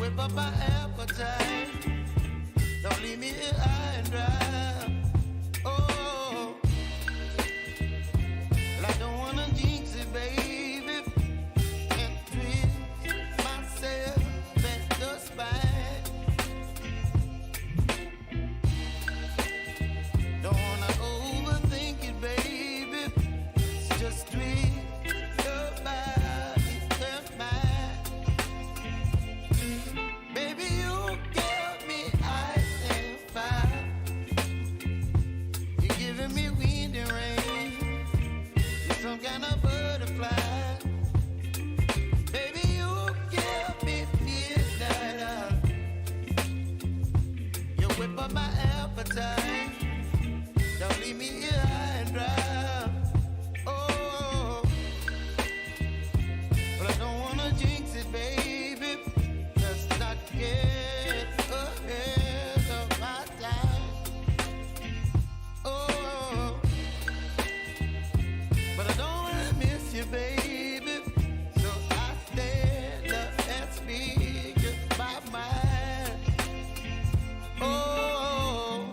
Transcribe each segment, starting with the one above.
whip up my appetite. Don't leave me here high and dry. Oh, well, I don't wanna jinx it, baby, and twist myself at the spine. Don't wanna overthink it, baby. It's just twist your body and mine. Baby, you give me ice and fire. You're giving me wind and rain. You're some kind of butterfly. Baby, you give me midnight. You whip up my appetite. Don't leave me here high and dry. Oh, but I don't wanna jinx it, baby. Let's not get ahead of my time. Oh, but I don't wanna miss you, baby. So I stand up and speak my mind. Oh.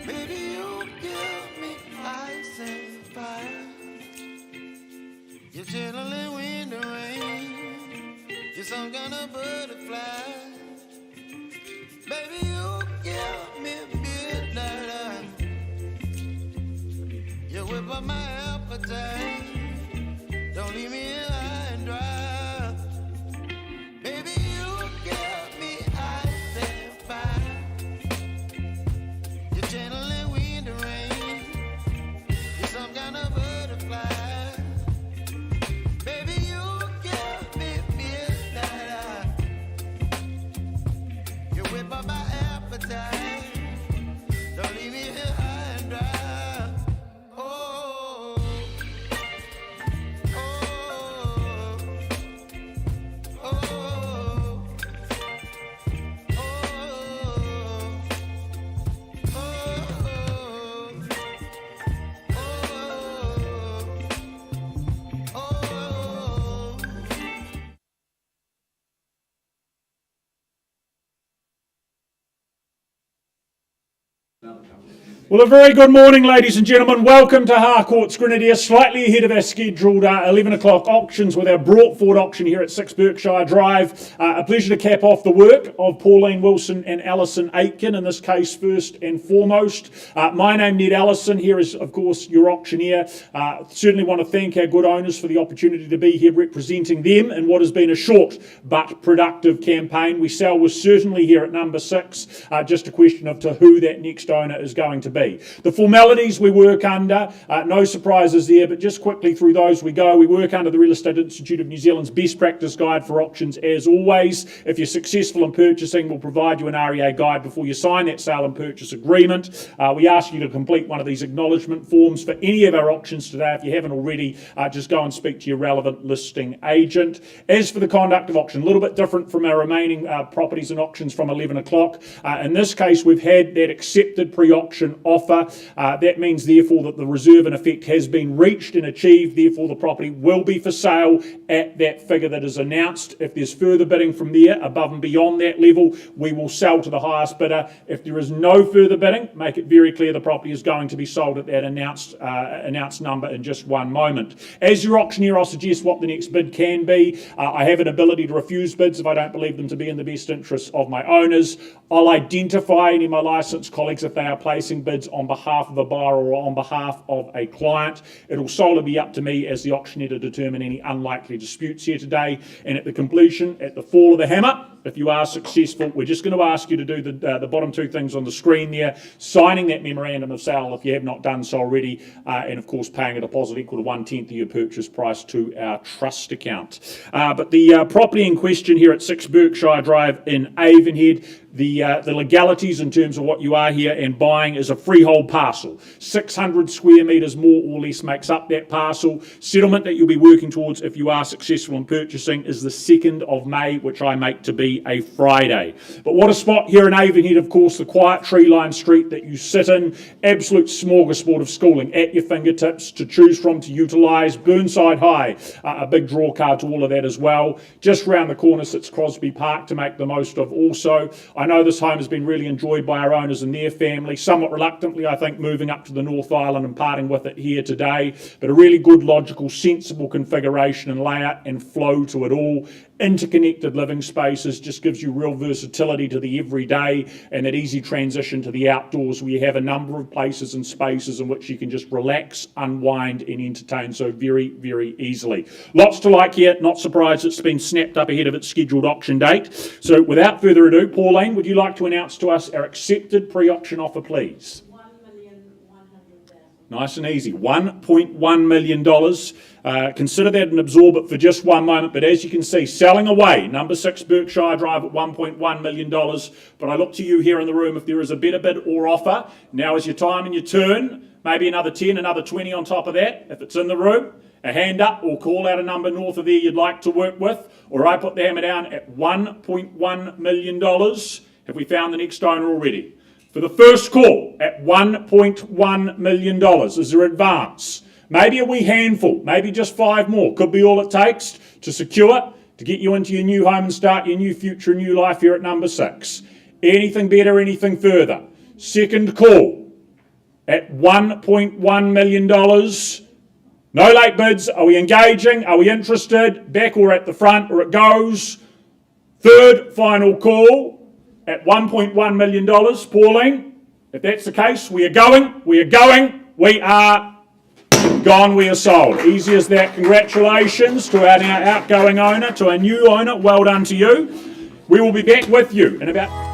Baby, you give me ice and fire. You're channeling wind and rain. You're some kind of butterfly. Baby, you give me midnight. You whip up my appetite. Don't leave me here high and dry. Baby, you give me ice and fire. You're channeling wind and rain. You're some kind of butterfly. Baby, you give me midnight. You whip up my appetite. Don't leave me here high and dry. Oh, oh, oh, oh, Well, a very good morning, ladies and gentlemen. Welcome to Harcourt's Grenadier, slightly ahead of our scheduled 11 o'clock auctions with our brought forward auction here at 6 Berkshire Drive. A pleasure to cap off the work of Pauline Wilson and Alison Aitken, in this case first and foremost. My name, Ned Allison, here is, of course, your auctioneer. Certainly want to thank our good owners for the opportunity to be here representing them in what has been a short but productive campaign. We sell was certainly here at number 6, just a question of to who that next owner is going to be. The formalities we work under, no surprises there, but just quickly through those we go. We work under the Real Estate Institute of New Zealand's Best Practice Guide for Auctions as always. If you're successful in purchasing, we'll provide you an REA guide before you sign that sale and purchase agreement. We ask you to complete one of these acknowledgement forms for any of our auctions today. If you haven't already, just go and speak to your relevant listing agent. As for the conduct of auction, a little bit different from our remaining properties and auctions from 11 o'clock. In this case, we've had that accepted pre-auction offer. That means, therefore, that the reserve in effect has been reached and achieved. Therefore, the property will be for sale at that figure that is announced. If there's further bidding from there, above and beyond that level, we will sell to the highest bidder. If there is no further bidding, make it very clear the property is going to be sold at that announced number in just one moment. As your auctioneer, I'll suggest what the next bid can be. I have an ability to refuse bids if I don't believe them to be in the best interests of my owners. I'll identify any of my licensed colleagues if they are placing bids on behalf of a buyer or on behalf of a client. It'll solely be up to me as the auctioneer to determine any unlikely disputes here today. And at the completion, at the fall of the hammer, if you are successful, we're just going to ask you to do the bottom two things on the screen there, signing that memorandum of sale if you have not done so already, and of course paying a deposit equal to 1/10 of your purchase price to our trust account. But the property in question here at 6 Berkshire Drive in Avonhead, the legalities in terms of what you are here and buying is a freehold parcel. 600 square metres more or less makes up that parcel. Settlement that you'll be working towards if you are successful in purchasing is the 2nd of May, which I make to be a Friday. But what a spot here in Avonhead, of course, the quiet tree-lined street that you sit in, absolute smorgasbord of schooling at your fingertips to choose from, to utilise. Burnside High, a big draw card to all of that as well. Just round the corner sits Crosby Park to make the most of also. I know this home has been really enjoyed by our owners and their family, somewhat reluctantly, I think, moving up to the North Island and parting with it here today, but a really good, logical, sensible configuration and layout and flow to it all. Interconnected living spaces just gives you real versatility to the everyday and that easy transition to the outdoors where you have a number of places and spaces in which you can just relax, unwind and entertain so very, very easily. Lots to like here, not surprised it's been snapped up ahead of its scheduled auction date. So without further ado, Pauline, would you like to announce to us our accepted pre-auction offer, please? Nice and easy, $1.1 million. Consider that and absorb it for just one moment. But as you can see, selling away, number 6 Berkshire Drive at $1.1 million. But I look to you here in the room if there is a better bid or offer. Now is your time and your turn. Maybe another 10, another 20 on top of that. If it's in the room, a hand up or call out a number north of there you'd like to work with. Or I put the hammer down at $1.1 million. Have we found the next owner already? For the first call at $1.1 million, is there advance? Maybe a wee handful, maybe just 5 more. Could be all it takes to secure, to get you into your new home and start your new future and new life here at number 6. Anything better, anything further? Second call at $1.1 million. No late bids. Are we engaging? Are we interested? Back or at the front, or it goes. Third final call at $1.1 million, Pauline. If that's the case, we are going, we are gone, we are sold. Easy as that. Congratulations to our now outgoing owner, to our new owner. Well done to you. We will be back with you in about...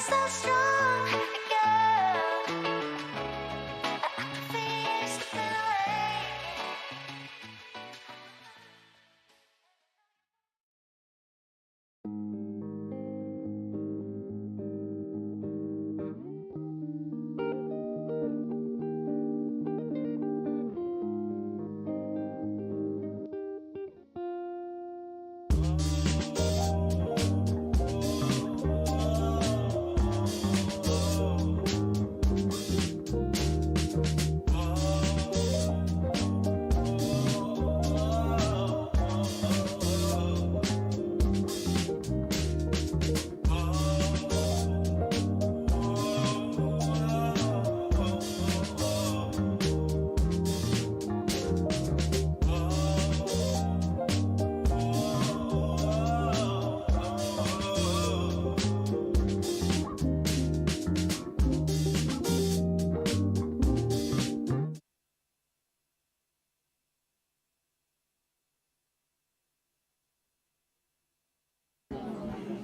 so strong, girl. I can feel you slipping away.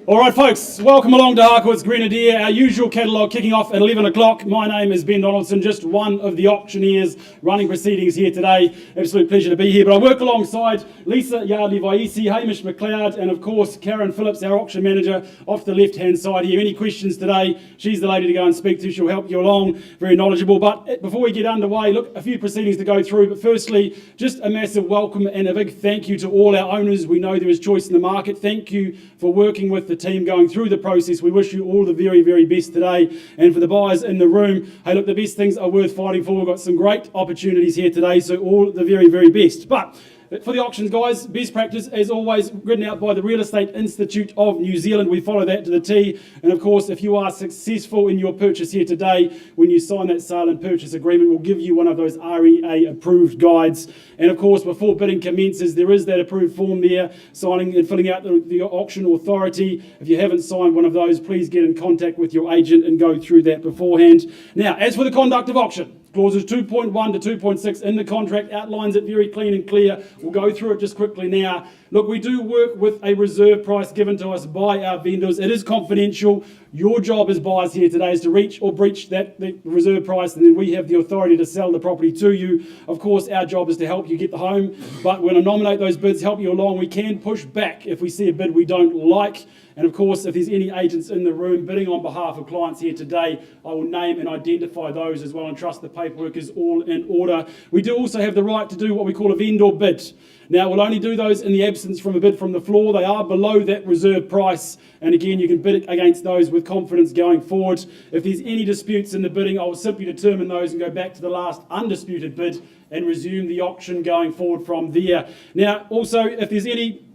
All right, folks, welcome along to Harcourt's Grenadier, our usual catalogue kicking off at 11 o'clock. My name is Ben Donaldson, just one of the auctioneers running proceedings here today. Absolute pleasure to be here. But I work alongside Lisa Yardley-Vaisi, Hamish McLeod, and of course, Karen Phillips, our auction manager, off the left-hand side here. Any questions today, she's the lady to go and speak to. She'll help you along, very knowledgeable. But before we get underway, look, a few proceedings to go through. But firstly, just a massive welcome and a big thank you to all our owners. We know there is choice in the market. Thank you for working with the team going through the process. We wish you all the very, very best today. And for the buyers in the room, hey, look, the best things are worth fighting for. We've got some great opportunities here today, so all the very, very best. But for the auctions, guys, best practice, as always, written out by the Real Estate Institute of New Zealand. We follow that to the T. And of course, if you are successful in your purchase here today, when you sign that sale and purchase agreement, we'll give you one of those REA approved guides. And of course, before bidding commences, there is that approved form there, signing and filling out the auction authority. If you haven't signed one of those, please get in contact with your agent and go through that beforehand. Now, as for the conduct of auction, clauses 2.1 to 2.6 in the contract outlines it very clean and clear. We'll go through it just quickly now. Look, we do work with a reserve price given to us by our vendors. It is confidential. Your job as buyers here today is to reach or breach the reserve price, and then we have the authority to sell the property to you. Of course, our job is to help you get the home, but we're going to nominate those bids, help you along. We can push back if we see a bid we don't like. And of course, if there's any agents in the room bidding on behalf of clients here today, I will name and identify those as well and trust the paperwork is all in order. We do also have the right to do what we call a vendor bid. Now, we'll only do those in the absence from a bid from the floor. They are below that reserve price. And again, you can bid against those with confidence going forward. If there's any disputes in the bidding, I will simply determine those and go back to the last undisputed bid and resume the auction going forward from there. Now, also, if there's any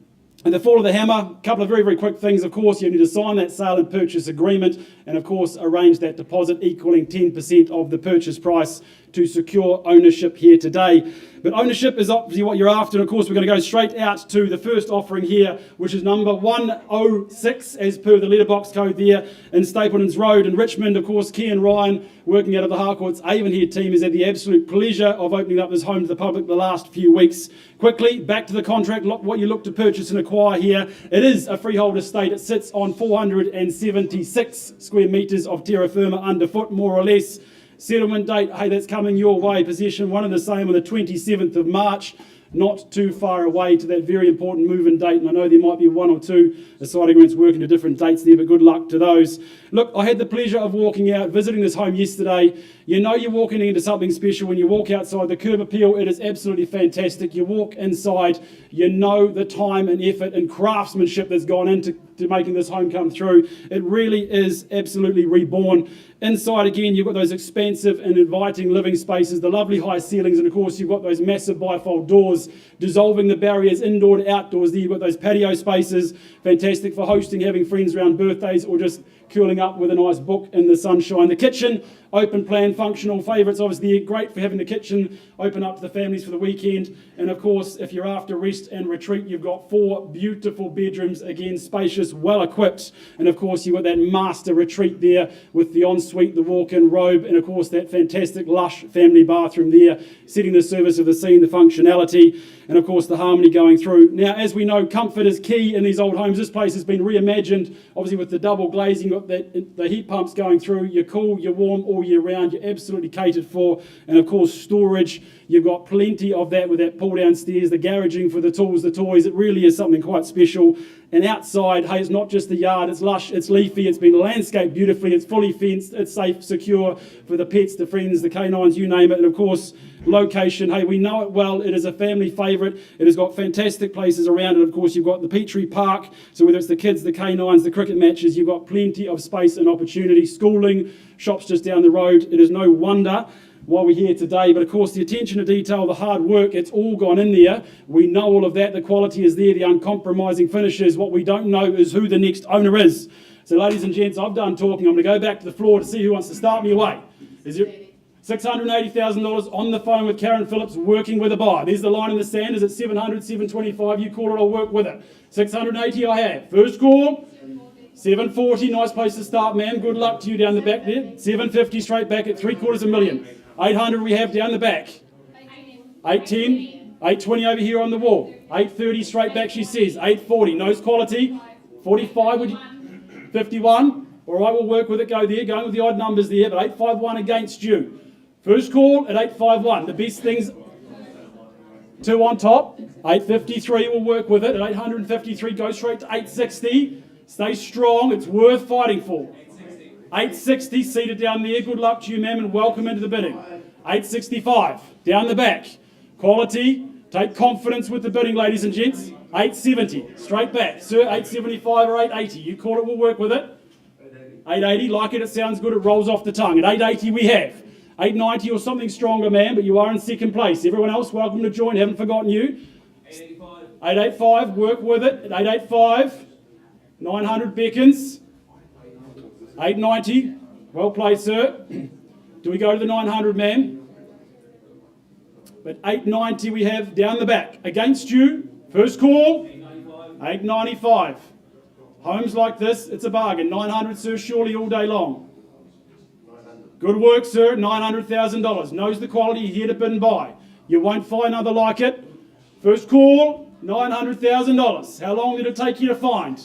and the fall of the hammer, a couple of very, very quick things. Of course, you need to sign that sale and purchase agreement and, of course, arrange that deposit equaling 10% of the purchase price to secure ownership here today. But ownership is obviously what you're after. And, of course, we're going to go straight out to the first offering here, which is number 106 as per the letterbox code there in Stapleton's Road in Richmond. Of course, Kian Ryan, working out of the Harcourt's Avonhead team, has had the absolute pleasure of opening up this home to the public the last few weeks. Quickly, back to the contract, what you look to purchase and acquire here. It is a freehold estate. It sits on 476 square metres of terra firma underfoot, more or less. Settlement date, hey, that's coming your way. Possession, one and the same on the 27th of March. Not too far away to that very important move-in date, and I know there might be one or two side agreements working to different dates there, but good luck to those. Look, I had the pleasure of walking out, visiting this home yesterday. You know you're walking into something special when you walk outside the curb appeal. It is absolutely fantastic. You walk inside, you know the time and effort and craftsmanship that's gone into making this home come through. It really is absolutely reborn. Inside again, you've got those expansive and inviting living spaces, the lovely high ceilings, and of course you've got those massive bifold doors dissolving the barriers indoor to outdoors. There you've got those patio spaces, fantastic for hosting, having friends around birthdays, or just curling up with a nice book in the sunshine. The kitchen, open plan, functional. Favourites obviously great for having the kitchen open up to the families for the weekend. And of course, if you're after rest and retreat, you've got 4 beautiful bedrooms, again spacious, spacious, well equipped, and of course you've got that master retreat there with the ensuite, the walk-in robe, and of course that fantastic lush family bathroom there, setting the service of the scene, the functionality, and of course the harmony going through. Now, as we know, comfort is key in these old homes. This place has been reimagined, obviously with the double glazing, you've got the heat pumps going through, you're cool, you're warm all year round, you're absolutely catered for, and of course storage, you've got plenty of that with that pull downstairs, the garaging for the tools, the toys. It really is something quite special. And outside, hey, it's not just the yard, it's lush, it's leafy, it's been landscaped beautifully, it's fully fenced, it's safe, secure for the pets, the friends, the canines, you name it. And of course, location, hey, we know it well, it is a family favourite, it has got fantastic places around it. Of course, you've got the Petrie Park, so whether it's the kids, the canines, the cricket matches, you've got plenty of space and opportunity, schooling, shops just down the road. It is no wonder why we're here today, but of course the attention to detail, the hard work, it's all gone in there. We know all of that, the quality is there, the uncompromising finishes. What we don't know is who the next owner is. So ladies and gents, I've done talking. I'm going to go back to the floor to see who wants to start me away. Is there $680,000 on the phone with Karen Phillips working with a buyer? There's the line in the sand. Is it 700, 725? You call it, I'll work with it. 680 I have. First call. 740, nice place to start, ma'am. Good luck to you down the back there. 750 straight back at $750,000. 800 we have down the back. 810, 820 over here on the wall. 830 straight back, she says. 840, nose quality. 45, would you? 51. All right, we'll work with it. Go there, going with the odd numbers there, but 851 against you. First call at 851. The best things, 2 on top. 853, we'll work with it. At 853, go straight to 860. Stay strong, it's worth fighting for. 860, seated down there. Good luck to you, ma'am, and welcome into the bidding. 865, down the back. Quality, take confidence with the bidding, ladies and gents. 870, straight back. Sir, 875 or 880. You call it, we'll work with it. 880, like it sounds good, it rolls off the tongue. At 880 we have. 890 or something stronger, ma'am, but you are in second place. Everyone else, welcome to join, haven't forgotten you. 885, work with it. At 885. 900 beckons. 890. Well played, sir. Do we go to the 900, ma'am? But 890 we have down the back. Against you. First call. 895. Homes like this, it's a bargain. 900, sir, surely all day long. Good work, sir. $900,000. Knows the quality, here to bid and buy. You won't find another like it. First call. $900,000. How long did it take you to find?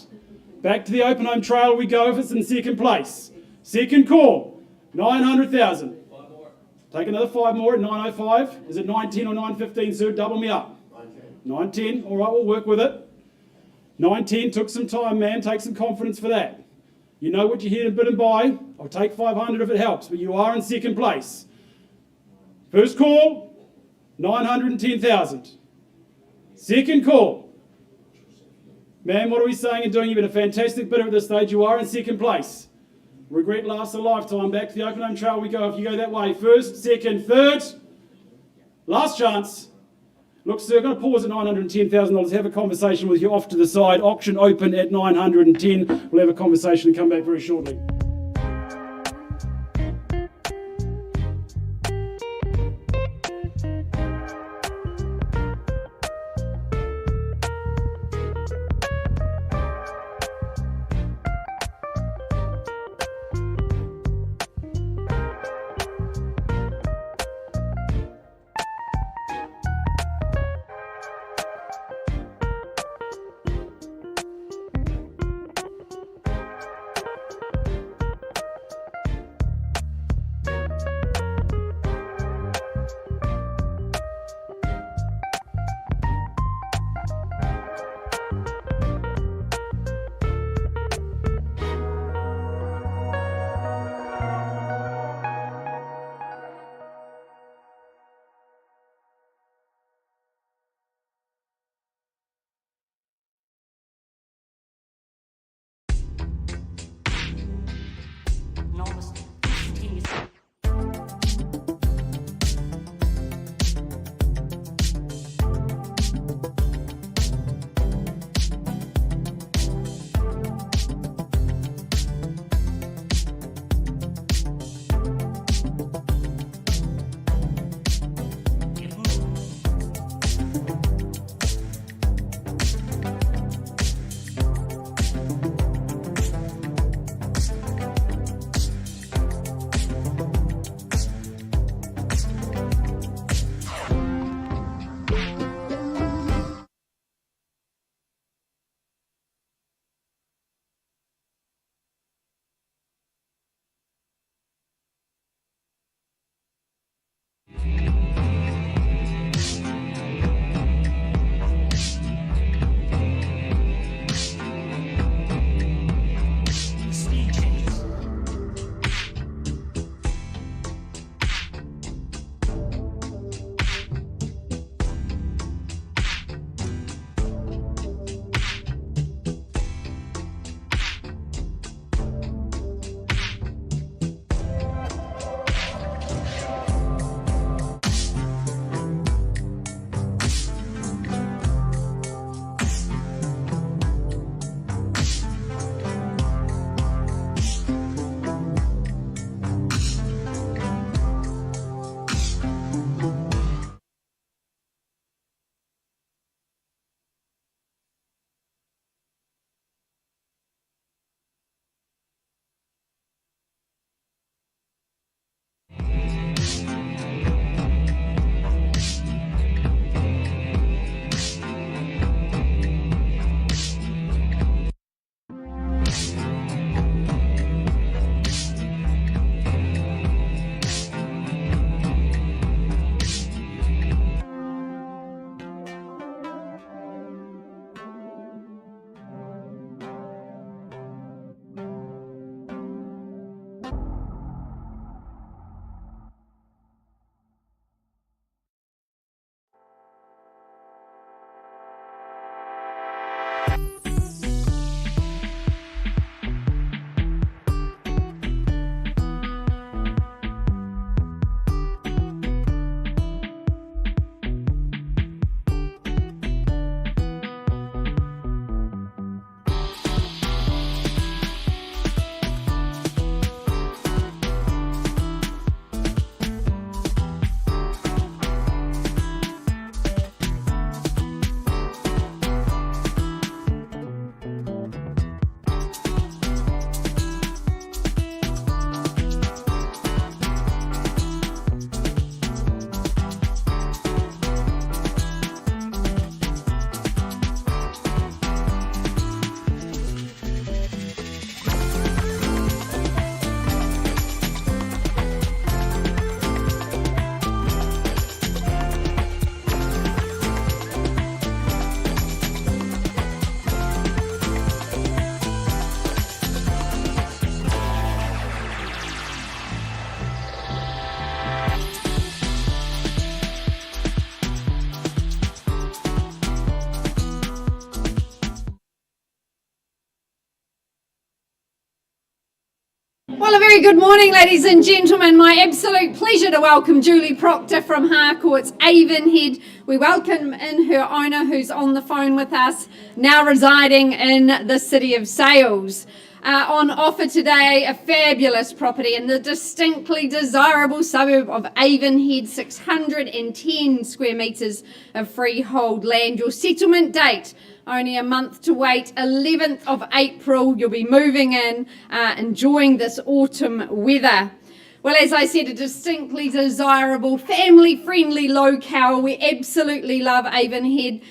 Back to the open home trail we go if it's in second place. Second call, 900,000. Take another 5 more at 905. Is it 910 or 915, sir? Double me up. 910. All right, we'll work with it. 910 took some time, man. Take some confidence for that. You know what you're here to bid and buy. I'll take 500 if it helps, but you are in second place. First call, 910,000. Second call. Man, what are we saying and doing? You've been a fantastic bidder at this stage. You are in second place. Regret lasts a lifetime. Back to the open home trail we go if you go that way. First, second, third. Last chance. Look, sir, I'm going to pause at $910,000. Have a conversation with you off to the side. Auction open at 910. We'll have a conversation and come back very shortly. Well, a very good morning, ladies and gentlemen. My absolute pleasure to welcome Julie Proctor from Harcourt's Avonhead. We welcome in her owner, who's on the phone with us, now residing in the City of Sales. On offer today, a fabulous property in the distinctly desirable suburb of Avonhead, 610 square metres of freehold land. Your settlement date, only a month to wait, 11th of April. You'll be moving in, enjoying this autumn weather. Well, as I said, a distinctly desirable, family-friendly locale. We absolutely love Avonhead.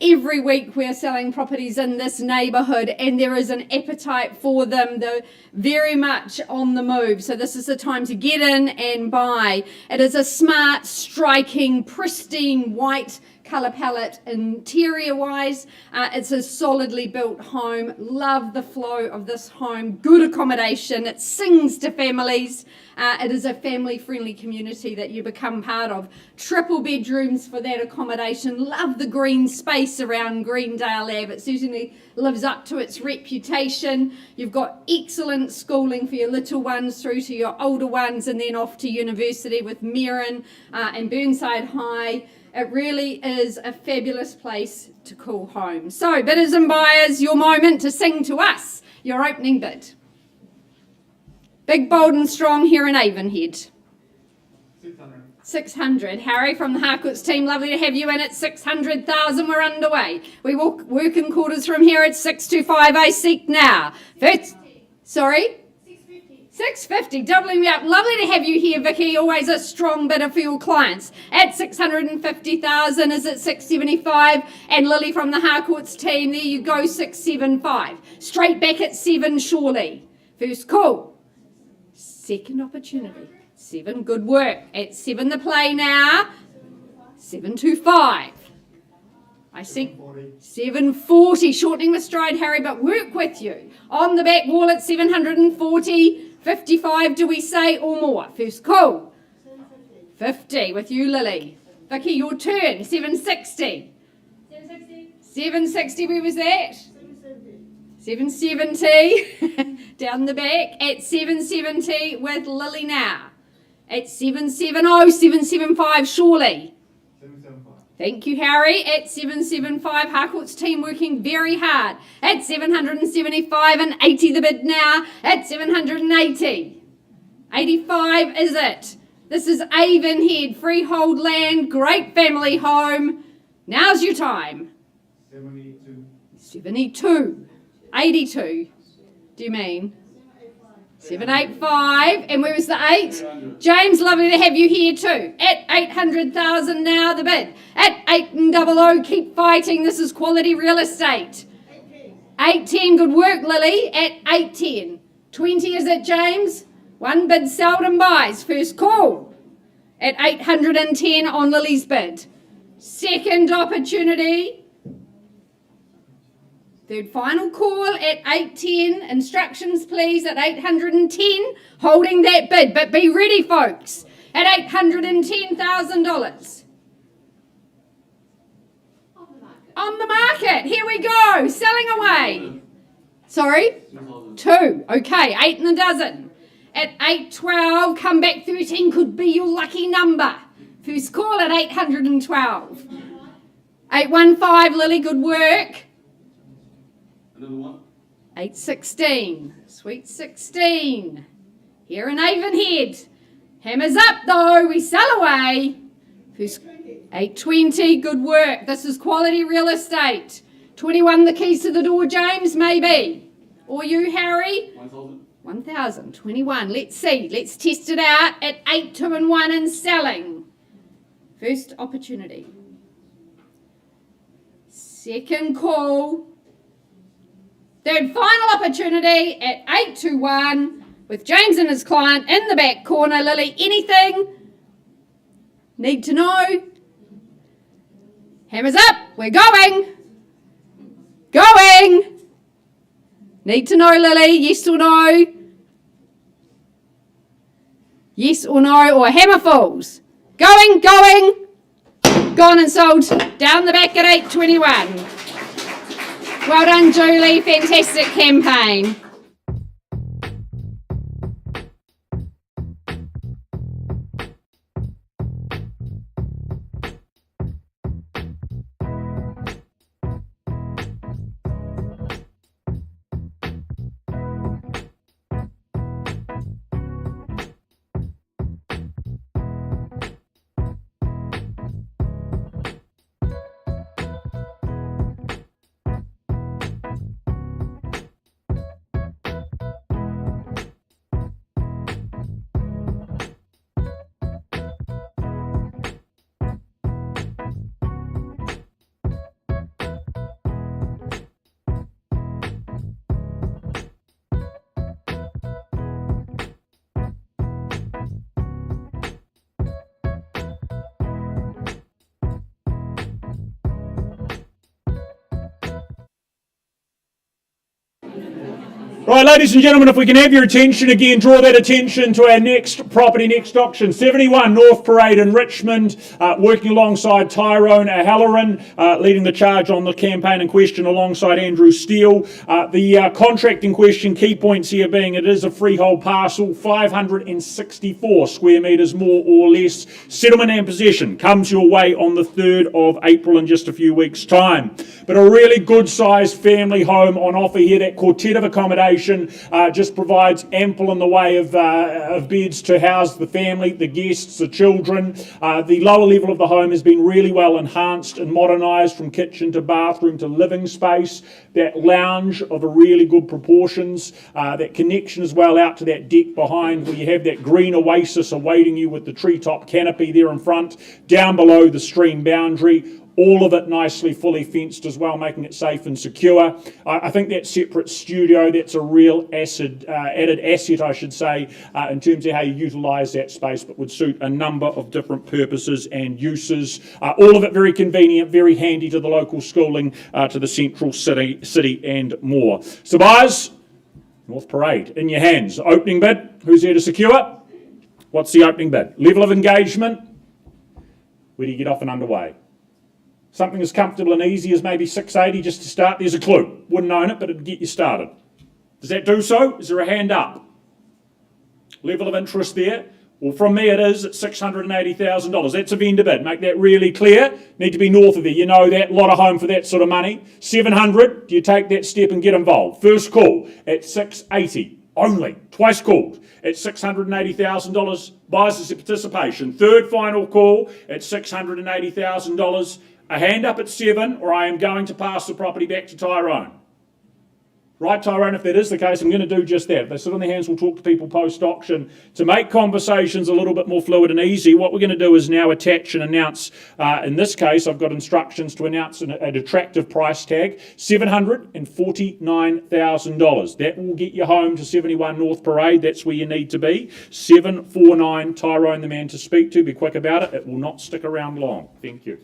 Every week we're selling properties in this neighbourhood and there is an appetite for them. They're very much on the move. So this is the time to get in and buy. It is a smart, striking, pristine white colour palette interior wise. It's a solidly built home. Love the flow of this home. Good accommodation. It sings to families. It is a family friendly community that you become part of. Triple bedrooms for that accommodation. Love the green space around Greendale Ave. It certainly lives up to its reputation. You've got excellent schooling for your little ones through to your older ones and then off to university with Merrin and Burnside High. It really is a fabulous place to call home. So, bidders and buyers, your moment to sing to us your opening bid. Big, bold and strong here in Avonhead. 600. Harry from the Harcourt's team, lovely to have you in at 600,000. We're underway. We work in quarters from here at 625. I seek now. First, sorry? 650, doubling me up. Lovely to have you here, Vicky. Always a strong bidder for your clients. At 650,000, is it 675? And Lily from the Harcourt's team, there you go, 675. Straight back at 7, surely. First call. Second opportunity. 7, good work. At 7, the play now. 725. I see 740, shortening the stride, Harry, but work with you. On the back wall at 740. 55, do we say, or more? First call. 50 with you, Lily. Vicky, your turn. 760. 760, where was that? 770. Down the back at 770 with Lily now. At 770, 775, surely. 775. Thank you, Harry. At 775, Harcourt's team working very hard. At 775 and 80 the bid now. At 780. 85 is it. This is Avonhead, freehold land, great family home. Now's your time. 72. 72. 82. Do you mean? 785. And where was the 8? James, lovely to have you here too. At 800,000 now the bid. At 800, keep fighting. This is quality real estate. 810, good work, Lily. At 810. 20 is it, James? One bid seldom buys. First call. At 810 on Lily's bid. Second opportunity. Third final call at 810. Instructions, please, at 810. Holding that bid, but be ready, folks. At $810,000. On the market. Here we go. Selling away. Sorry? 2. Okay, 8 in a dozen. At 812, come back 13 could be your lucky number. First call at 812. 815, Lily, good work. Another one. 816, sweet 16. Here in Avonhead. Hammers up though, we sell away. 820, good work. This is quality real estate. 21, the keys to the door, James, maybe. Or you, Harry? 1,000. 1,000, 21. Let's see. Let's test it out at 8, 2 and 1 and selling. First opportunity. Second call. Third final opportunity at 821 with James and his client in the back corner. Lily, anything? Need to know? Hammers up. We're going. Going. Need to know, Lily. Yes or no? Yes or no? Or hammer falls. Going, going. Gone and sold. Down the back at 821. Well done, Julie. Fantastic campaign. Right, ladies and gentlemen, if we can have your attention again, draw that attention to our next property, next auction. 71 North Parade in Richmond, working alongside Tyrone Halloran, leading the charge on the campaign in question alongside Andrew Steele. The contract in question, key points here being it is a freehold parcel, 564 square metres more or less. Settlement and possession comes your way on the 3rd of April in just a few weeks' time. But a really good sized family home on offer here. That quartet of accommodation just provides ample in the way of beds to house the family, the guests, the children. The lower level of the home has been really well enhanced and modernised from kitchen to bathroom to living space. That lounge of a really good proportions. That connection as well out to that deck behind where you have that green oasis awaiting you with the treetop canopy there in front. Down below the stream boundary. All of it nicely fully fenced as well, making it safe and secure. I think that separate studio, that's a real added asset, I should say, in terms of how you utilise that space, but would suit a number of different purposes and uses. All of it very convenient, very handy to the local schooling, to the central city and more. So buyers, North Parade, in your hands. Opening bid, who's there to secure? What's the opening bid? Level of engagement? Where do you get off and underway? Something as comfortable and easy as maybe 680 just to start, there's a clue. Wouldn't own it, but it'd get you started. Does that do so? Is there a hand up? Level of interest there? Well, from me it is at $680,000. That's a vendor bid. Make that really clear. Need to be north of there. You know that. Lot of home for that sort of money. 700, do you take that step and get involved? First call at 680 only. Twice called at $680,000. Buys as a participation. Third final call at $680,000. A hand up at 7, or I am going to pass the property back to Tyrone. Right, Tyrone, if that is the case, I'm going to do just that. If they sit on their hands, we'll talk to people post-auction. To make conversations a little bit more fluid and easy, what we're going to do is now attach and announce, in this case, I've got instructions to announce an attractive price tag, $749,000. That will get you home to 71 North Parade. That's where you need to be. 749, Tyrone, the man to speak to. Be quick about it. It will not stick around long. Thank you.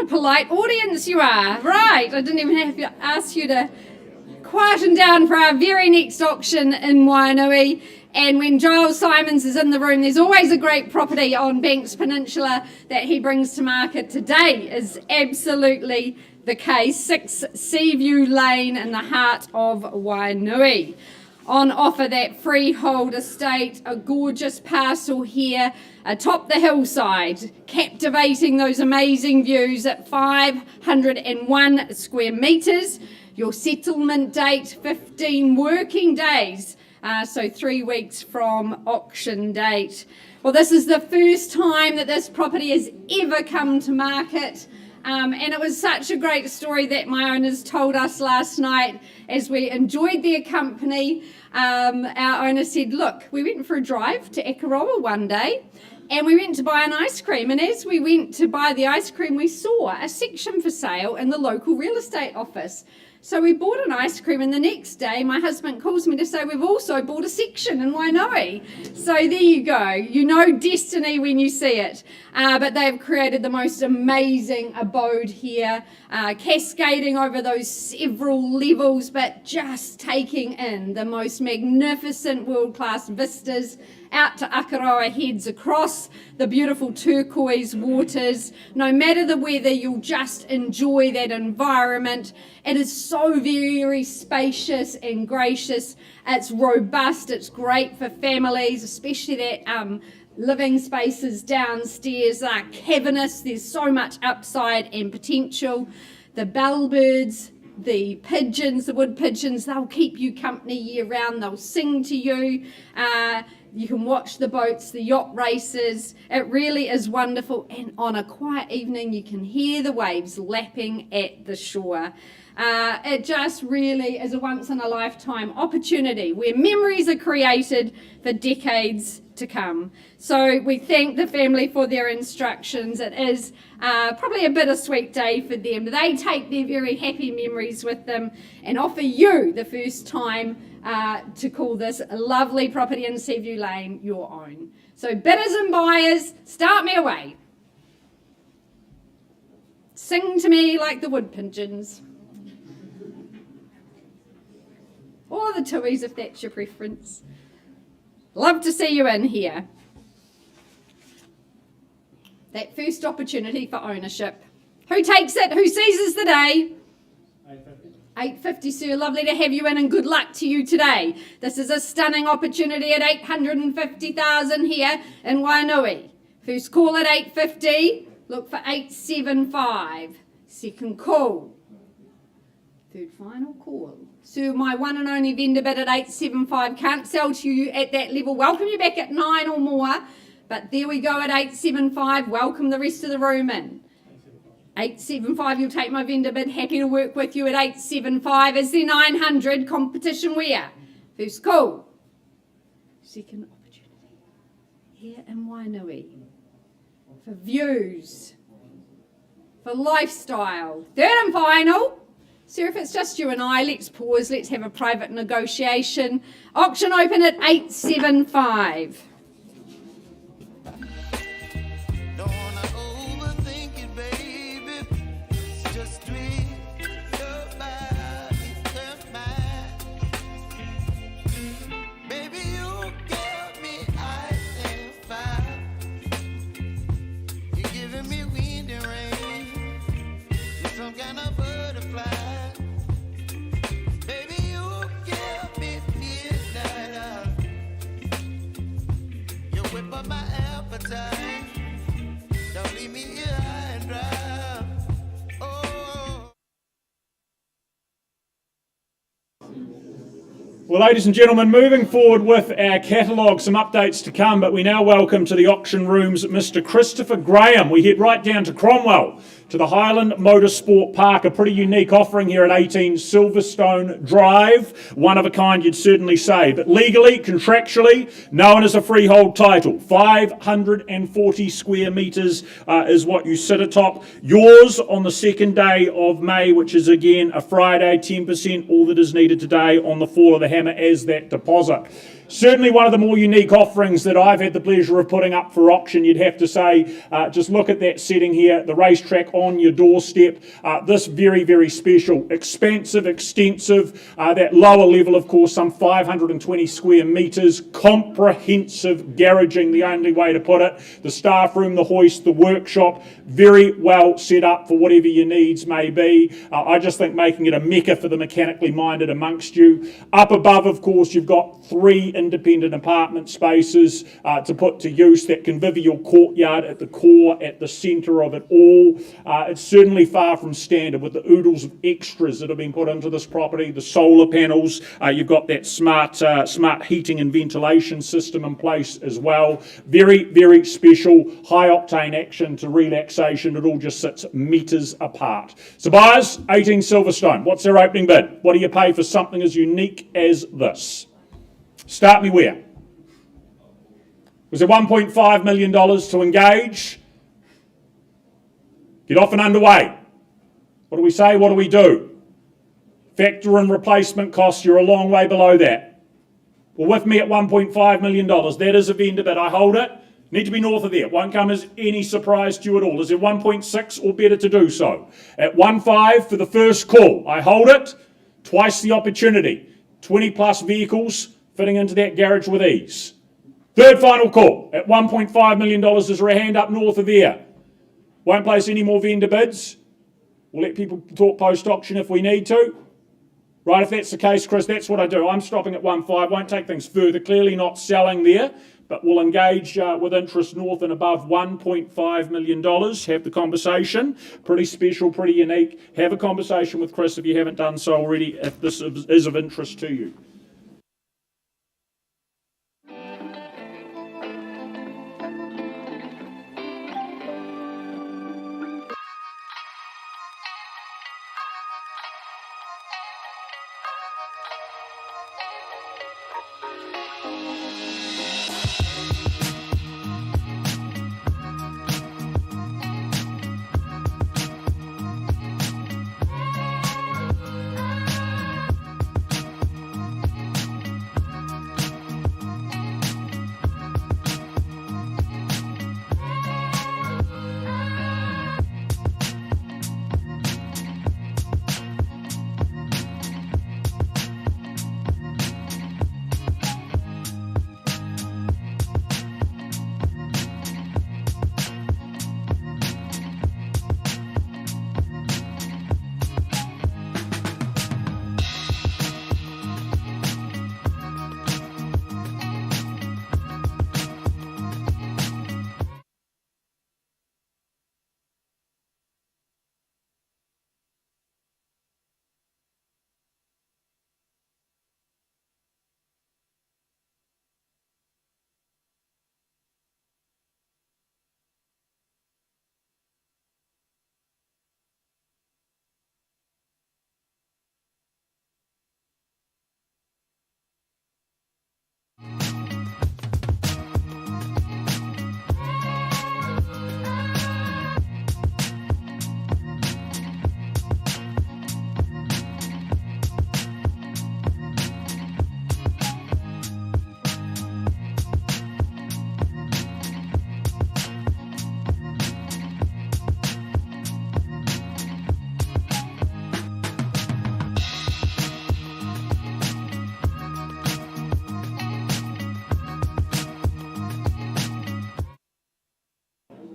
polite audience you are. Right, I didn't even have to ask you to quieten down for our very next auction in Wainui. And when Giles Simons is in the room, there's always a great property on Banks Peninsula that he brings to market. Today is absolutely the case. 6 Seaview Lane in the heart of Wainui. On offer, that freehold estate, a gorgeous parcel here atop the hillside, captivating those amazing views at 501 square metres. Your settlement date, 15 working days, so 3 weeks from auction date. Well, this is the first time that this property has ever come to market. And it was such a great story that my owners told us last night as we enjoyed their company. Our owner said, look, we went for a drive to Akaroa one day and we went to buy an ice cream. And as we went to buy the ice cream, we saw a section for sale in the local real estate office. So we bought an ice cream, and the next day my husband calls me to say we've also bought a section in Wainui. So there you go. You know destiny when you see it. But they've created the most amazing abode here, cascading over those several levels, but just taking in the most magnificent world-class vistas out to Akaroa Heads, across the beautiful turquoise waters. No matter the weather, you'll just enjoy that environment. It is so very spacious and gracious. It's robust. It's great for families, especially that living spaces downstairs are cavernous. There's so much upside and potential. The bellbirds, the pigeons, the wood pigeons, they'll keep you company year round. They'll sing to you. You can watch the boats, the yacht races. It really is wonderful. And on a quiet evening, you can hear the waves lapping at the shore. It just really is a once-in-a-lifetime opportunity where memories are created for decades to come. So we thank the family for their instructions. It is probably a bittersweet day for them. They take their very happy memories with them and offer you the first time to call this lovely property in Seaview Lane your own. So bidders and buyers, start me away. Sing to me like the wood pigeons. Or the tuies if that's your preference. Love to see you in here. That first opportunity for ownership. Who takes it? Who seizes the day? 850, sir. Lovely to have you in, and good luck to you today. This is a stunning opportunity at 850,000 here in Wainui. First call at 850. Look for 875. Second call. Third final call. Sir, my one and only vendor bid at 875. Can't sell to you at that level. Welcome you back at 9 or more. But there we go at 875. Welcome the rest of the room in. 875, you'll take my vendor bid. Happy to work with you at 875. Is there 900? Competition where? First call. Second opportunity. Here in Wainui. For views. For lifestyle. Third and final. Sir, if it's just you and I, let's pause. Let's have a private negotiation. Auction open at 875. Don't wanna overthink it, baby. It's just me, your body, and mine. Baby, you give me ice and fire. You're giving me wind and rain. You're some kind of butterfly. Baby, you give me midnight. You whip up my appetite. Don't leave me here high and dry. Oh. Well, ladies and gentlemen, moving forward with our catalogue, some updates to come, but we now welcome to the auction rooms Mr. Christopher Graham. We head right down to Cromwell, to the Highland Motorsport Park, a pretty unique offering here at 18 Silverstone Drive. One of a kind, you'd certainly say, but legally, contractually, known as a freehold title. 540 square metres is what you sit atop. Yours on the 2nd day of May, which is again a Friday, 10%, all that is needed today on the fall of the hammer as that deposit. Certainly one of the more unique offerings that I've had the pleasure of putting up for auction, you'd have to say. Just look at that setting here, the racetrack on your doorstep. This very, very special, expansive, extensive, that lower level, of course, some 520 square metres, comprehensive garaging, the only way to put it. The staff room, the hoist, the workshop, very well set up for whatever your needs may be. I just think making it a mecca for the mechanically minded amongst you. Up above, of course, you've got 3 independent apartment spaces to put to use, that convivial courtyard at the core, at the centre of it all. It's certainly far from standard with the oodles of extras that have been put into this property, the solar panels, you've got that smart heating and ventilation system in place as well. Very, very special, high octane action to relaxation. It all just sits metres apart. So buyers, 18 Silverstone, what's their opening bid? What do you pay for something as unique as this? Start me where? Was it $1.5 million to engage? Get off and underway. What do we say? What do we do? Factor in replacement costs, you're a long way below that. Well, with me at $1.5 million, that is a vendor bid. I hold it. Need to be north of there. It won't come as any surprise to you at all. Is it 1.6 or better to do so? At 1.5 for the first call. I hold it. Twice the opportunity. 20 plus vehicles fitting into that garage with ease. Third final call at $1.5 million. Is there a hand up north of there? Won't place any more vendor bids. We'll let people talk post-auction if we need to. Right, if that's the case, Chris, that's what I do. I'm stopping at 1.5, won't take things further. Clearly not selling there, but we'll engage with interest north and above $1.5 million. Have the conversation. Pretty special, pretty unique. Have a conversation with Chris if you haven't done so already, if this is of interest to you.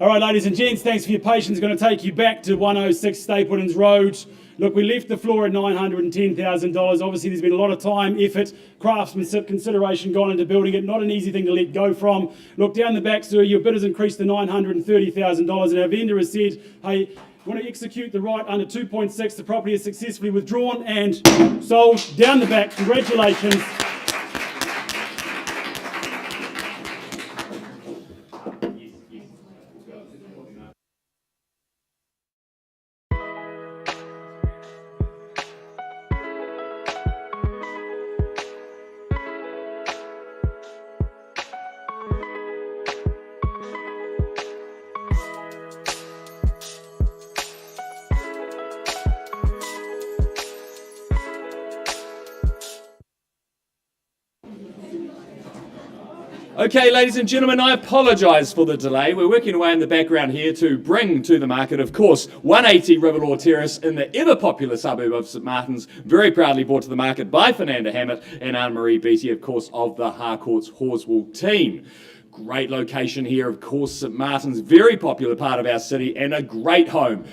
All right, ladies and gents, thanks for your patience. Going to take you back to 106 Stapletons Road. Look, we left the floor at $910,000. Obviously, there's been a lot of time, effort, craftsmanship, consideration gone into building it. Not an easy thing to let go from. Look, down the back, sir, your bid has increased to $930,000, and our vendor has said, hey, want to execute the right under 2.6. The property is successfully withdrawn and sold. Down the back, congratulations. Okay, ladies and gentlemen, I apologise for the delay. We're working away in the background here to bring to the market, of course, 180 Riverlaw Terrace in the ever-popular suburb of St Martins, very proudly brought to the market by Fernanda Hammett and Anne-Marie Beattie, of course, of the Harcourts Horswool team. Great location here, of course, St Martins, very popular part of our city and a great home,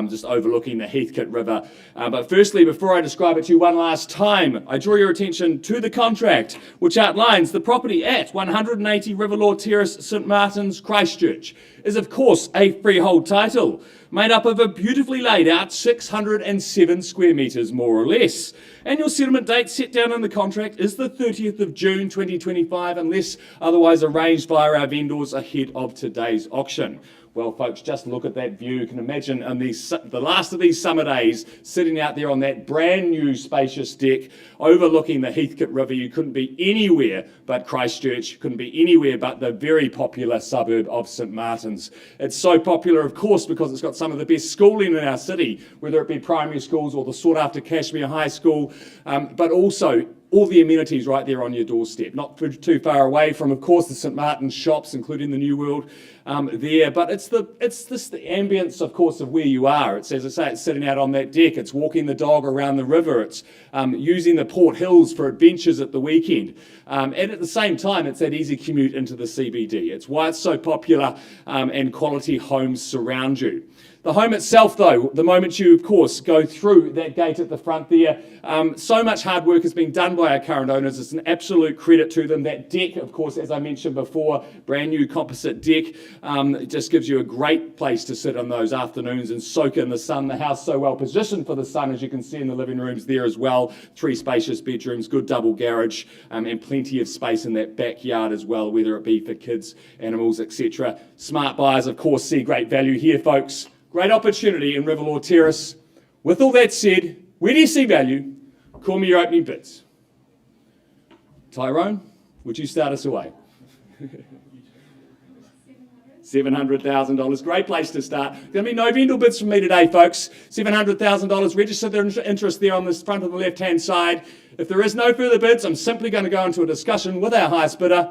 just overlooking the Heathcote River. But firstly, before I describe it to you one last time, I draw your attention to the contract, which outlines the property at 180 Riverlaw Terrace, St Martins, Christchurch, is of course a freehold title, made up of a beautifully laid out 607 square metres more or less. Annual settlement date set down in the contract is the 30th of June 2025 unless otherwise arranged via our vendors ahead of today's auction. Well, folks, just look at that view. You can imagine on the last of these summer days, sitting out there on that brand new spacious deck, overlooking the Heathcote River. You couldn't be anywhere but Christchurch. You couldn't be anywhere but the very popular suburb of St Martins. It's so popular, of course, because it's got some of the best schooling in our city, whether it be primary schools or the sought-after Cashmere High School, but also all the amenities right there on your doorstep, not too far away from, of course, the St Martin's shops, including the New World there. But it's the ambience, of course, of where you are. It's, as I say, it's sitting out on that deck. It's walking the dog around the river. It's using the Port Hills for adventures at the weekend. And at the same time, it's that easy commute into the CBD. It's why it's so popular and quality homes surround you. The home itself, though, the moment you, of course, go through that gate at the front there, so much hard work has been done by our current owners. It's an absolute credit to them. That deck, of course, as I mentioned before, brand new composite deck, it just gives you a great place to sit on those afternoons and soak in the sun. The house so well positioned for the sun, as you can see in the living rooms there as well. 3 spacious bedrooms, good double garage, and plenty of space in that backyard as well, whether it be for kids, animals, etc. Smart buyers, of course, see great value here, folks. Great opportunity in Riverlaw Terrace. With all that said, where do you see value? Call me your opening bids. Tyrone, would you start us away? $700,000. Great place to start. Going to be no vendor bids from me today, folks. $700,000. Register their interest there on the front of the left-hand side. If there is no further bids, I'm simply going to go into a discussion with our highest bidder.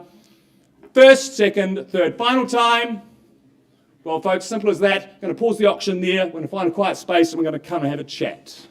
First, second, third, final time. Well, folks, simple as that. I'm going to pause the auction there. We're going to find a quiet space and we're going to come and have a chat.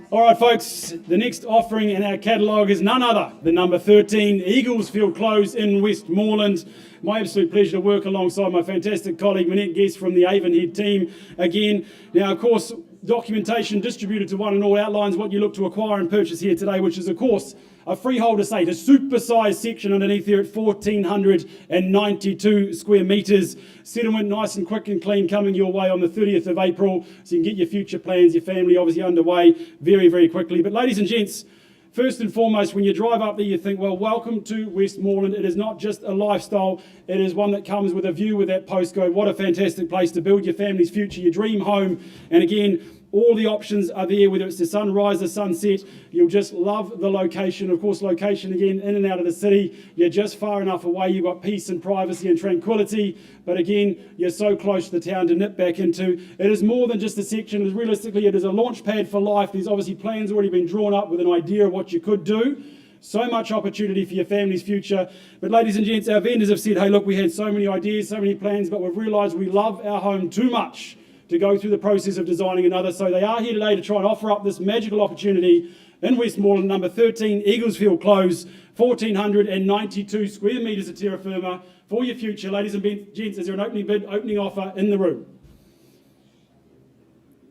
All right, folks, the next offering in our catalogue is none other than number 13, Eaglesfield Close in Westmoreland. My absolute pleasure to work alongside my fantastic colleague, Minette Guest from the Avonhead team again. Now, of course, documentation distributed to one and all outlines what you look to acquire and purchase here today, which is, of course, a freehold estate, a super-sized section underneath there at 1,492 square metres. Settlement nice and quick and clean coming your way on the 30th of April, so you can get your future plans, your family obviously underway very, very quickly. But ladies and gents, first and foremost, when you drive up there, you think, well, welcome to Westmoreland. It is not just a lifestyle. It is one that comes with a view with that postcode. What a fantastic place to build your family's future, your dream home. And again, all the options are there, whether it's the sunrise or sunset. You'll just love the location. Of course, location, again, in and out of the city. You're just far enough away. You've got peace and privacy and tranquility. But again, you're so close to the town to nip back into. It is more than just a section. Realistically, it is a launch pad for life. There's obviously plans already been drawn up with an idea of what you could do. So much opportunity for your family's future. But ladies and gents, our vendors have said, hey, look, we had so many ideas, so many plans, but we've realised we love our home too much to go through the process of designing another. So they are here today to try and offer up this magical opportunity in Westmoreland, number 13, Eaglesfield Close, 1,492 square metres of terra firma for your future. Ladies and gents, is there an opening bid, opening offer in the room?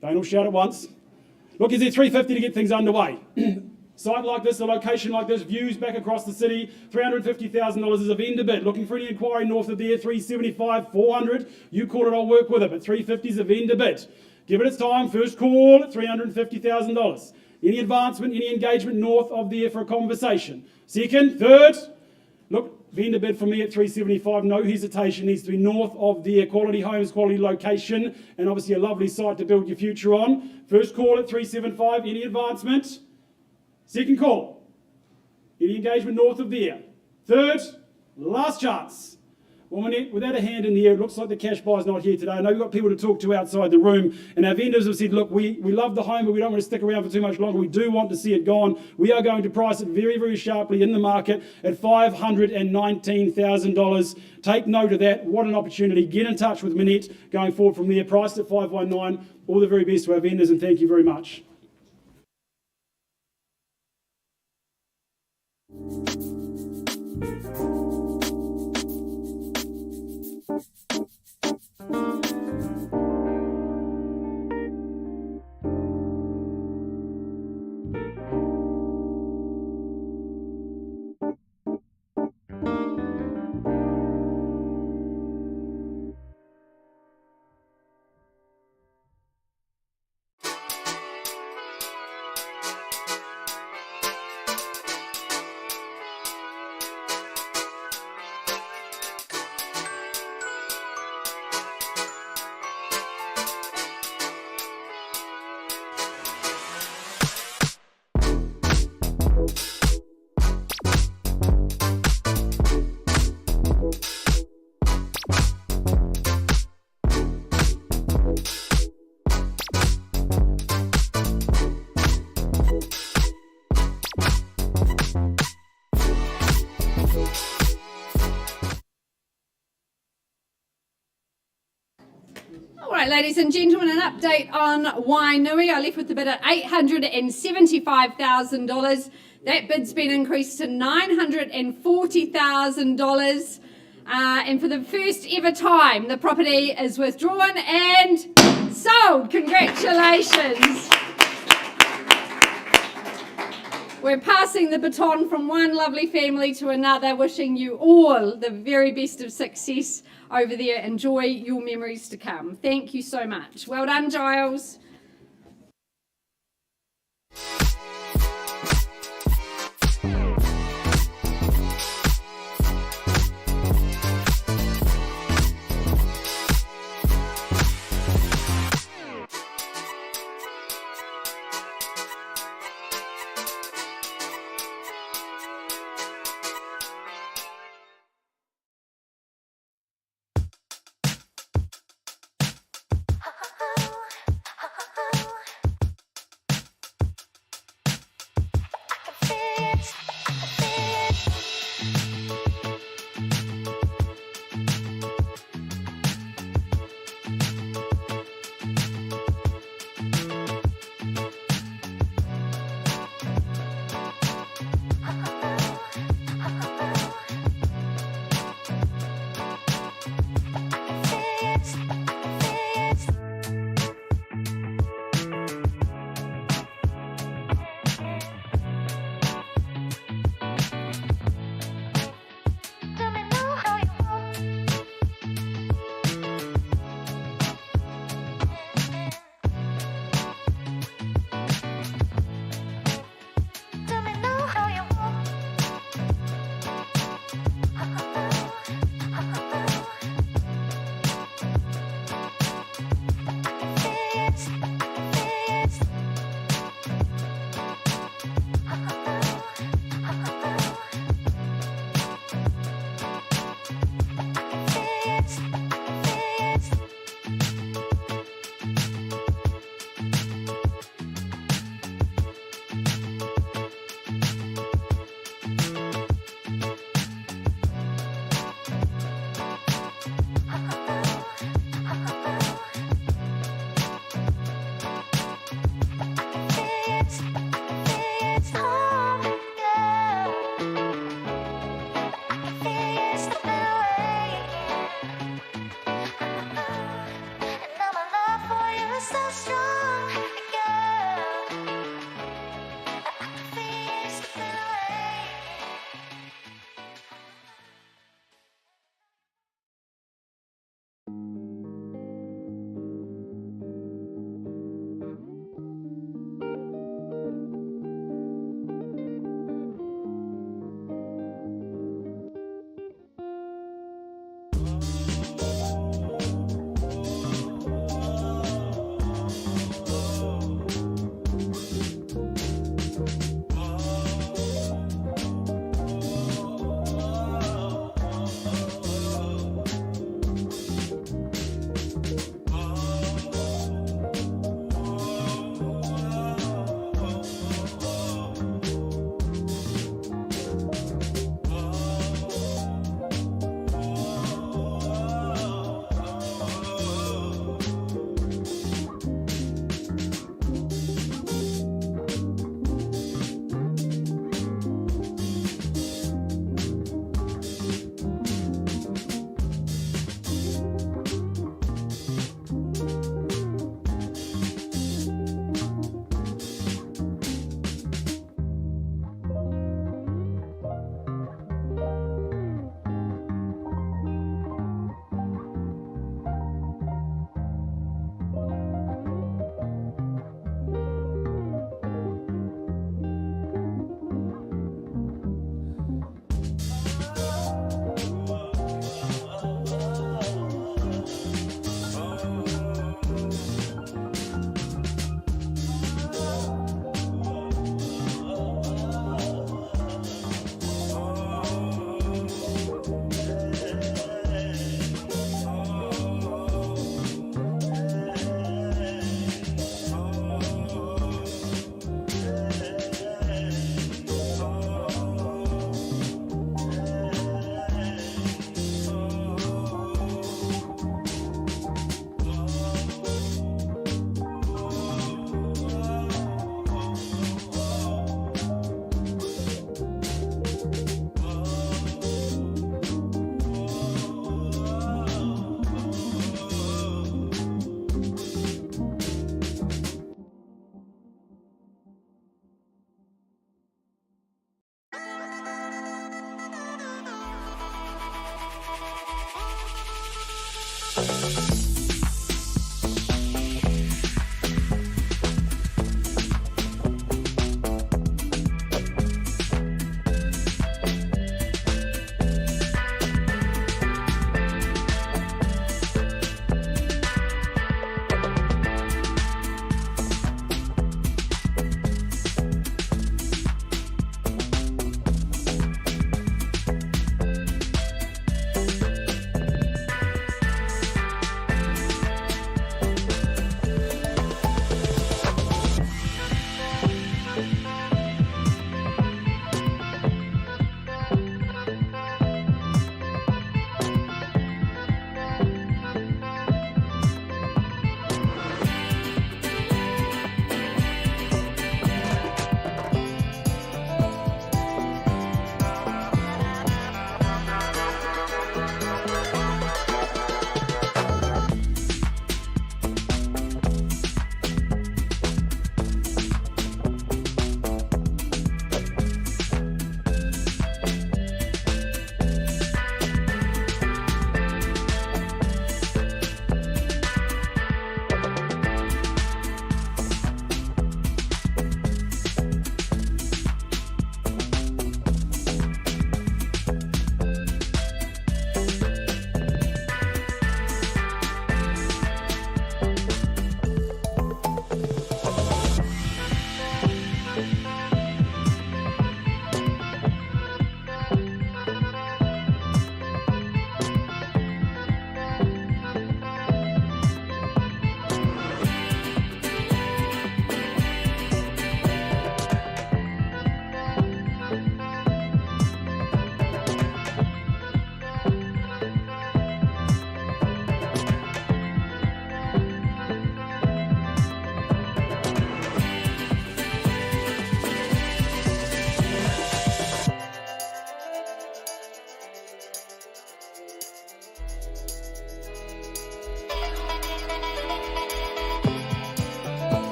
Don't all shout at once. Look, is there 350 to get things underway? Site like this, a location like this, views back across the city, $350,000 is a vendor bid. Looking for any inquiry north of there, 375, 400. You call it, I'll work with it, but 350 is a vendor bid. Give it its time. First call at $350,000. Any advancement, any engagement north of there for a conversation. Second, third, look, vendor bid for me at 375, no hesitation, needs to be north of there. Quality homes, quality location, and obviously a lovely site to build your future on. First call at 375, any advancement? Second call. Any engagement north of there? Third, last chance. Well, Minette, without a hand in the air, it looks like the cash buyer's not here today. I know we've got people to talk to outside the room, and our vendors have said, look, we love the home, but we don't want to stick around for too much longer. We do want to see it gone. We are going to price it very, very sharply in the market at $519,000. Take note of that. What an opportunity. Get in touch with Minette going forward from there. Priced at $519. All the very best to our vendors, and thank you very much. All right, ladies and gentlemen, an update on Wainui. I left with the bid at $875,000. That bid's been increased to $940,000. And for the first ever time, the property is withdrawn and sold. Congratulations. We're passing the baton from one lovely family to another, wishing you all the very best of success over there. Enjoy your memories to come. Thank you so much. Well done, Giles.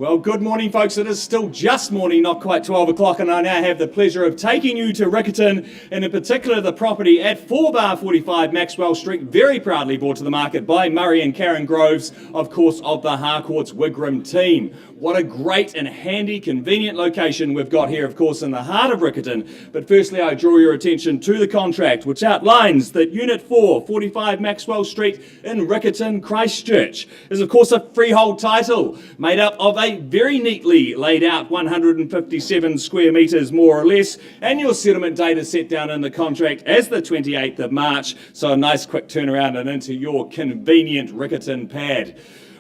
Well, good morning, folks. It is still just morning, not quite 12 o'clock, and I now have the pleasure of taking you to Riccarton, and in particular the property at 4/45 Maxwell Street, very proudly brought to the market by Murray and Karen Groves, of course, of the Harcourts Wigram team. What a great and handy, convenient location we've got here, of course, in the heart of Riccarton. But firstly, I draw your attention to the contract, which outlines that Unit 4, 45 Maxwell Street in Riccarton, Christchurch, is, of course, a freehold title made up of a very neatly laid out 157 square metres, more or less, and your settlement date is set down in the contract as the 28th of March, so a nice quick turnaround and into your convenient Riccarton pad.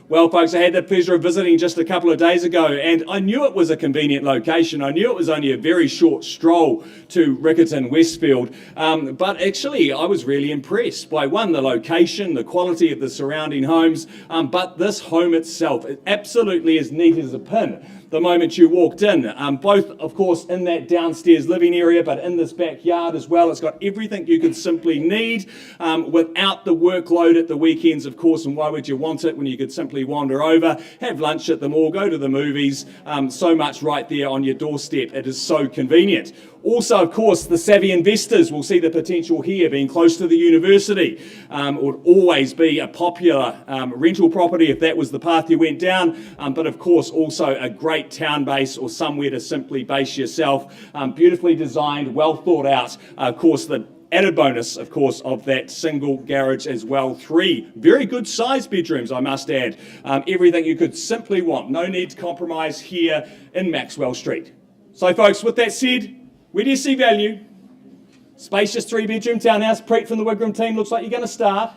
Well, folks, I had the pleasure of visiting just a couple of days ago, and I knew it was a convenient location. I knew it was only a very short stroll to Riccarton Westfield, but actually I was really impressed by, one, the location, the quality of the surrounding homes, but this home itself, it absolutely is neat as a pin. The moment you walked in, both, of course, in that downstairs living area, but in this backyard as well. It's got everything you could simply need without the workload at the weekends, of course, and why would you want it when you could simply wander over, have lunch at the mall, go to the movies, so much right there on your doorstep. It is so convenient. Also, of course, the savvy investors will see the potential here being close to the university. Would always be a popular rental property if that was the path you went down, but of course also a great town base or somewhere to simply base yourself. Beautifully designed, well thought out. Of course, the added bonus, of course, of that single garage as well. 3 very good sized bedrooms, I must add. Everything you could simply want. No need to compromise here in Maxwell Street. So, folks, with that said, where do you see value? Spacious 3-bedroom townhouse. Preet from the Wigram team, looks like you're going to start.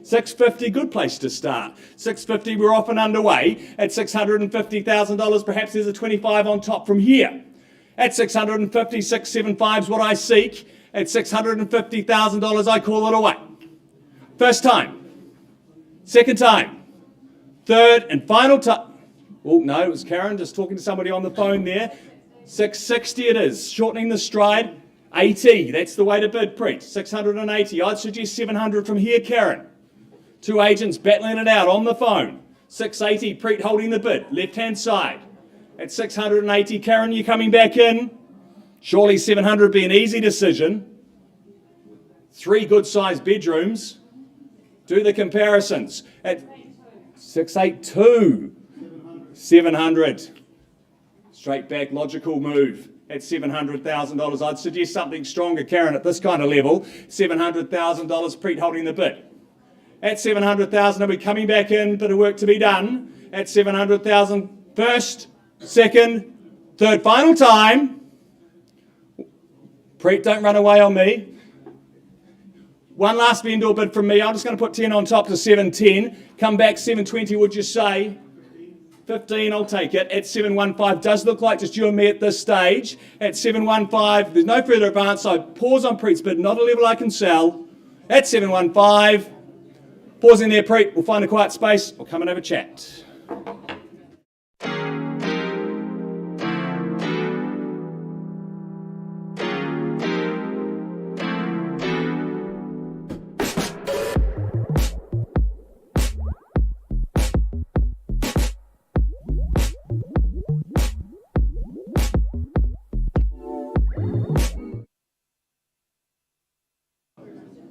650, good place to start. 650, we're off and underway. At $650,000, perhaps there's a 25 on top from here. At 650, 675 is what I seek. At $650,000, I call it away. First time. Second time. Third and final time. Oh, no, it was Karen just talking to somebody on the phone there. 660 it is, shortening the stride. 80, that's the way to bid, Preet. 680, I'd suggest 700 from here, Karen. 2 agents battling it out on the phone. 680, Preet holding the bid, left-hand side. At 680, Karen, you coming back in? Surely 700 be an easy decision. 3 good-sized bedrooms. Do the comparisons. At 682, 700. Straight back, logical move. At $700,000, I'd suggest something stronger, Karen, at this kind of level. $700,000, Preet holding the bid. At $700,000, are we coming back in? Bit of work to be done. At $700,000, first, second, third, final time. Preet, don't run away on me. One last vendor bid from me. I'm just going to put 10 on top to 710. Come back 720, would you say? 15, I'll take it. At 715, does look like just you and me at this stage. At 715, there's no further advance, so I pause on Preet's bid, not a level I can sell. At 715, pausing there, Preet, we'll find a quiet space, we'll come and have a chat.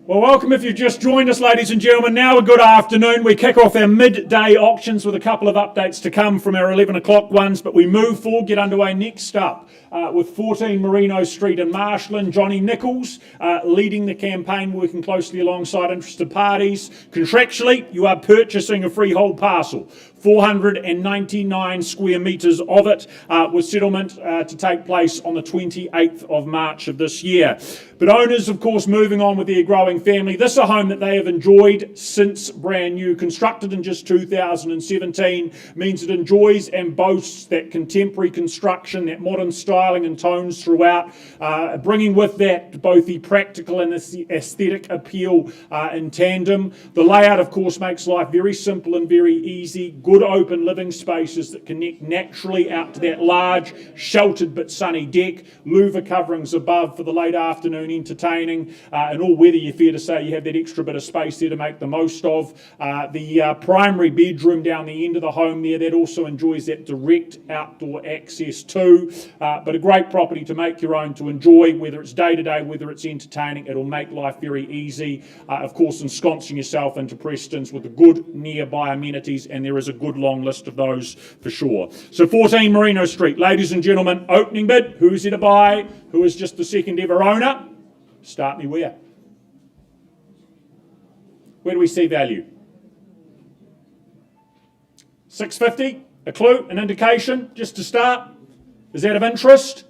Well, welcome if you've just joined us, ladies and gentlemen. Now a good afternoon. We kick off our midday auctions with a couple of updates to come from our 11 o'clock ones, but we move forward, get underway next up with 14 Merino Street in Marshland. Johnny Nichols leading the campaign, working closely alongside interested parties. Contractually, you are purchasing a freehold parcel. 499 square metres of it, with settlement to take place on the 28th of March of this year. But owners, of course, moving on with their growing family. This is a home that they have enjoyed since brand new. Constructed in just 2017, means it enjoys and boasts that contemporary construction, that modern styling and tones throughout, bringing with that both the practical and the aesthetic appeal in tandem. The layout, of course, makes life very simple and very easy. Good open living spaces that connect naturally out to that large, sheltered but sunny deck. Louver coverings above for the late afternoon entertaining and all weather you feel fair to say you have that extra bit of space there to make the most of. The primary bedroom down the end of the home there, that also enjoys that direct outdoor access too. But a great property to make your own, to enjoy, whether it's day-to-day, whether it's entertaining. It'll make life very easy. Of course, ensconcing yourself into Preston's with the good nearby amenities, and there is a good long list of those for sure. So 14 Merino Street, ladies and gentlemen, opening bid. Who's here to buy? Who is just the second ever owner? Start me where? Where do we see value? 650? A clue? An indication? Just to start? Is that of interest?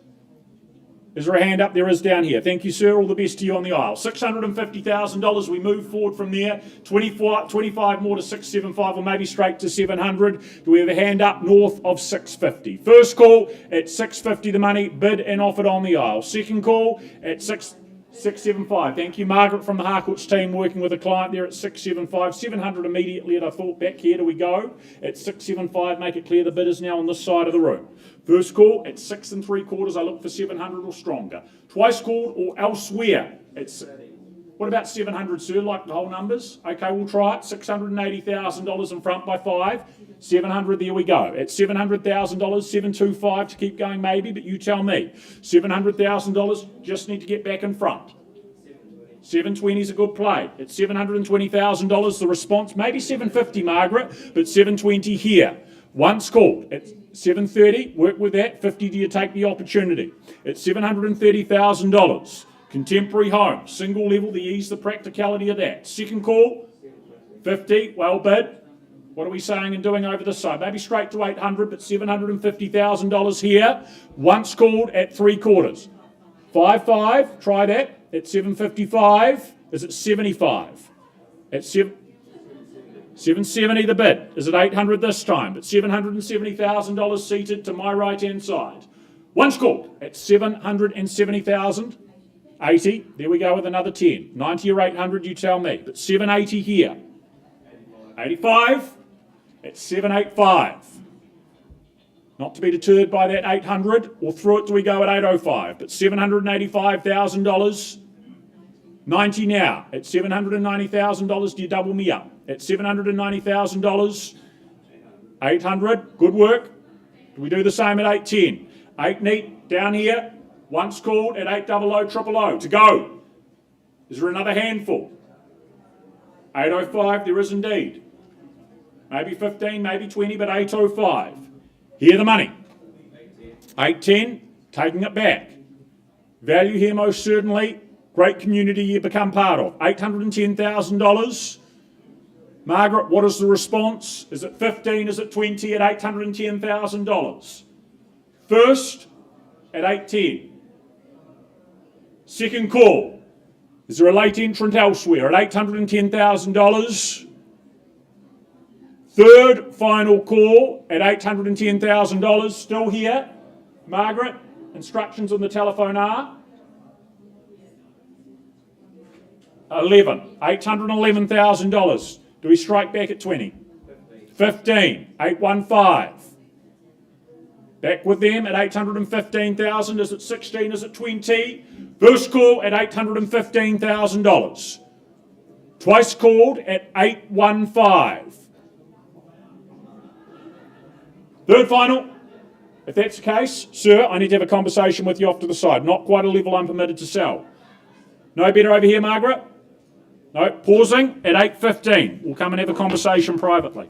Is there a hand up? There is down here. Thank you, sir. All the best to you on the aisle. $650,000. We move forward from there. 25 more to 675, or maybe straight to 700. Do we have a hand up north of 650? First call at 650 the money, bid and offered on the aisle. Second call at 675. Thank you, Margaret from the Harcourts team, working with a client there at 675. 700 immediately, and I thought, back here do we go? At 675, make it clear the bid is now on this side of the room. First call at 6 3/4. I look for 700 or stronger. Twice called or elsewhere. What about 700, sir? Like the whole numbers? Okay, we'll try it. $680,000 in front by 5. 700, there we go. At $700,000, 725 to keep going maybe, but you tell me. $700,000, just need to get back in front. 720 is a good play. At $720,000, the response, maybe 750, Margaret, but 720 here. Once called at 730, work with that. 50, do you take the opportunity? At $730,000, contemporary home, single level, the ease, the practicality of that. Second call, 50, well bid. What are we saying and doing over this side? Maybe straight to 800, but $750,000 here. Once called at 3/4. 5, try that. At 755, is it 75? At 770 the bid. Is it 800 this time? But $770,000 seated to my right-hand side. Once called at 770,000. 80, there we go with another 10. 90 or 800, you tell me. But 780 here. 85 at 785. Not to be deterred by that 800, or through it do we go at 805. But $785,000. 90 now. At $790,000, do you double me up? At $790,000. 800, good work. Do we do the same at 810? 8 neat, down here. Once called at 800,000 to go. Is there another handful? 805, there is indeed. Maybe 15, maybe 20, but 805. Here the money. 810, taking it back. Value here most certainly. Great community you become part of. $810,000. Margaret, what is the response? Is it 15? Is it 20 at $810,000? First at 810. Second call. Is there a late entrant elsewhere at $810,000? Third final call at $810,000. Still here? Margaret, instructions on the telephone are? 11. $811,000. Do we strike back at 20? 15. 815. Back with them at $815,000. Is it 16? Is it 20? First call at $815,000. Twice called at 815. Third final. If that's the case, sir, I need to have a conversation with you off to the side. Not quite a level I'm permitted to sell. No better over here, Margaret? No, pausing at 8:15. We'll come and have a conversation privately.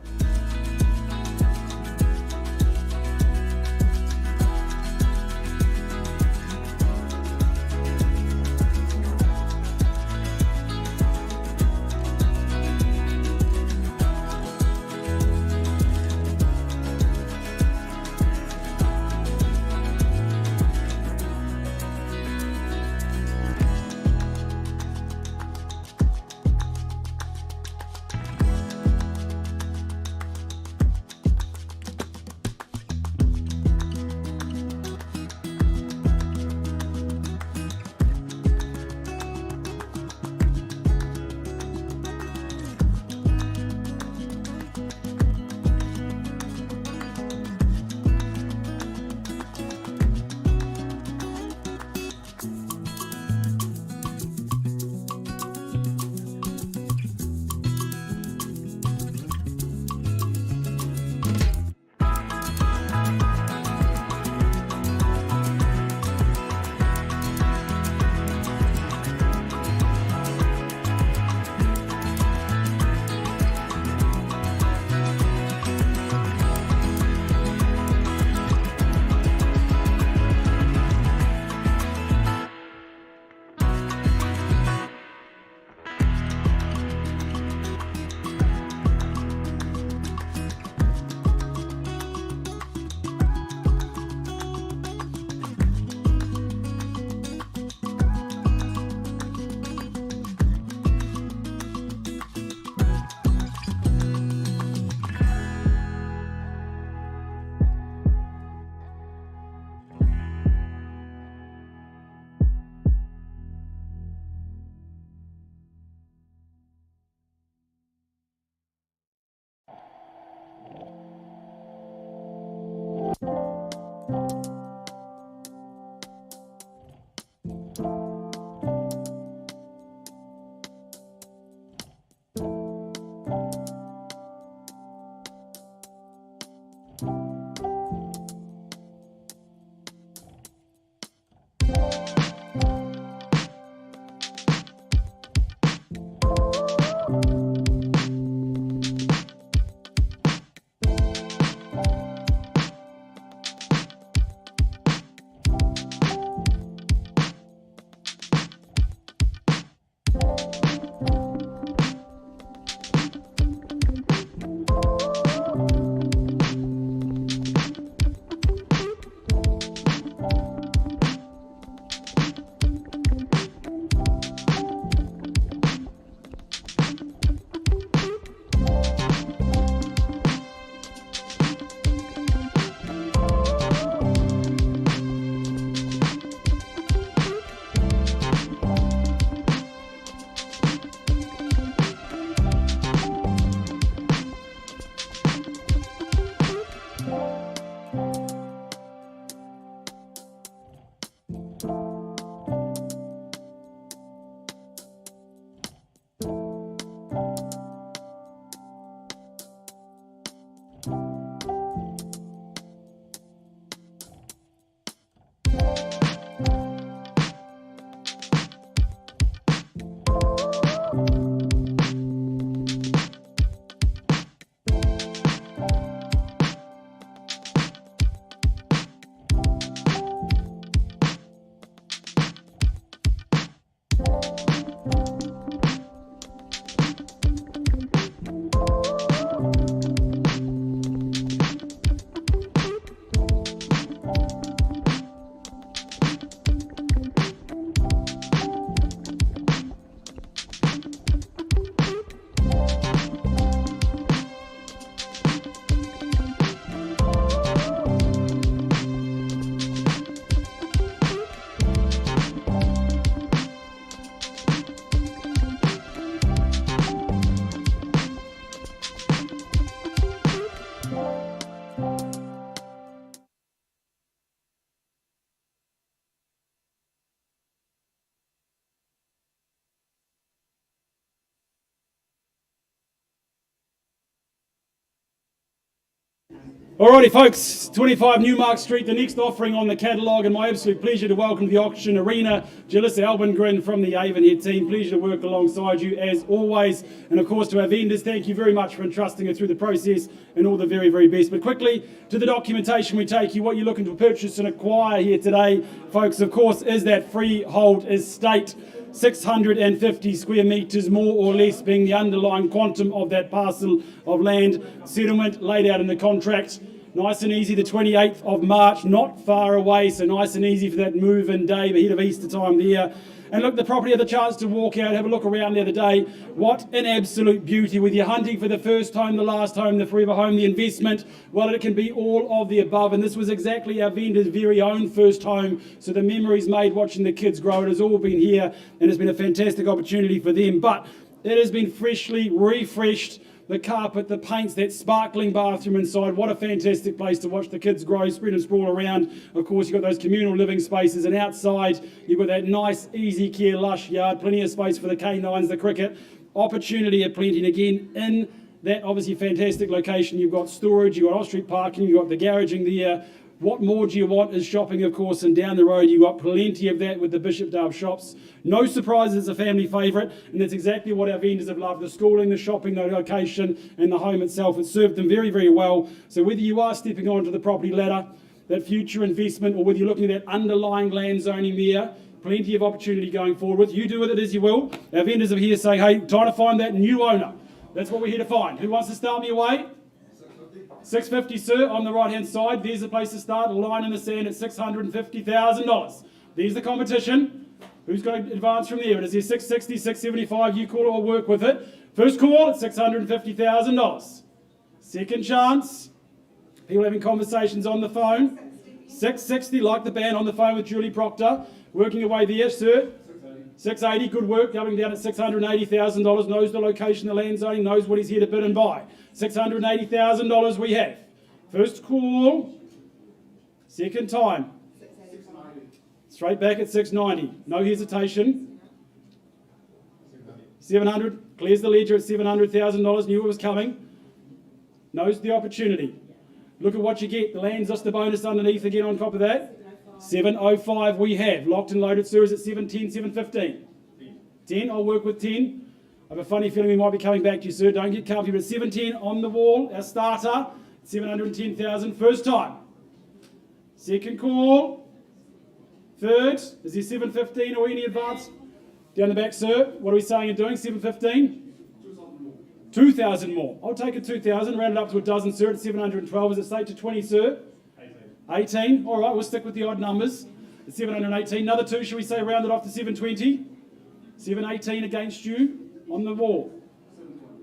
Alrighty folks, 25 Newmark Street, the next offering on the catalogue, and my absolute pleasure to welcome to the auction arena Jalissa Albengren from the Avonhead team. Pleasure to work alongside you as always, and of course to our vendors, thank you very much for entrusting her through the process and all the very, very best. But quickly to the documentation we take you, what you're looking to purchase and acquire here today, folks, of course, is that freehold estate. 650 square metres, more or less, being the underlying quantum of that parcel of land. Settlement laid out in the contract. Nice and easy, the 28th of March, not far away, so nice and easy for that move-in day ahead of Easter time there. And look, the property had the chance to walk out, have a look around the other day. What an absolute beauty. With you hunting for the first home, the last home, the forever home, the investment, well, it can be all of the above. And this was exactly our vendor's very own first home. So the memories made watching the kids grow, it has all been here, and it's been a fantastic opportunity for them. But it has been freshly refreshed. The carpet, the paints, that sparkling bathroom inside. What a fantastic place to watch the kids grow, spread and sprawl around. Of course, you've got those communal living spaces, and outside you've got that nice, easy care, lush yard, plenty of space for the canines, the cricket. Opportunity aplenty, and again, in that obviously fantastic location, you've got storage, you've got off-street parking, you've got the garaging there. What more do you want is shopping, of course, and down the road you've got plenty of that with the Bishopdale shops. No surprises, it's a family favourite, and that's exactly what our vendors have loved. The schooling, the shopping, the location, and the home itself. It's served them very, very well. So whether you are stepping onto the property ladder, that future investment, or whether you're looking at that underlying land zoning there, plenty of opportunity going forward with. You do with it as you will. Our vendors are here saying, hey, trying to find that new owner. That's what we're here to find. Who wants to start me away? 650, sir, on the right-hand side. There's the place to start. A line in the sand at $650,000. There's the competition. Who's going to advance from there? But is there 660, 675? You call it, I'll work with it. First call at $650,000. Second chance. People having conversations on the phone. 660, like the band, on the phone with Julie Proctor. Working away there, sir. 680, good work, coming down at $680,000, knows the location, the land zoning, knows what he's here to bid and buy. $680,000 we have. First call, second time. Straight back at 690, no hesitation. 700, clears the ledger at $700,000, knew it was coming. Knows the opportunity. Look at what you get, the land's just the bonus underneath again on top of that. 705 we have. Locked and loaded, sir, is at 710, 715. 10, I'll work with 10. I have a funny feeling we might be coming back to you, sir. Don't get comfy, but 710 on the wall, our starter, 710,000, first time. Second call. Third, is there 715 or any advance? Down the back, sir, what are we saying and doing? 715? 2,000 more. I'll take a 2,000, round it up to a dozen, sir, at 712. Is it safe to 20, sir? 18. All right, we'll stick with the odd numbers. At 718. Another two, shall we say, round it off to 720? 718 against you on the wall.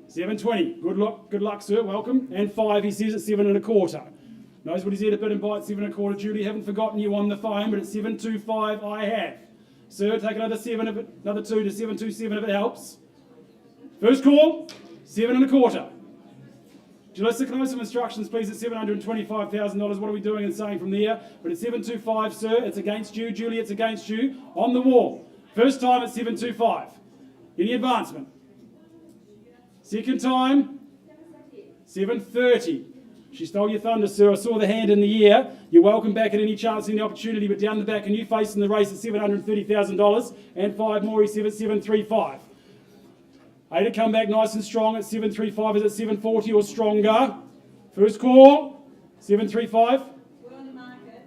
720. Good luck, sir. Welcome. And 5, he says, at 7 1/4. Knows what he's here to bid and buy at 7 1/4. Julie, haven't forgotten you on the phone, but at 725 I have. Sir, take another 7 if it, another 2 to 727 if it helps. First call, 7 1/4. Jalissa, can I have some instructions, please, at $725,000? What are we doing and saying from there? But at 725, sir, it's against you. Julie, it's against you. On the wall. First time at 725. Any advancement? Second time? 730. She stole your thunder, sir. I saw the hand in the air. You're welcome back at any chance, any opportunity, but down the back, a new face in the race at $730,000. And 5 more, he said, at 735. To come back nice and strong at 735. Is it 740 or stronger? First call, 735.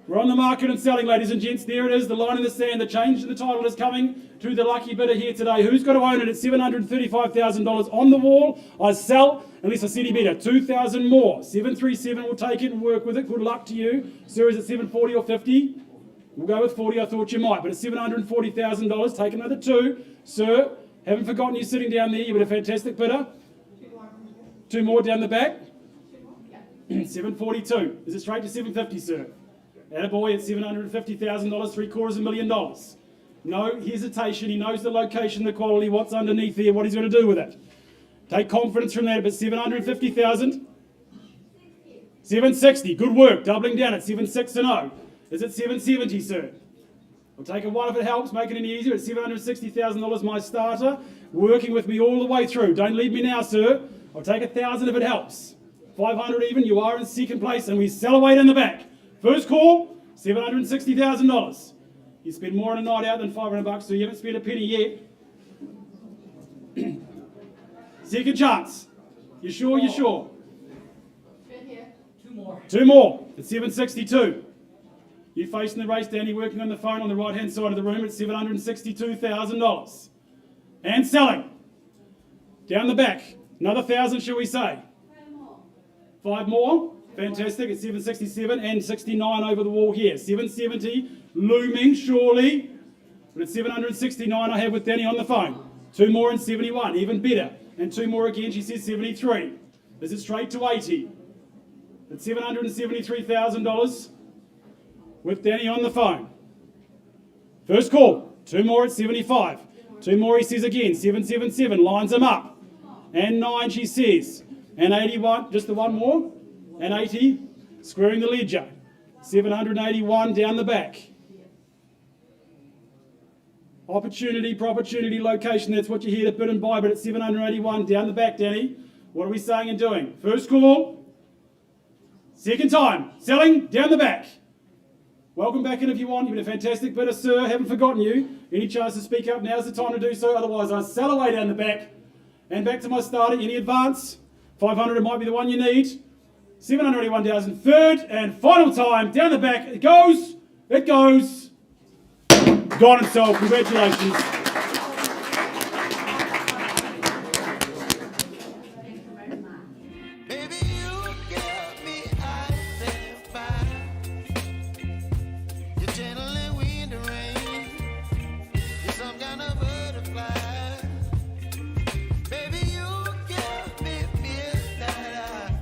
We're on the market and selling, ladies and gents. There it is, the line in the sand. The change in the title is coming to the lucky bidder here today. Who's going to own it at $735,000 on the wall? I sell, unless I said he better. 2,000 more. 737 will take it and work with it. Good luck to you. Sir, is it 740 or 50? We'll go with 40. I thought you might. But it's $740,000. Take another 2. Sir, haven't forgotten you sitting down there. You've been a fantastic bidder. 2 more down the back. 742. Is it straight to 750, sir? Attaboy at $750,000, $750,000. No hesitation. He knows the location, the quality, what's underneath there, what he's going to do with it. Take confidence from that. But 750,000. 760. Good work. Doubling down at 760. Is it 770, sir? I'll take a 1 if it helps. Make it any easier. At $760,000, my starter. Working with me all the way through. Don't leave me now, sir. I'll take 1,000 if it helps. 500 even, you are in second place, and we sell away in the back. First call, $760,000. You spend more on a night out than $500, so you haven't spent a penny yet. Second chance. You sure? You sure? Two more. It's 762. You facing the race, Danny, working on the phone on the right-hand side of the room at $762,000. And selling. Down the back. Another 1,000, shall we say? 5 more. Fantastic. It's 767 and 69 over the wall here. 770 looming, surely. But it's 769 I have with Danny on the phone. 2 more and 71, even better. And 2 more again, she says 73. Is it straight to 80? It's $773,000 with Danny on the phone. First call. 2 more at 75. 2 more, he says again. 777 lines them up. And 9, she says. And 81, just the one more. And 80, squaring the ledger. 781 down the back. Opportunity, opportunity, location. That's what you're here to bid and buy, but it's 781 down the back, Danny. What are we saying and doing? First call. Second time. Selling down the back. Welcome back in if you want. You've been a fantastic bidder, sir. Haven't forgotten you. Any chance to speak up? Now's the time to do so. Otherwise, I sell away down the back. And back to my starter. Any advance? 500, it might be the one you need. 781,000. Third and final time. Down the back. It goes. It goes. Gone and sold. Congratulations. Baby, you give me ice and fire. You're gentle and wind and rain. You're some kind of butterfly. Baby, you give me midnight.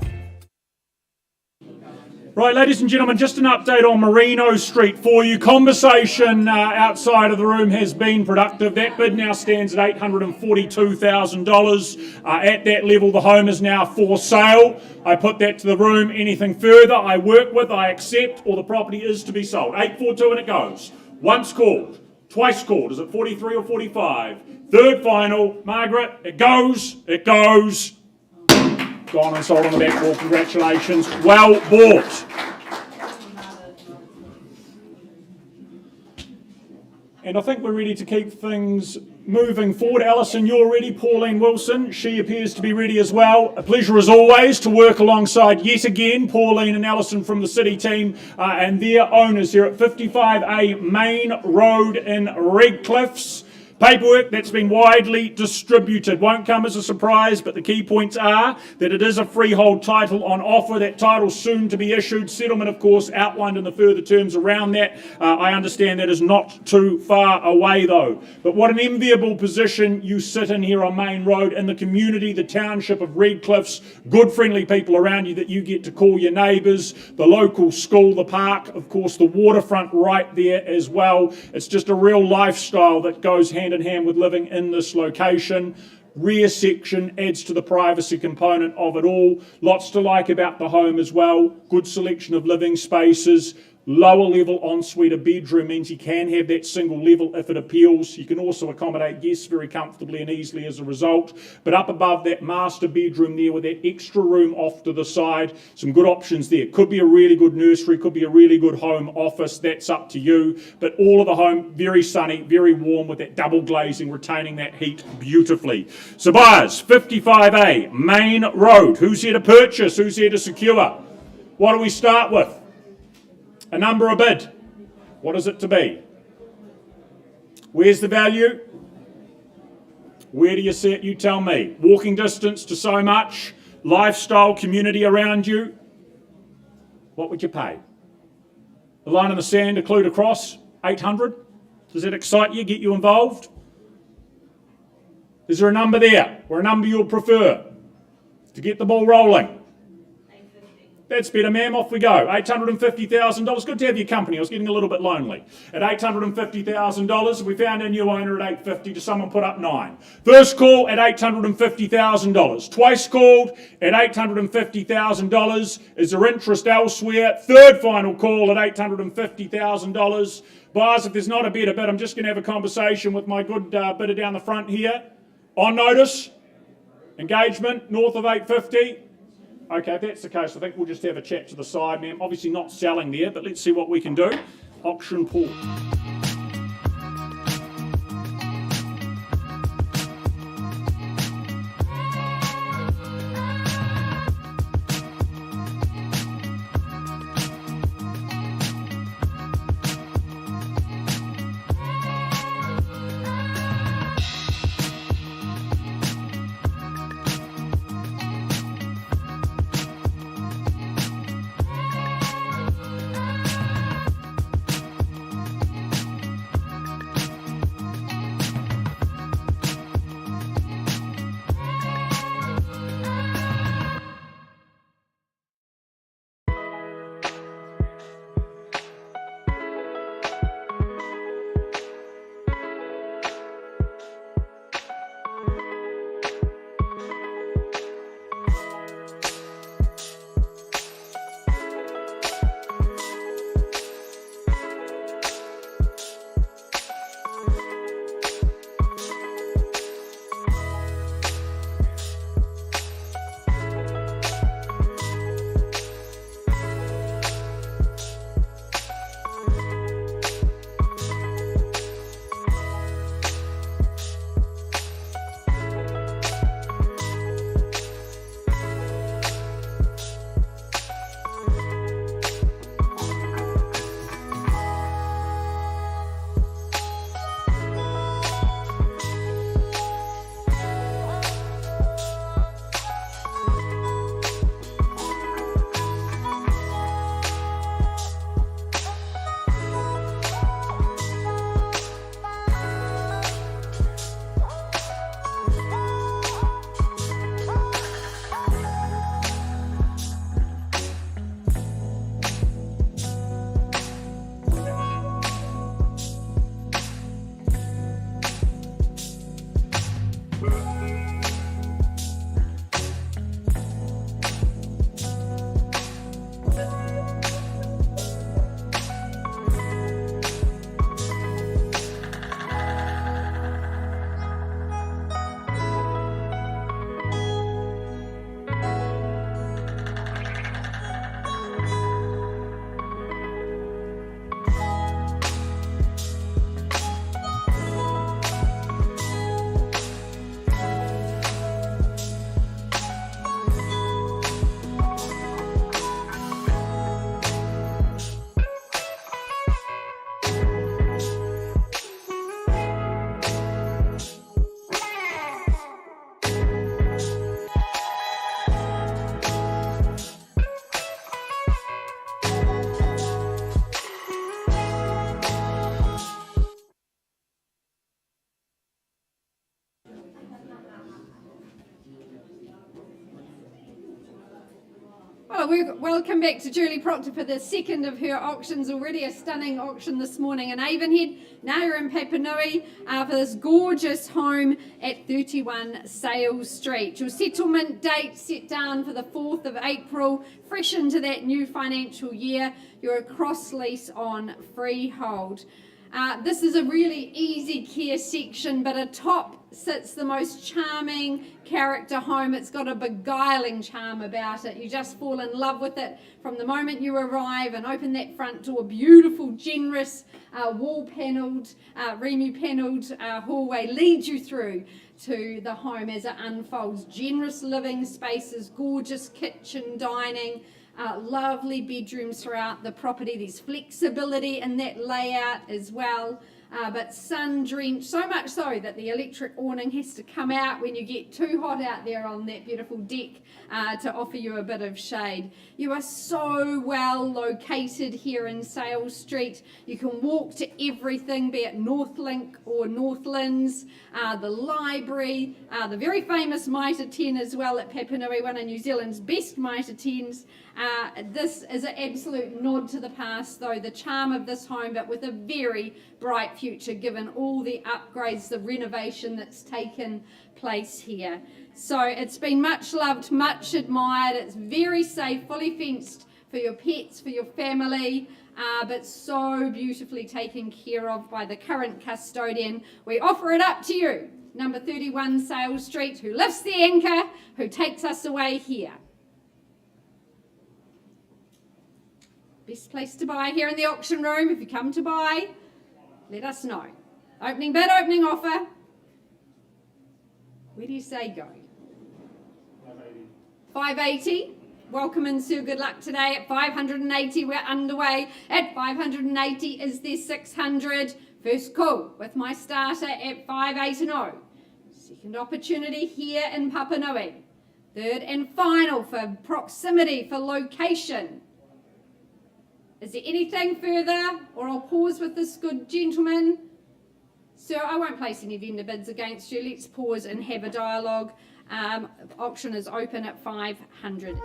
Right, ladies and gentlemen, just an update on Merino Street for you. Conversation outside of the room has been productive. That bid now stands at $842,000. At that level, the home is now for sale. I put that to the room. Anything further I work with, I accept, or the property is to be sold. 842 and it goes. Once called, twice called. Is it 43 or 45? Third final. Margaret, it goes, it goes. Gone and sold on the back wall. Congratulations. Well bought. And I think we're ready to keep things moving forward. Alison, you're ready. Pauline Wilson, she appears to be ready as well. A pleasure as always to work alongside yet again Pauline and Alison from the City team and their owners here at 55A Main Road in Redcliffs. Paperwork that's been widely distributed won't come as a surprise, but the key points are that it is a freehold title on offer. That title soon to be issued. Settlement, of course, outlined in the further terms around that. I understand that is not too far away, though. But what an enviable position you sit in here on Main Road in the community, the township of Redcliffs. Good, friendly people around you that you get to call your neighbours. The local school, the park, of course, the waterfront right there as well. It's just a real lifestyle that goes hand in hand with living in this location. Rear section adds to the privacy component of it all. Lots to like about the home as well. Good selection of living spaces. Lower level ensuite, a bedroom means you can have that single level if it appeals. You can also accommodate guests very comfortably and easily as a result. But up above that master bedroom there with that extra room off to the side, some good options there. Could be a really good nursery, could be a really good home office, that's up to you. But all of the home, very sunny, very warm with that double glazing, retaining that heat beautifully. So buyers, 55A, Main Road. Who's here to purchase? Who's here to secure? What do we start with? A number, a bid. What is it to be? Where's the value? Where do you see it? You tell me. Walking distance to so much. Lifestyle, community around you. What would you pay? A line in the sand, a clue to cross. 800. Does that excite you? Get you involved? Is there a number there? Or a number you'll prefer to get the ball rolling? That's better, ma'am. Off we go. $850,000. Good to have your company. I was getting a little bit lonely. At $850,000, we found a new owner at $850,000. Does someone put up 9? First call at $850,000. Twice called at $850,000. Is there interest elsewhere? Third final call at $850,000. Buyers, if there's not a better bid, I'm just going to have a conversation with my good bidder down the front here. On notice. Engagement north of $850,000. Okay, if that's the case, I think we'll just have a chat to the side, ma'am. Obviously not selling there, but let's see what we can do. Auction Paul. Welcome back to Julie Proctor for the second of her auctions. Already a stunning auction this morning in Avonhead. Now you're in Papanui for this gorgeous home at 31 Sales Street. Your settlement date set down for the 4th of April, fresh into that new financial year. You're a cross lease on freehold. This is a really easy care section, but atop sits the most charming character home. It's got a beguiling charm about it. You just fall in love with it from the moment you arrive and open that front door. Beautiful, generous, wall-panelled, Remu-panelled hallway leads you through to the home as it unfolds. Generous living spaces, gorgeous kitchen, dining, lovely bedrooms throughout the property. There's flexibility in that layout as well, but sun-drenched, so much so that the electric awning has to come out when you get too hot out there on that beautiful deck to offer you a bit of shade. You are so well located here in Sales Street. You can walk to everything, be it Northlink or Northlands, the library, the very famous Mitre 10 as well at Papanui, one of New Zealand's best Mitre 10s. This is an absolute nod to the past, though, the charm of this home, but with a very bright future given all the upgrades, the renovation that's taken place here. So it's been much loved, much admired. It's very safe, fully fenced for your pets, for your family, but so beautifully taken care of by the current custodian. We offer it up to you, number 31 Sales Street, who lifts the anchor, who takes us away here. Best place to buy here in the auction room. If you come to buy, let us know. Opening bid, opening offer. Where do you say go? 580. Welcome in, Sue. Good luck today at 580. We're underway at 580. Is there 600? First call with my starter at 580. Second opportunity here in Papanui. Third and final for proximity, for location. Is there anything further, or I'll pause with this good gentleman? Sir, I won't place any vendor bids against you. Let's pause and have a dialogue. Auction is open at 500.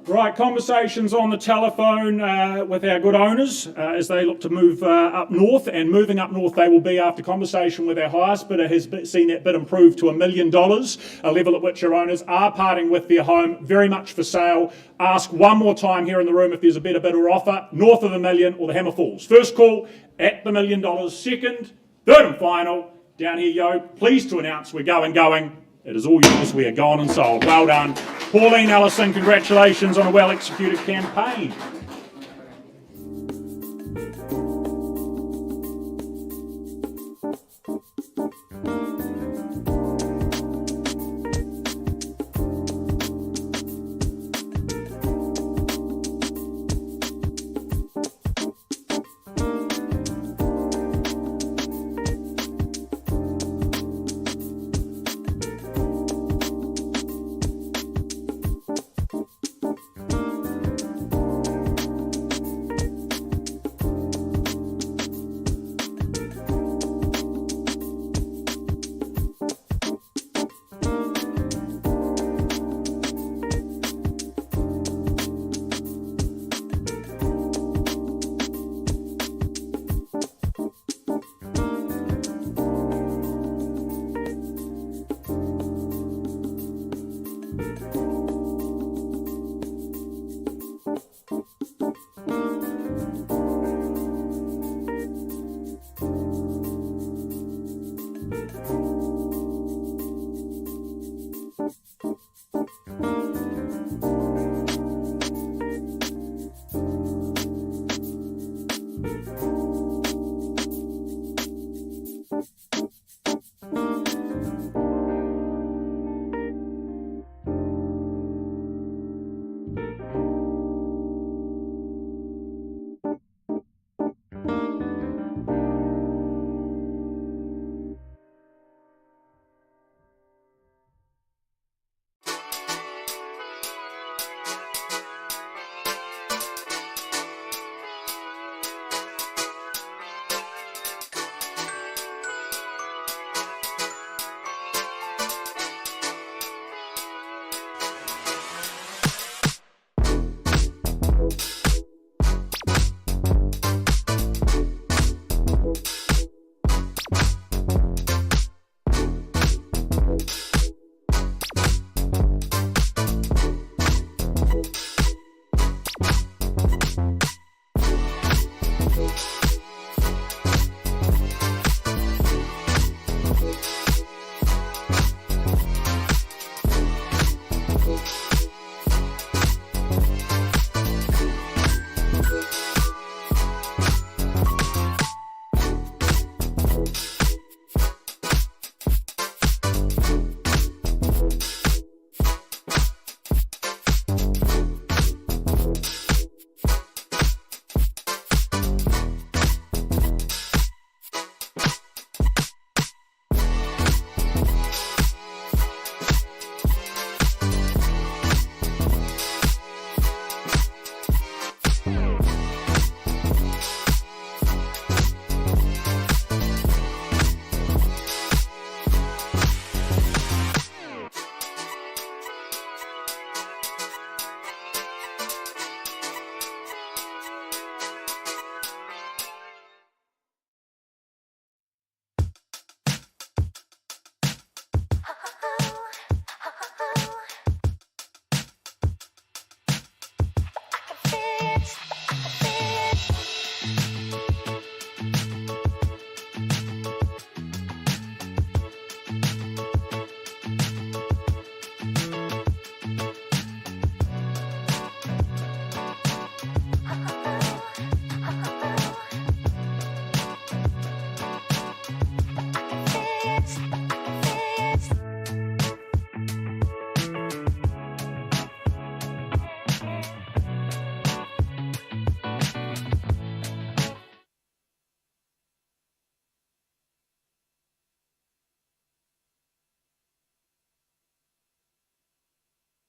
Right, conversations on the telephone with our good owners as they look to move up north, and moving up north they will be after conversation with our highest bidder has seen that bid improve to $1 million, a level at which our owners are parting with their home, very much for sale. Ask one more time here in the room if there's a better bid or offer, north of $1 million or the hammer falls. First call at the $1 million, second, third and final, down here, yo, pleased to announce we're going. It is all yours. We are gone and sold. Well done. Pauline Ellison, congratulations on a well-executed campaign.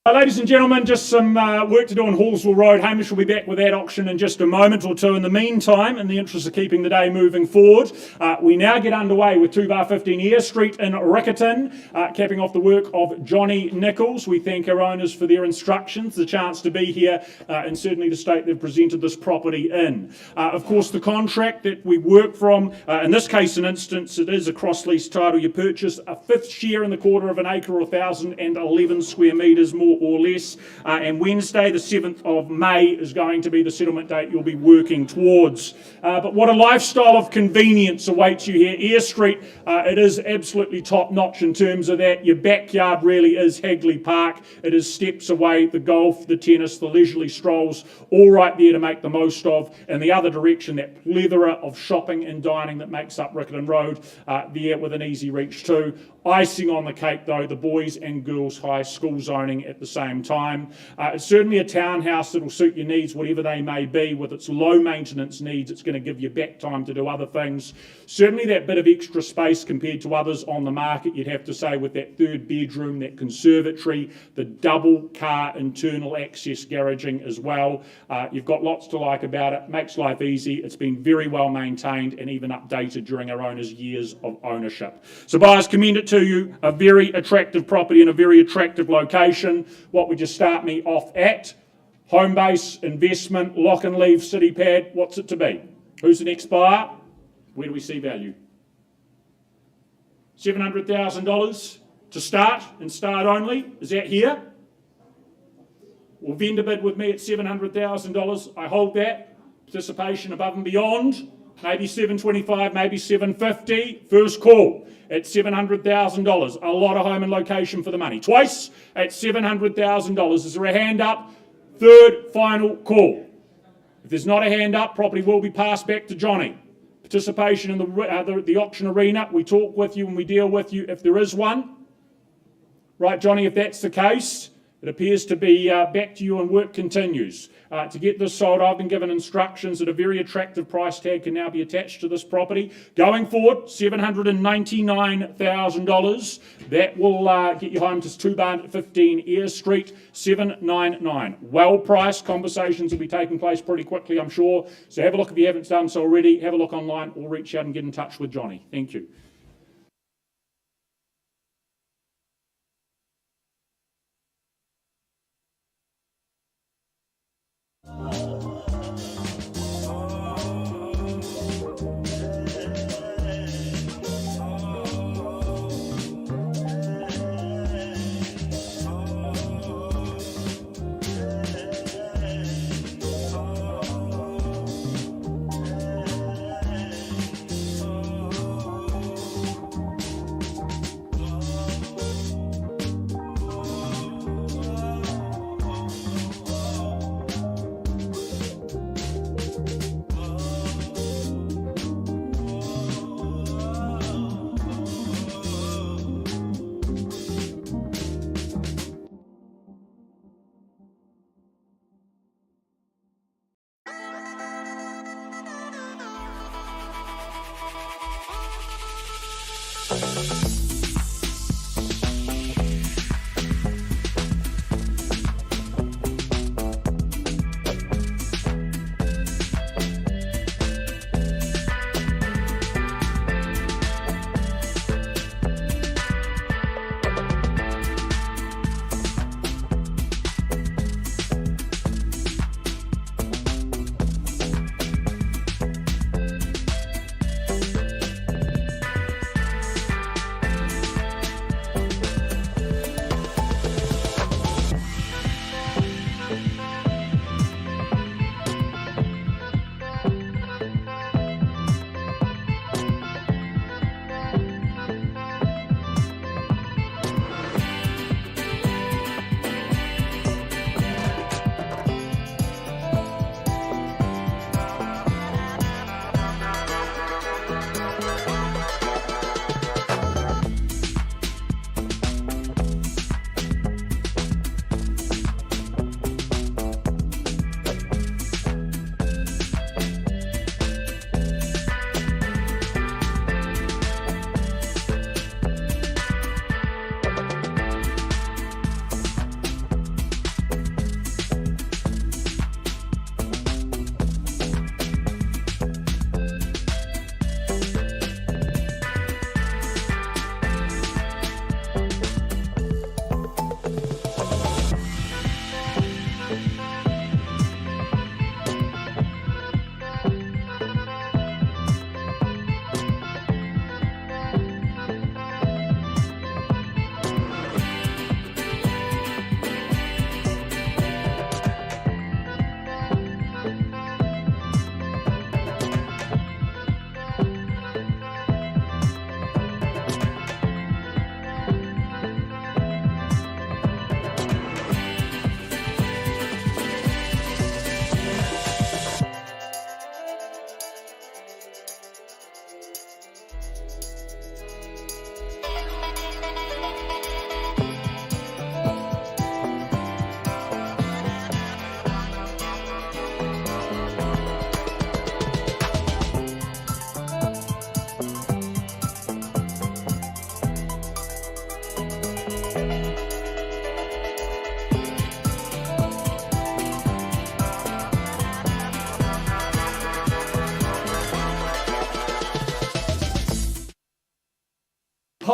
Ladies and gentlemen, just some work to do on Hallsville Road. Hamish will be back with that auction in just a moment or two. In the meantime, in the interest of keeping the day moving forward, we now get underway with 2 bar 15 Eyre Street in Riccarton, capping off the work of Johnny Nichols. We thank our owners for their instructions, the chance to be here, and certainly the state they've presented this property in. Of course, the contract that we work from, in this case, an instance, it is a cross-lease title. You purchase a fifth share in the quarter of an acre or 1,011 square metres, more or less, and Wednesday the 7th of May is going to be the settlement date you'll be working towards. But what a lifestyle of convenience awaits you here. Eyre Street, it is absolutely top notch in terms of that. Your backyard really is Hagley Park. It is steps away, the golf, the tennis, the leisurely strolls, all right there to make the most of. And the other direction, that plethora of shopping and dining that makes up Riccarton Road, there with an easy reach too. Icing on the cake though, the boys and girls high school zoning at the same time. It's certainly a townhouse that will suit your needs, whatever they may be. With its low maintenance needs, it's going to give you back time to do other things. Certainly that bit of extra space compared to others on the market, you'd have to say, with that third bedroom, that conservatory, the double car internal access garaging as well. You've got lots to like about it, makes life easy. It's been very well maintained and even updated during our owners' years of ownership. So buyers, commend it to you, a very attractive property in a very attractive location. What would you start me off at? Home base, investment, lock and leave, city pad, what's it to be? Who's the next buyer? Where do we see value? $700,000 to start and start only. Is that here? Well, vendor bid with me at $700,000. I hold that. Participation above and beyond. Maybe $725,000, maybe $750,000. First call at $700,000. A lot of home and location for the money. Twice at $700,000. Is there a hand up? Third final call. If there's not a hand up, property will be passed back to Johnny. Participation in the auction arena. We talk with you and we deal with you if there is one. Right, Johnny, if that's the case, it appears to be back to you and work continues. To get this sold, I've been given instructions that a very attractive price tag can now be attached to this property. Going forward, $799,000. That will get you home to 2 bar 15 Eyre Street, $799,000. Well priced. Conversations will be taking place pretty quickly, I'm sure. So have a look if you haven't done so already. Have a look online or reach out and get in touch with Johnny. Thank you.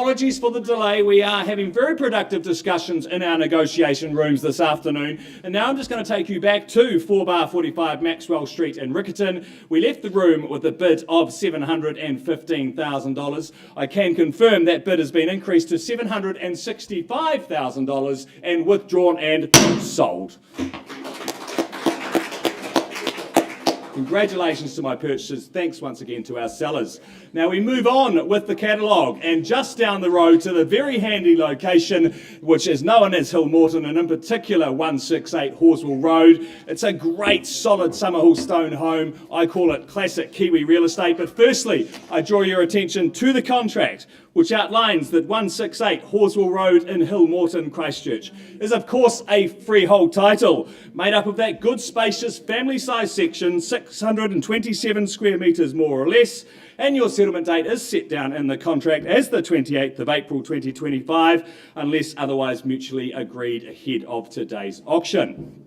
apologies for the delay. We are having very productive discussions in our negotiation rooms this afternoon. And now I'm just going to take you back to 4 Bar 45 Maxwell Street in Riccarton. We left the room with a bid of $715,000. I can confirm that bid has been increased to $765,000 and withdrawn and sold. Congratulations to my purchasers. Thanks once again to our sellers. Now we move on with the catalogue, and just down the road to the very handy location, which is known as Hill Morton, and in particular 168 Horswell Road. It's a great solid Summerhill stone home. I call it classic Kiwi real estate. But firstly, I draw your attention to the contract, which outlines that 168 Horswell Road in Hill Morton, Christchurch, is of course a freehold title, made up of that good spacious family-sized section, 627 square metres more or less, and your settlement date is set down in the contract as the 28th of April 2025, unless otherwise mutually agreed ahead of today's auction.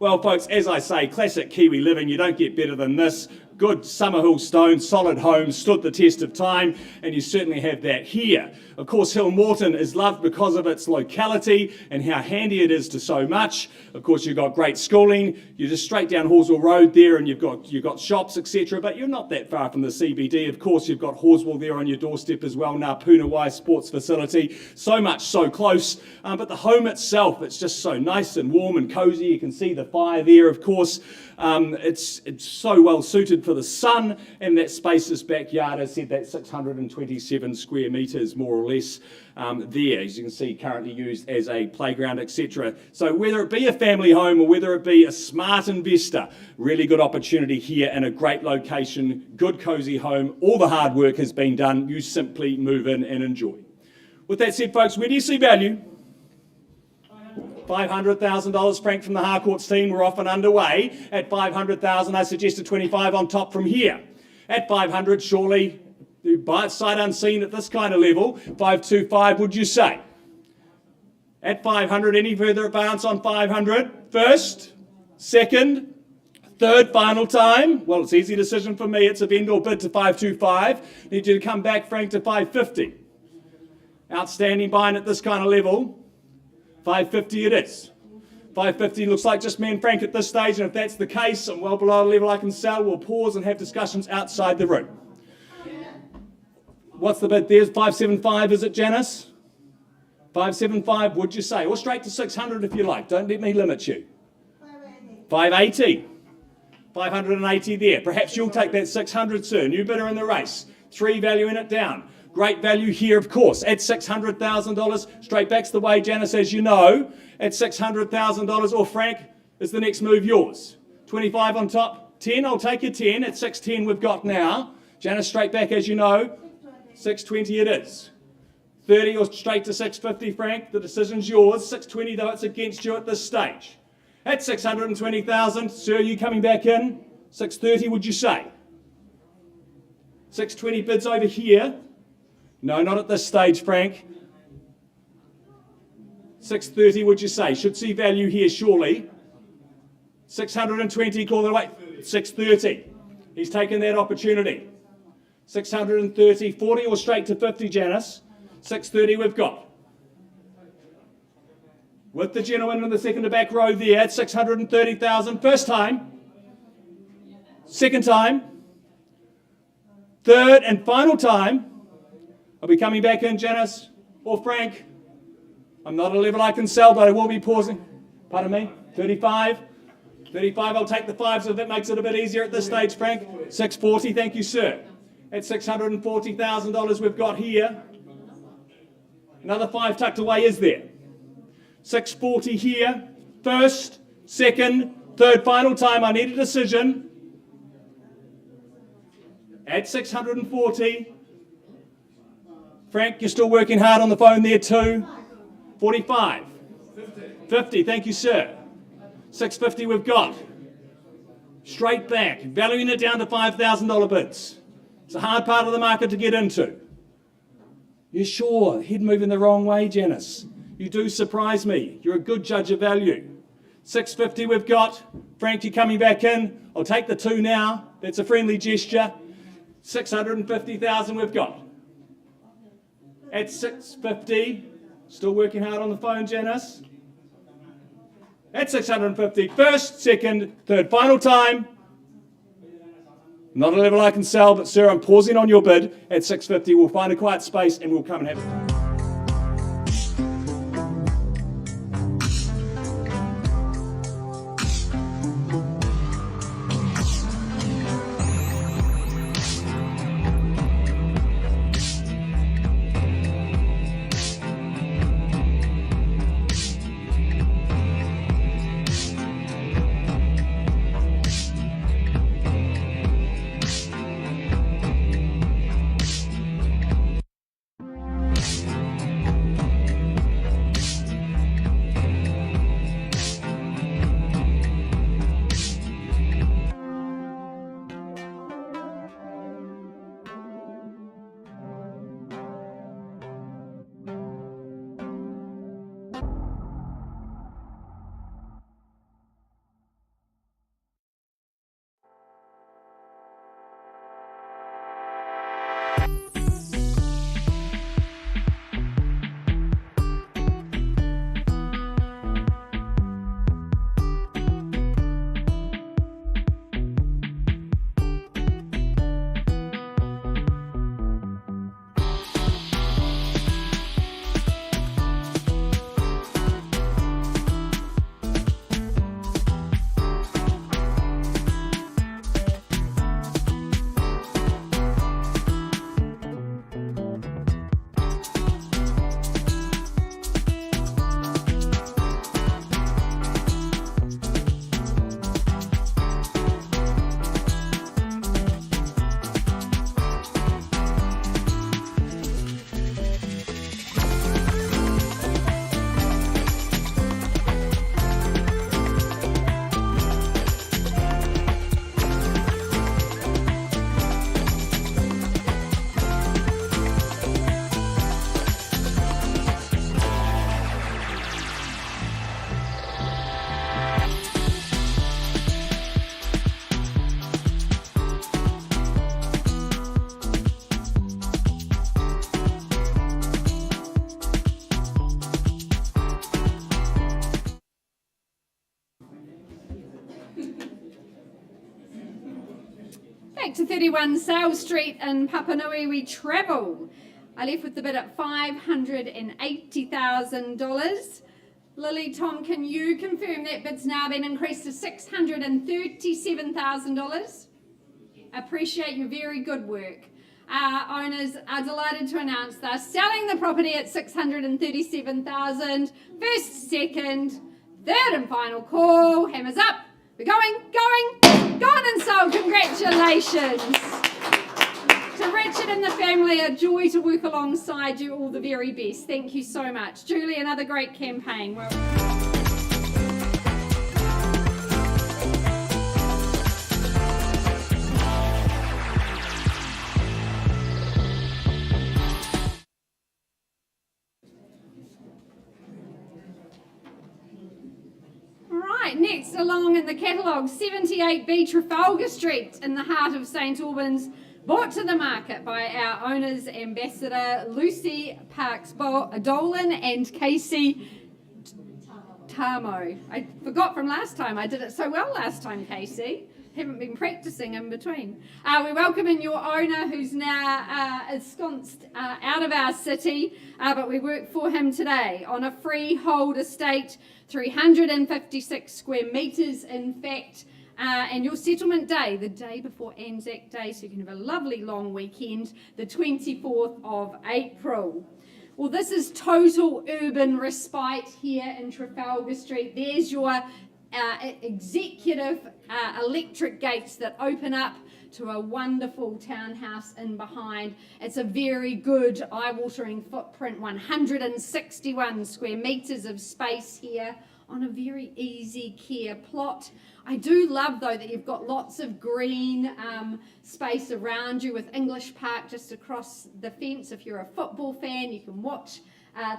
Well, folks, as I say, classic Kiwi living, you don't get better than this. Good Summerhill stone, solid home, stood the test of time, and you certainly have that here. Of course, Hill Morton is loved because of its locality and how handy it is to so much. Of course, you've got great schooling. You're just straight down Horswell Road there, and you've got shops, etc. But you're not that far from the CBD. Of course, you've got Horswell there on your doorstep as well. Ngā Wai Sports Facility, so much so close. But the home itself, it's just so nice and warm and cosy. You can see the fire there, of course. It's so well suited for the sun, and that spacious backyard, as I said, that 627 square metres more or less there, as you can see, currently used as a playground, etc. So whether it be a family home or whether it be a smart investor, really good opportunity here in a great location, good cosy home. All the hard work has been done. You simply move in and enjoy. With that said, folks, where do you see value? $500,000, Frank from the Harcourts team. We're off and underway. At $500,000, I suggested 25 on top from here. At 500, surely, you buy it sight unseen at this kind of level. 525, would you say? At 500, any further advance on 500? First, second, third, final time. Well, it's an easy decision for me. It's a vendor bid to 525. Need you to come back, Frank, to 550. Outstanding buying at this kind of level. 550 it is. 550 looks like just me and Frank at this stage, and if that's the case, I'm well below the level I can sell. We'll pause and have discussions outside the room. What's the bid? There's 575, is it, Janice? 575, would you say? Or straight to 600 if you like. Don't let me limit you. 580. 580 there. Perhaps you'll take that 600, sir. New bidder in the race. 3 valuing it down. Great value here, of course, at $600,000. Straight back's the way, Janice, as you know. At $600,000, or Frank, is the next move yours? 25 on top, 10, I'll take your 10. At 610 we've got now. Janice, straight back, as you know. 620 it is. 30 or straight to 650, Frank, the decision's yours. 620, though, it's against you at this stage. At 620,000, sir, you coming back in? 630, would you say? 620 bids over here. No, not at this stage, Frank. 630, would you say? Should see value here, surely. 620, call it away. 630. He's taken that opportunity. 630, 40 or straight to 50, Janice. 630 we've got. With the gentleman in the second to back row there at 630,000. First time. Second time. Third and final time. I'll be coming back in, Janice or Frank. I'm not at a level I can sell, but I will be pausing. Pardon me. 35. 35, I'll take the 5, so that makes it a bit easier at this stage, Frank. 640, thank you, sir. At $640,000 we've got here. Another 5 tucked away, is there? 640 here. First, second, third, final time. I need a decision. At 640. Frank, you're still working hard on the phone there too. 45. 50, thank you, sir. 650 we've got. Straight back, valuing it down to $5,000 bids. It's a hard part of the market to get into. You're sure? Head moving the wrong way, Janice. You do surprise me. You're a good judge of value. 650 we've got. Frank, you coming back in? I'll take the 2 now. That's a friendly gesture. 650,000 we've got. at 650. Still working hard on the phone, Janice. At 650. First, second, third. Final time. Not a level I can sell, but sir, I'm pausing on your bid at 650. We'll find a quiet space and we'll come and have it. Back to 31 Sale Street in Papanui we travel. I left with the bid at $580,000. Lily, Tom, can you confirm that bid's now been increased to $637,000? Appreciate your very good work. Our owners are delighted to announce they're selling the property at $637,000. First, second, third and final call. Hammers up. We're going, gone and sold. Congratulations. To Richard and the family, a joy to work alongside you. All the very best. Thank you so much. Julie, another great campaign. Well, next along in the catalogue, 78B Trafalgar Street in the heart of St Albans, brought to the market by our owners, Ambassador Lucy Parks Dolan and Casey Tamo. I forgot from last time. I did it so well last time, Casey. Haven't been practicing in between. We welcome in your owner, who's now ensconced out of our city, but we work for him today on a freehold estate, 356 square metres in fact, and your settlement day, the day before Anzac Day, so you can have a lovely long weekend, the 24th of April. Well, this is total urban respite here in Trafalgar Street. There's your executive electric gates that open up to a wonderful townhouse in behind. It's a very good eye-watering footprint, 161 square metres of space here on a very easy care plot. I do love though that you've got lots of green space around you with English Park just across the fence. If you're a football fan, you can watch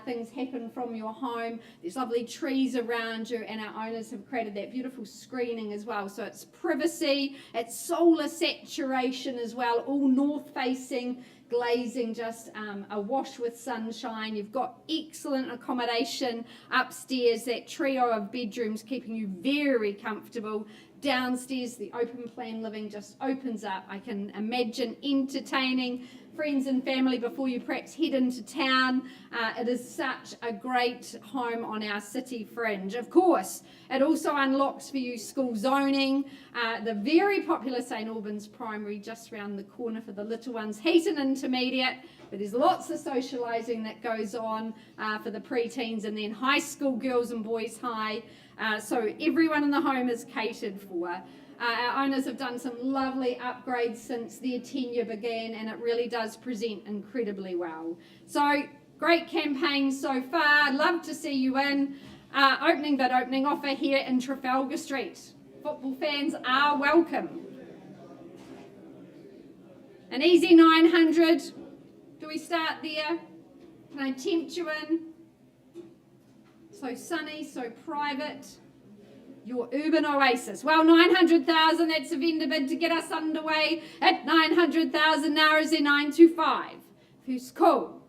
things happen from your home. There's lovely trees around you, and our owners have created that beautiful screening as well. So it's privacy, it's solar saturation as well, all north facing glazing just awash with sunshine. You've got excellent accommodation upstairs, that trio of bedrooms keeping you very comfortable. Downstairs, the open plan living just opens up. I can imagine entertaining friends and family before you perhaps head into town. It is such a great home on our city fringe. Of course, it also unlocks for you school zoning, the very popular St Albans Primary just around the corner for the little ones, Heaton Intermediate, but there's lots of socialising that goes on for the pre-teens, and then high school girls and boys high. So everyone in the home is catered for. Our owners have done some lovely upgrades since their tenure began, and it really does present incredibly well. So great campaign so far. Love to see you in. Opening offer here in Trafalgar Street. Football fans are welcome. An easy 900. Do we start there? Can I tempt you in? So sunny, so private. Your urban oasis. Well, 900,000, that's a vendor bid to get us underway at 900,000 now is their 925. First call.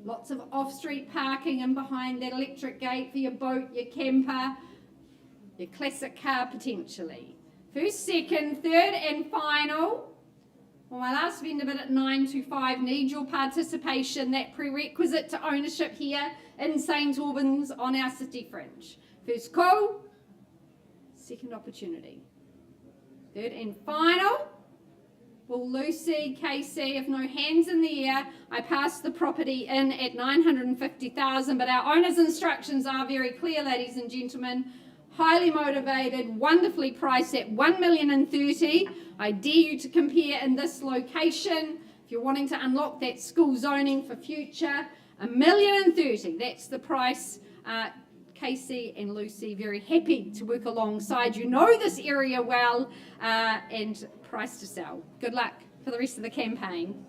Lots of off-street parking in behind that electric gate for your boat, your camper, your classic car potentially. First, second, third and final. Well, my last vendor bid at 925. Need your participation, that prerequisite to ownership here in St Albans on our city fringe. First call. Second opportunity. Third and final. Well, Lucy, KC, if no hands in the air, I pass the property in at 950,000, but our owner's instructions are very clear, ladies and gentlemen. Highly motivated, wonderfully priced at $1,030,000. I dare you to compare in this location. If you're wanting to unlock that school zoning for future, $1,030,000. That's the price. Casey and Lucy, very happy to work alongside you. Know this area well and price to sell. Good luck for the rest of the campaign.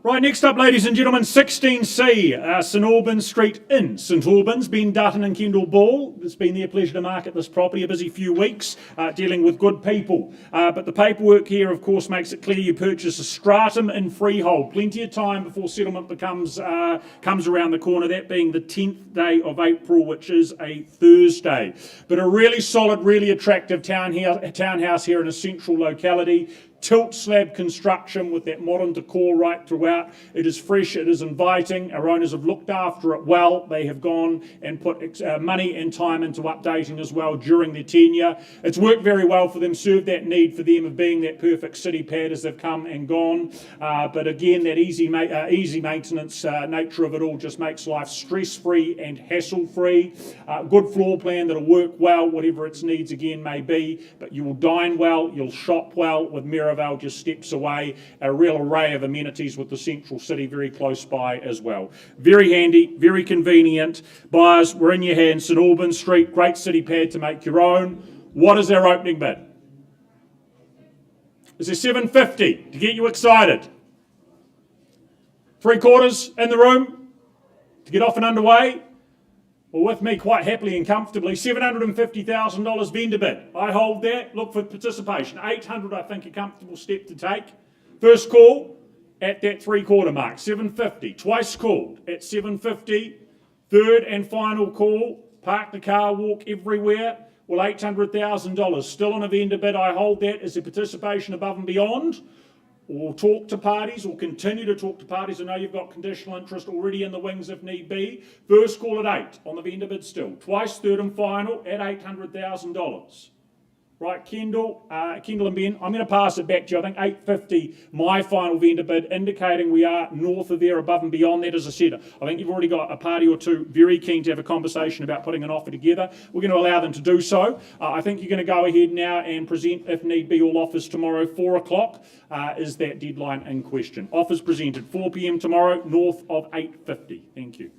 Right, next up, ladies and gentlemen, 16C, St Albans Street in St Albans. Ben Dutton and Kendall Ball. It's been their pleasure to market this property. A busy few weeks dealing with good people. But the paperwork here, of course, makes it clear you purchase a stratum in freehold. Plenty of time before settlement comes around the corner, that being the 10th day of April, which is a Thursday. But a really solid, really attractive townhouse here in a central locality. Tilt slab construction with that modern decor right throughout. It is fresh, it is inviting. Our owners have looked after it well. They have gone and put money and time into updating as well during their tenure. It's worked very well for them, served that need for them of being that perfect city pad as they've come and gone. But again, that easy maintenance nature of it all just makes life stress-free and hassle-free. Good floor plan that'll work well, whatever its needs again may be. But you will dine well, you'll shop well with Miraval just steps away, a real array of amenities with the central city very close by as well. Very handy, very convenient. Buyers, we're in your hands. St Albans Street, great city pad to make your own. What is our opening bid? Is there $750 to get you excited? 3/4 in the room to get off and underway? Well, with me quite happily and comfortably, $750,000 vendor bid. I hold that. Look for participation. $800, I think, a comfortable step to take. First call at that 3/4 mark, $750. Twice called at $750. Third and final call, park the car, walk everywhere. Well, $800,000. Still on a vendor bid. I hold that as a participation above and beyond. We'll talk to parties, we'll continue to talk to parties. I know you've got conditional interest already in the wings if need be. First call at 8 on the vendor bid still. Twice, third and final at $800,000. Right, Kendall and Ben, I'm going to pass it back to you. I think $850, my final vendor bid, indicating we are north of there, above and beyond that. As I said, I think you've already got a party or two very keen to have a conversation about putting an offer together. We're going to allow them to do so. I think you're going to go ahead now and present, if need be, all offers tomorrow. 4 o'clock is that deadline in question. Offers presented 4 p.m. tomorrow, north of $850. Thank you.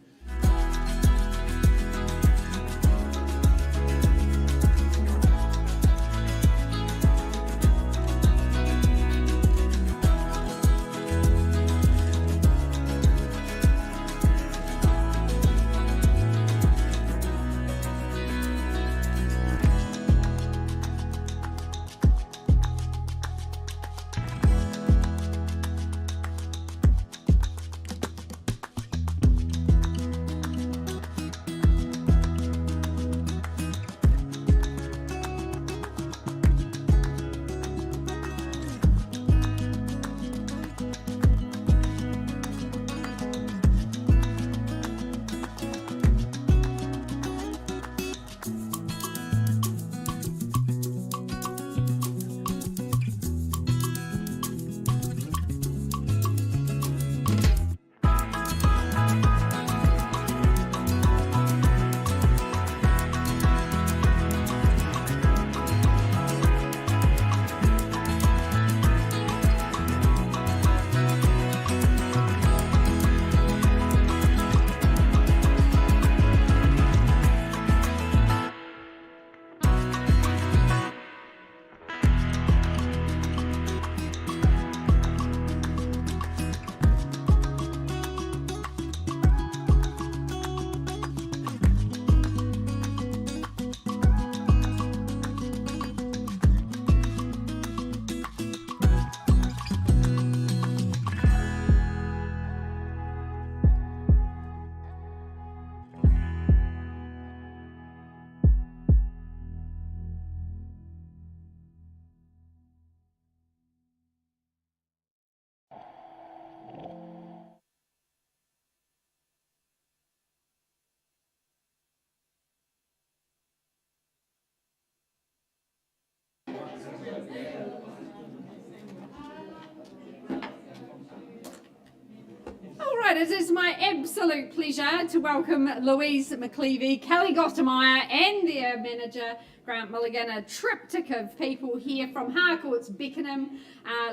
Right, it is my absolute pleasure to welcome Louise McLeavy, Kelly Gottemeyer and their manager Grant Mulligan, a triptych of people here from Harcourts, Beckenham,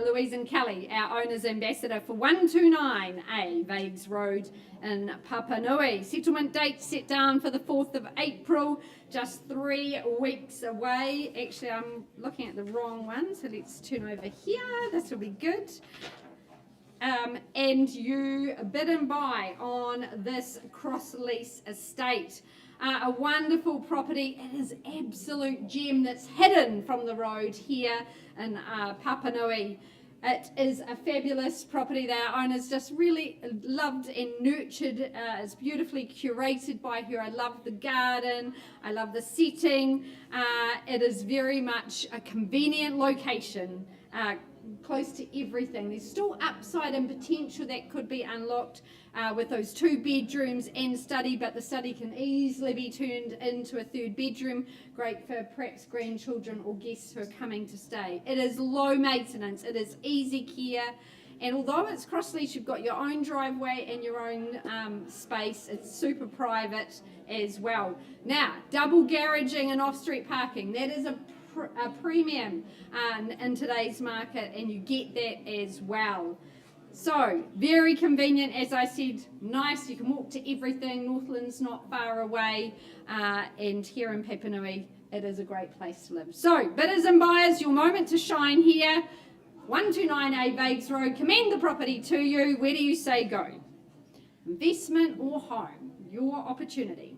Louise and Kelly, our owner's ambassador for 129A Vagues Road in Papanui. Settlement date set down for the 4th of April, just 3 weeks away. Actually, I'm looking at the wrong one, so let's turn over here. This will be good. And you bid and buy on this cross-lease estate. A wonderful property. It is absolute gem that's hidden from the road here in Papanui. It is a fabulous property that our owners just really loved and nurtured. It's beautifully curated by her. I love the garden. I love the setting. It is very much a convenient location. Close to everything. There's still upside and potential that could be unlocked with those 2 bedrooms and study, but the study can easily be turned into a 3rd bedroom. Great for perhaps grandchildren or guests who are coming to stay. It is low maintenance. It is easy care. And although it's cross-lease, you've got your own driveway and your own space. It's super private as well. Now, double garaging and off-street parking. That is a premium in today's market, and you get that as well. So very convenient, as I said, nice. You can walk to everything. Northland's not far away, and here in Papanui it is a great place to live. So bidders and buyers, your moment to shine here. 129A Vagues Road. Commend the property to you. Where do you say go? Investment or home? Your opportunity.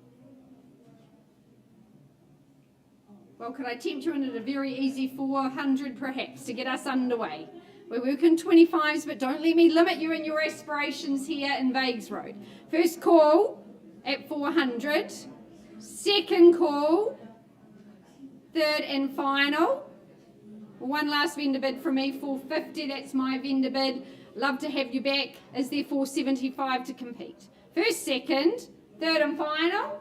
Well, could I tempt you in at a very easy 400 perhaps to get us underway? We work in 25s, but don't let me limit you in your aspirations here in Vagues Road. First call at 400. Second call. Third and final. One last vendor bid from me, 450. That's my vendor bid. Love to have you back. Is there 475 to compete? First, second, third and final.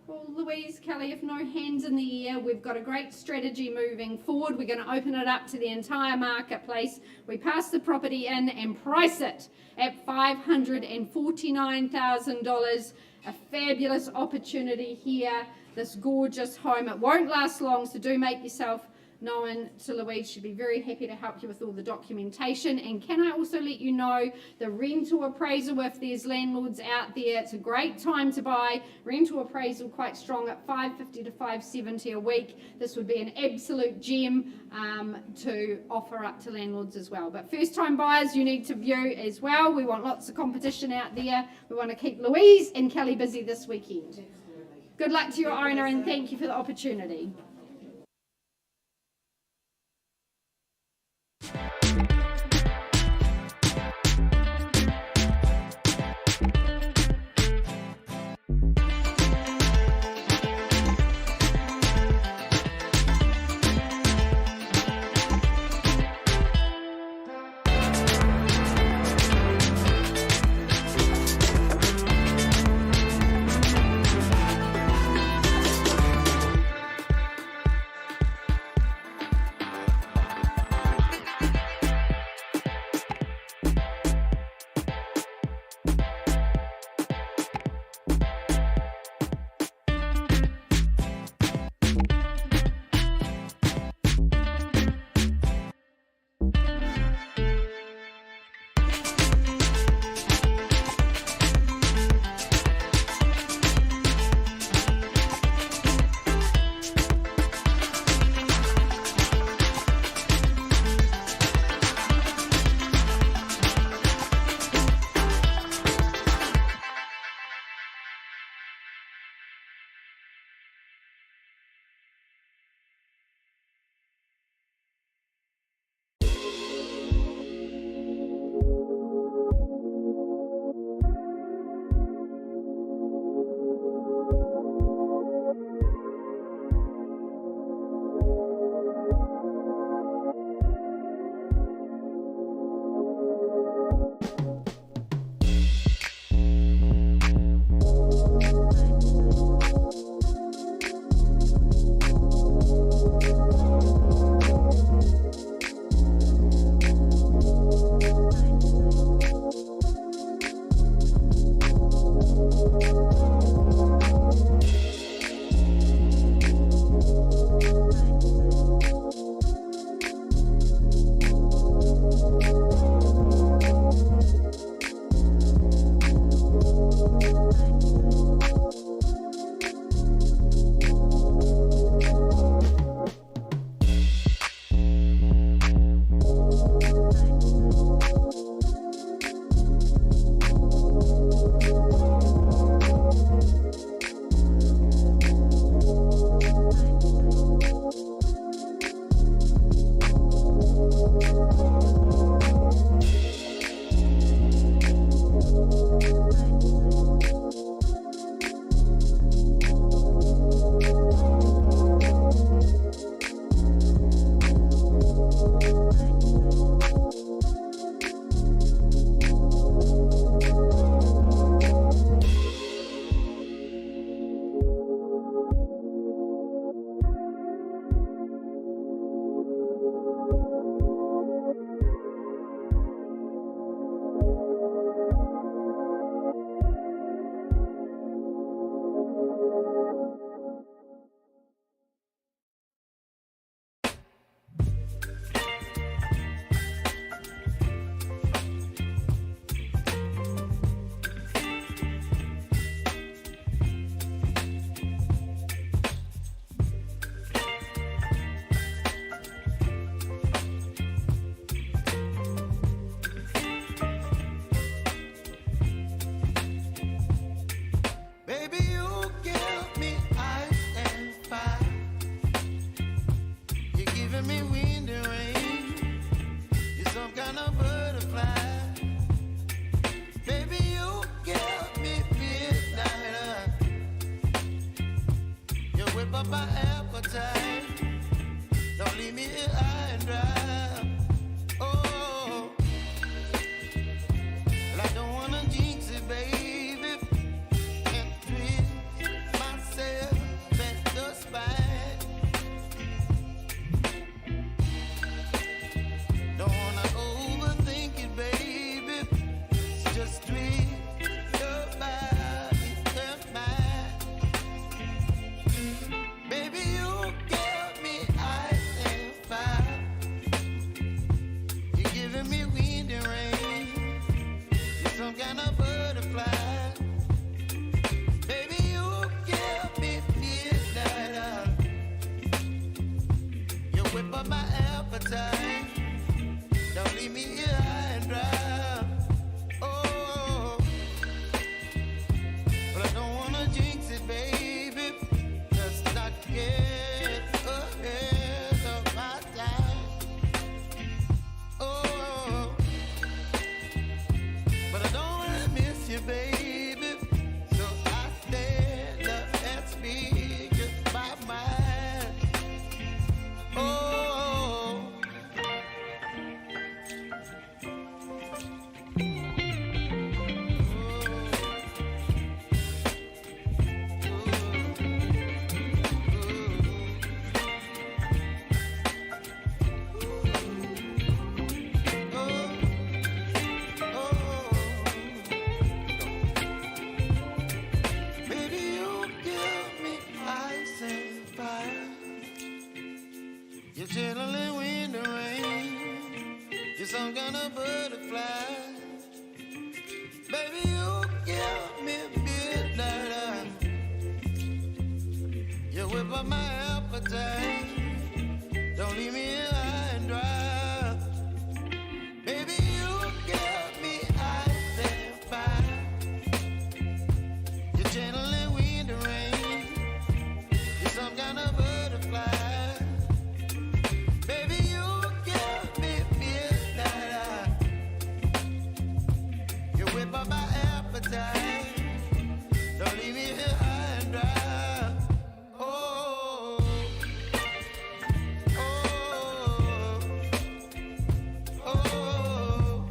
Well, Louise, Kelly, if no hands in the air, we've got a great strategy moving forward. We're going to open it up to the entire marketplace. We pass the property in and price it at $549,000. A fabulous opportunity here, this gorgeous home. It won't last long, so do make yourself known to Louise. She'd be very happy to help you with all the documentation. And can I also let you know the rental appraisal, if there's landlords out there, it's a great time to buy. Rental appraisal quite strong at $550 to $570 a week. This would be an absolute gem to offer up to landlords as well. But first time buyers, you need to view as well. We want lots of competition out there. We want to keep Louise and Kelly busy this weekend. Good luck to your owner, and thank you for the opportunity. kind of butterfly. Baby, you give me midnight. You whip up my appetite. Don't leave me here high and dry. Oh, but I don't wanna jinx it, baby. Just not get ahead of my time. Oh, but I don't wanna miss you, baby. So I stand up and speak just my mind. Oh. Baby, you give me ice and fire. You're chilling wind and rain. You're some kind of butterfly. Baby, you give me midnight. You whip up my appetite. Don't leave me here high and dry. Baby, you give me ice and fire. You're channeling wind and rain. You're some kind of butterfly. Baby, you give me midnight. You whip up my appetite. Don't leave me here high and dry. Oh, oh, oh, oh,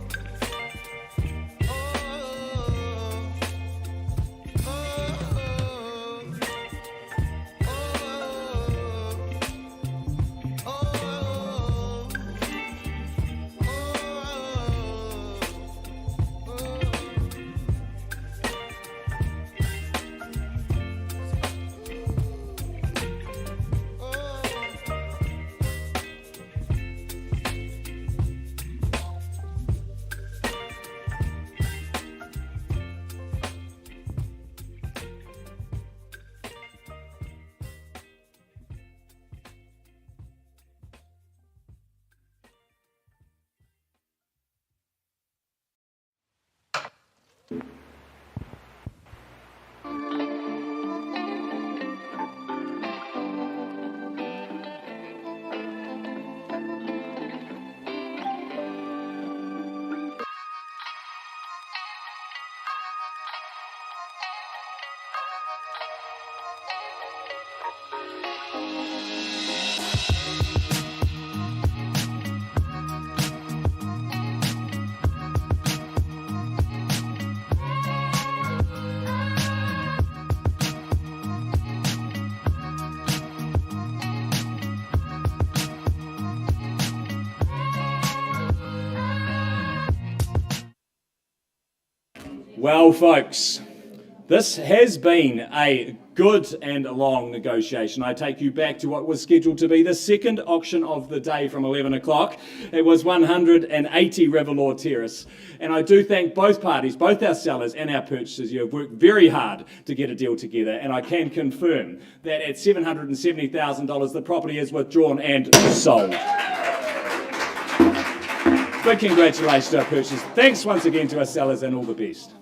Well, folks, this has been a good and long negotiation. I take you back to what was scheduled to be the second auction of the day from 11 o'clock. It was 180 Riverlaw Terrace. And I do thank both parties, both our sellers and our purchasers. You have worked very hard to get a deal together. And I can confirm that at $770,000, the property is withdrawn and sold. Big congratulations to our purchasers. Thanks once again to our sellers and all the best.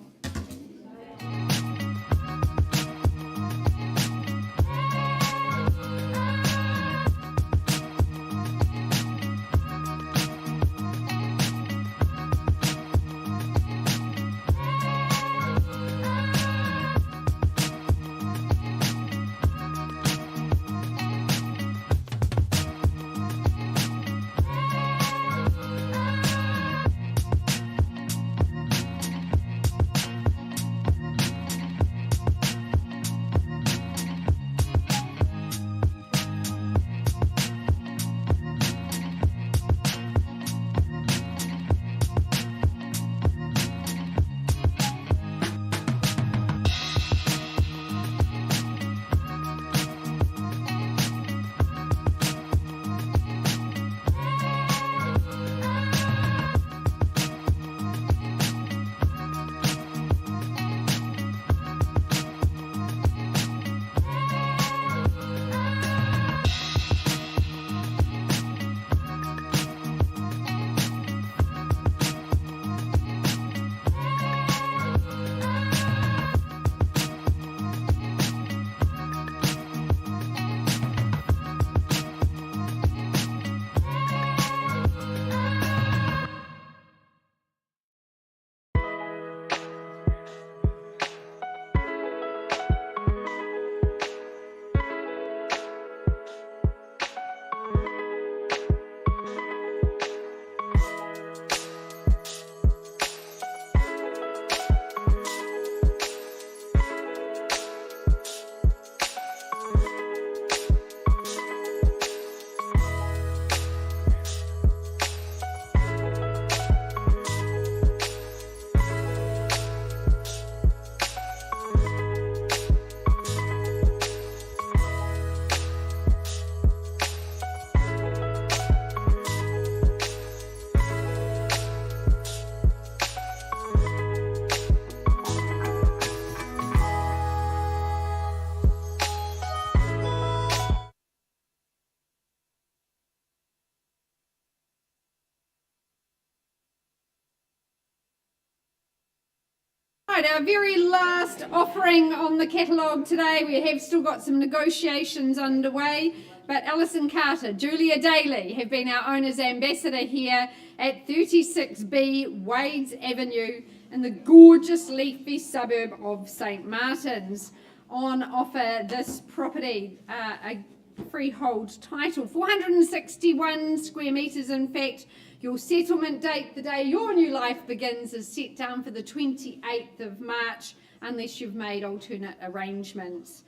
right, our very last offering on the catalogue today. We have still got some negotiations underway, but Alison Carter, Julia Daly have been our owner's ambassador here at 36B Wades Avenue in the gorgeous leafy suburb of St Martins. On offer this property, a freehold title, 461 square metres in fact. Your settlement date, the day your new life begins, is set down for the 28th of March, unless you've made alternate arrangements.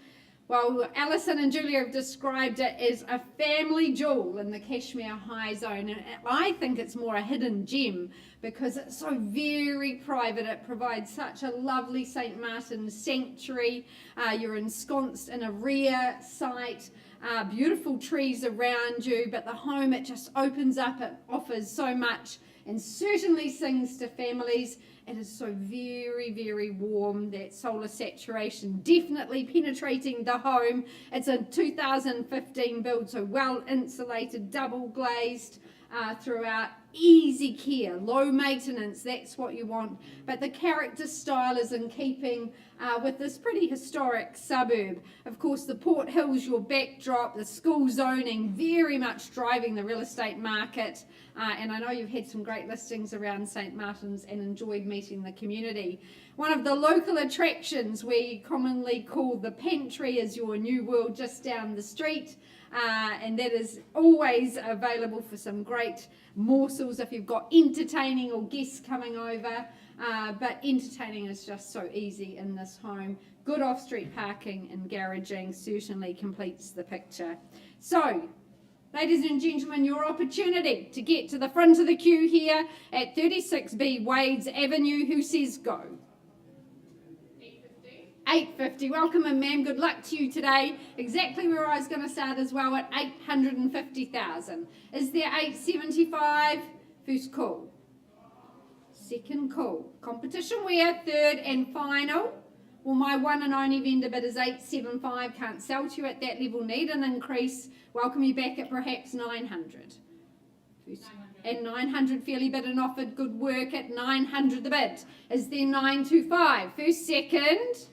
Well, Alison and Julia have described it as a family jewel in the Cashmere High Zone, and I think it's more a hidden gem because it's so very private. It provides such a lovely St Martin's sanctuary. You're ensconced in a rear site. Beautiful trees around you, but the home, it just opens up, it offers so much and certainly sings to families. It is so very, very warm, that solar saturation definitely penetrating the home. It's a 2015 build, so well insulated, double glazed throughout. Easy care, low maintenance, that's what you want. But the character style is in keeping with this pretty historic suburb. Of course, the Port Hills, your backdrop, the school zoning, very much driving the real estate market. And I know you've had some great listings around St Martins and enjoyed meeting the community. One of the local attractions we commonly call the Pantry is your new world just down the street. And that is always available for some great morsels if you've got entertaining or guests coming over. But entertaining is just so easy in this home. Good off-street parking and garaging certainly completes the picture. So, ladies and gentlemen, your opportunity to get to the front of the queue here at 36B Wades Avenue. Who says go? 850. Welcome in, ma'am. Good luck to you today. Exactly where I was going to start as well, at 850,000. Is there 875? First call. Second call. Competition where? Third and final. Well, my one and only vendor bid is 875. Can't sell to you at that level. Need an increase. Welcome you back at perhaps 900. And 900 fairly bid and offered. Good work at 900 the bid. Is there 925? First, second.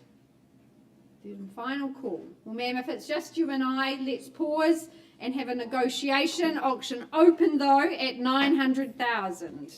Third and final call. Well, ma'am, if it's just you and I, let's pause and have a negotiation. Auction open, though, at 900,000.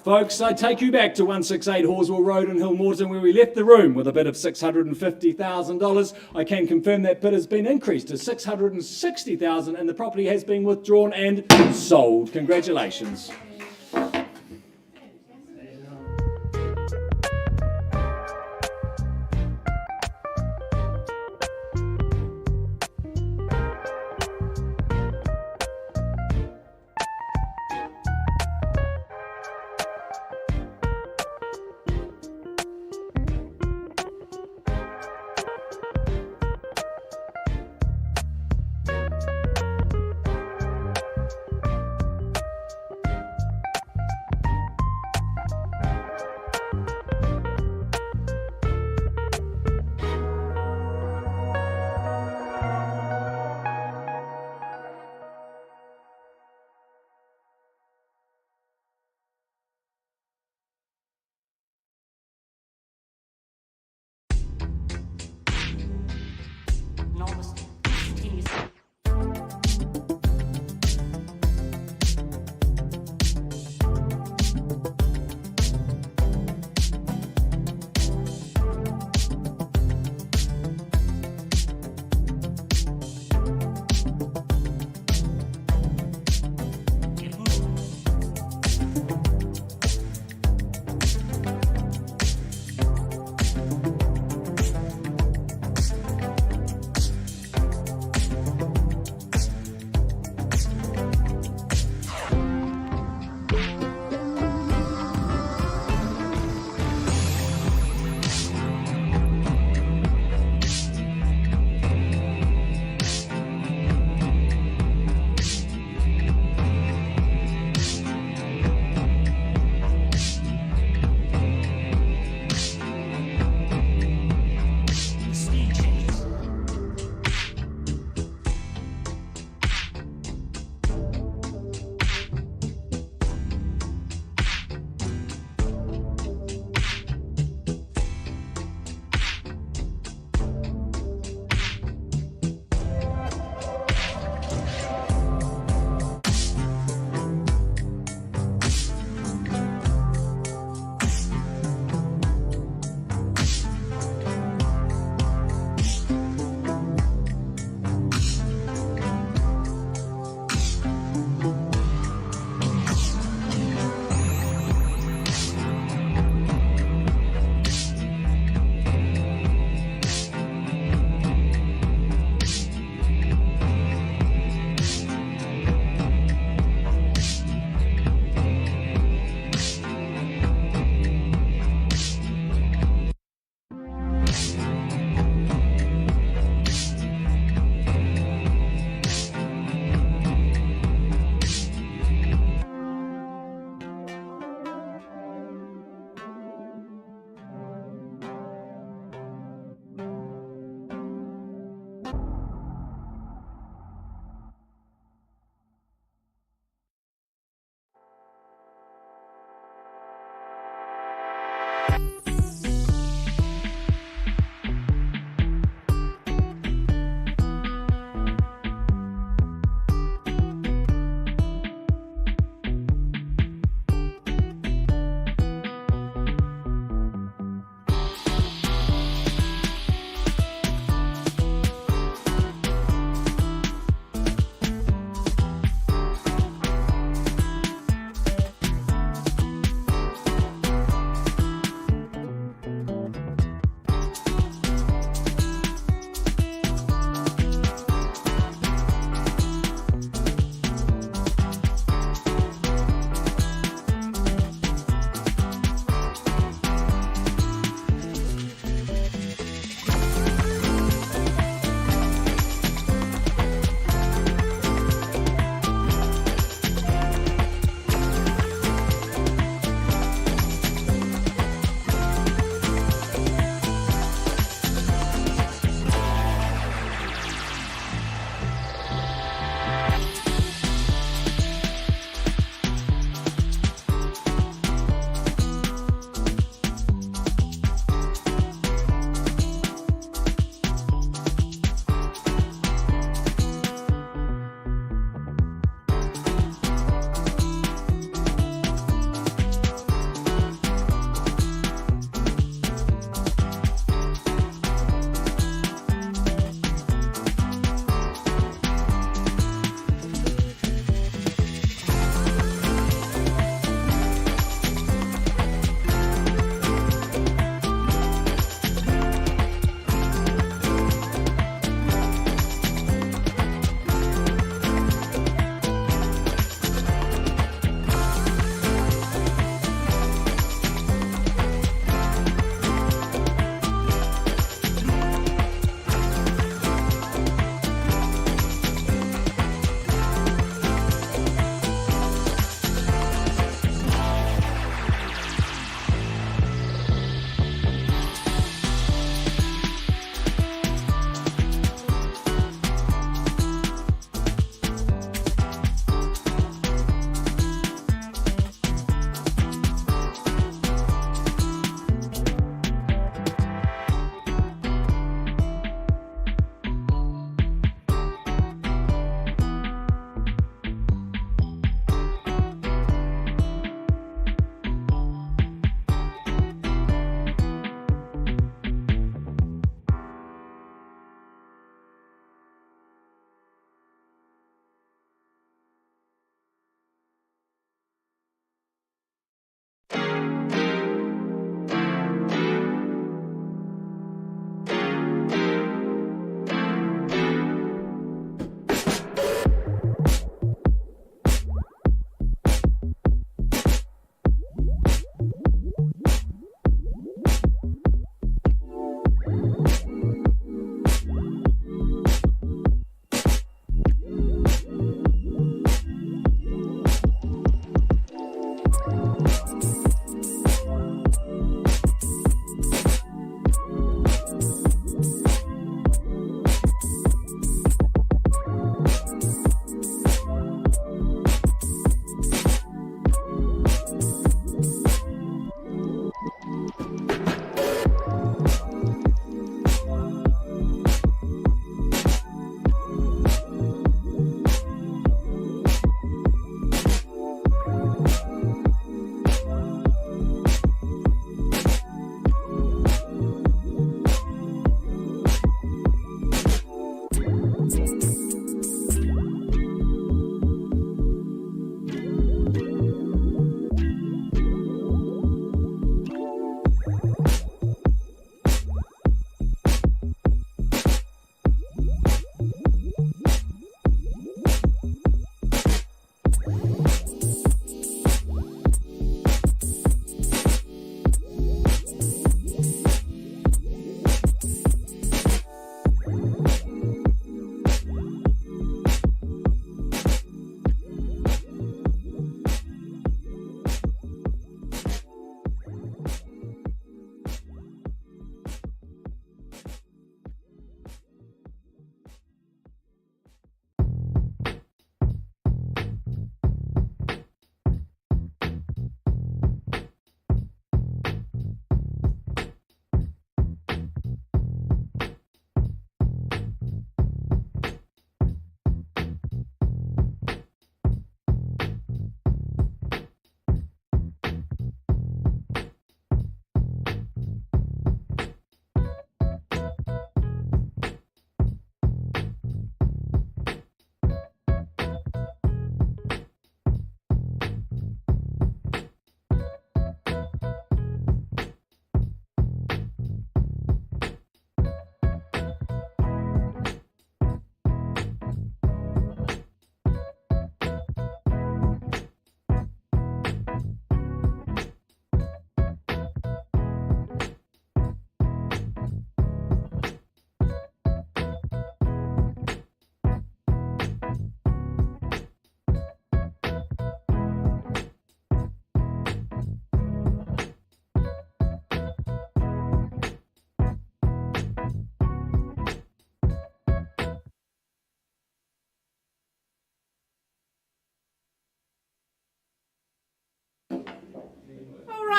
Folks, I take you back to 168 Horswell Road in Hillmorton, where we left the room with a bid of $650,000. I can confirm that bid has been increased to $660,000 and the property has been withdrawn and sold. Congratulations.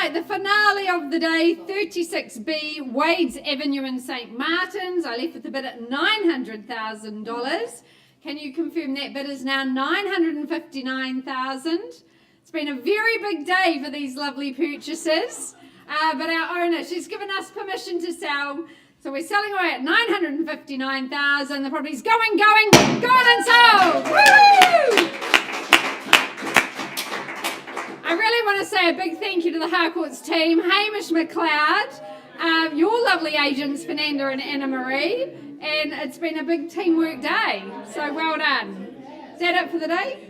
right, the finale of the day, 36B, Wade's Avenue in St. Martin's. I left with the bid at $900,000. Can you confirm that bid is now $959,000? It's been a very big day for these lovely purchases, but our owner, she's given us permission to sell. So we're selling away at $959,000. The property's going and sold. Woo! I really want to say a big thank you to the Harcourts team, Hamish McLeod, your lovely agents, Fernanda and Anna Marie, and it's been a big teamwork day, so well done. Is that it for the day?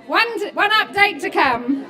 One update to come.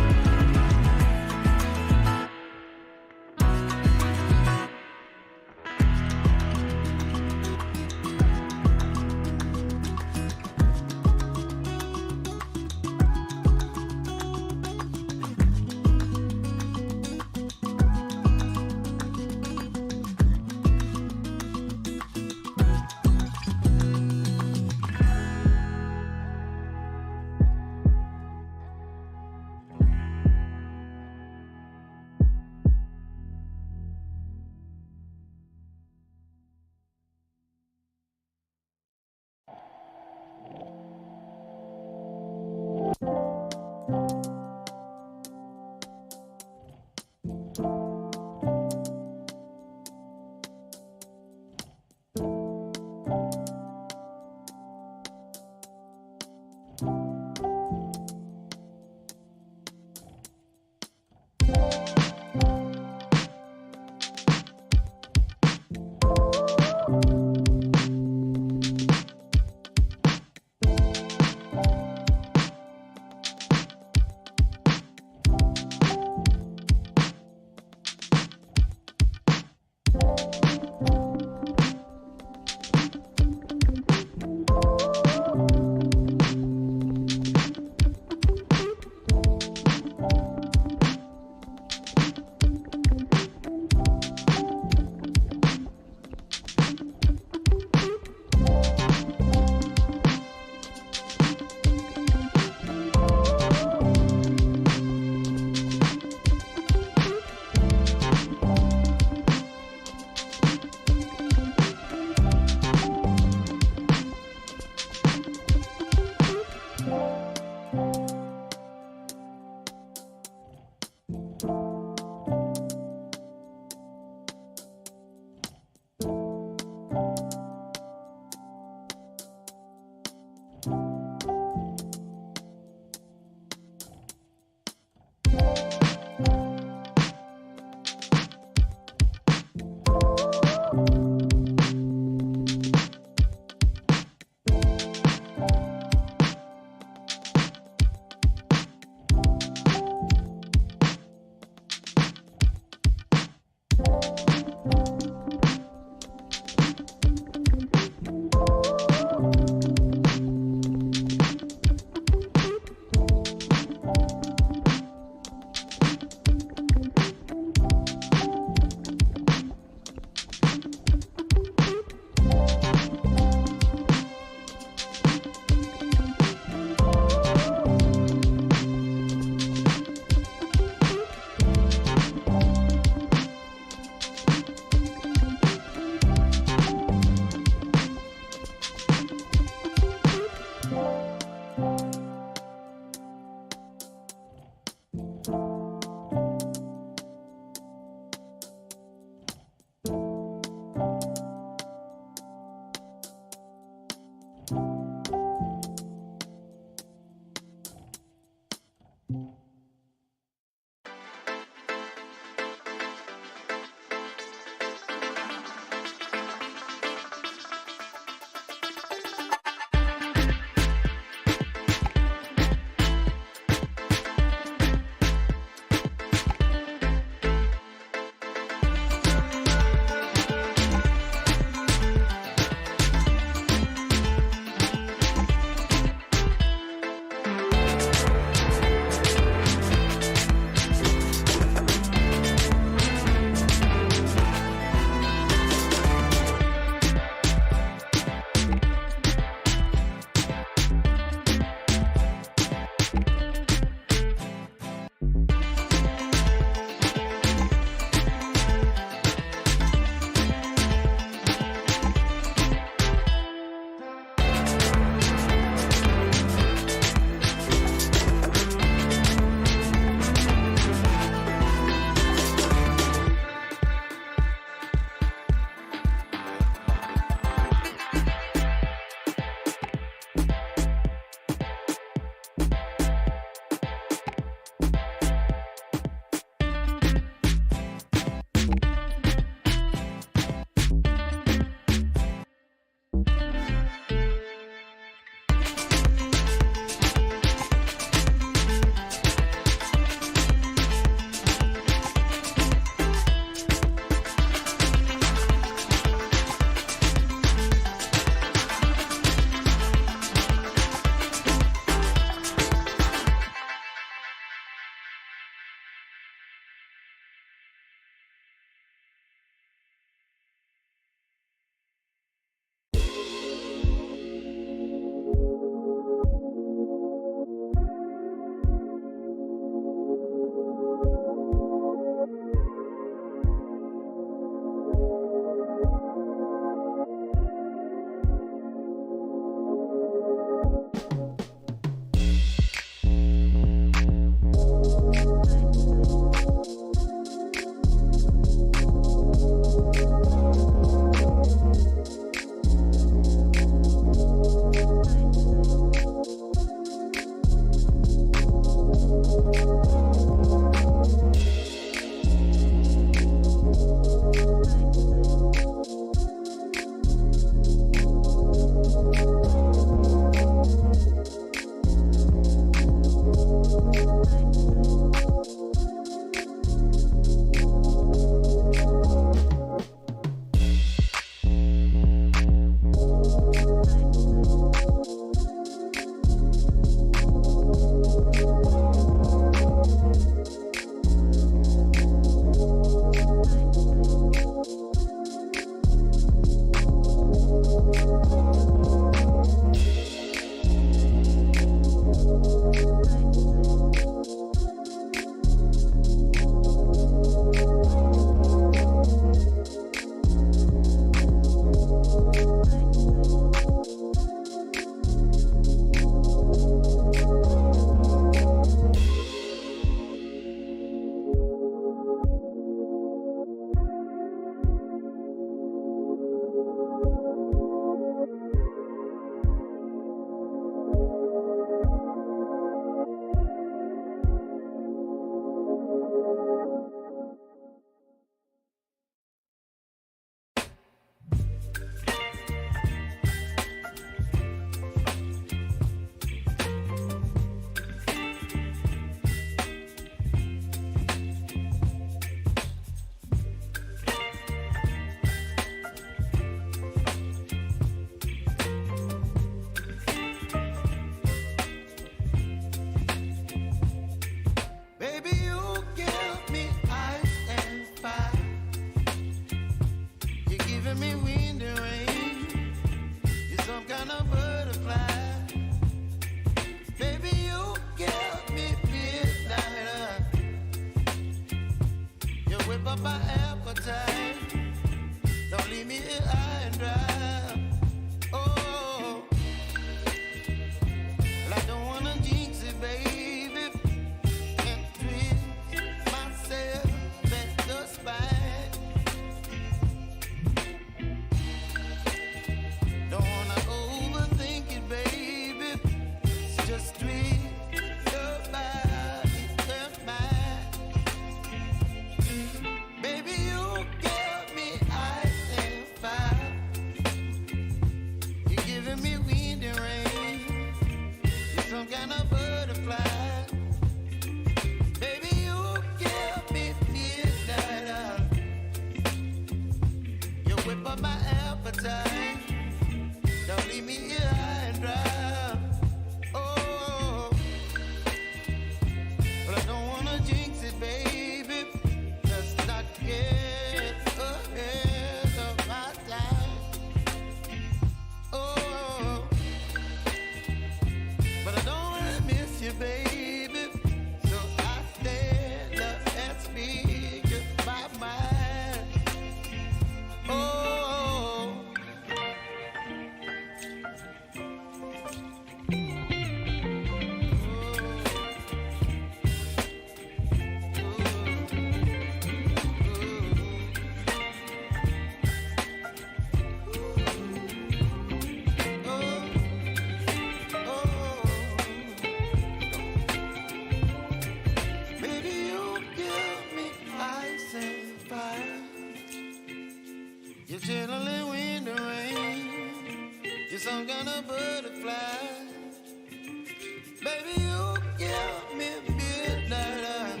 give me midnight,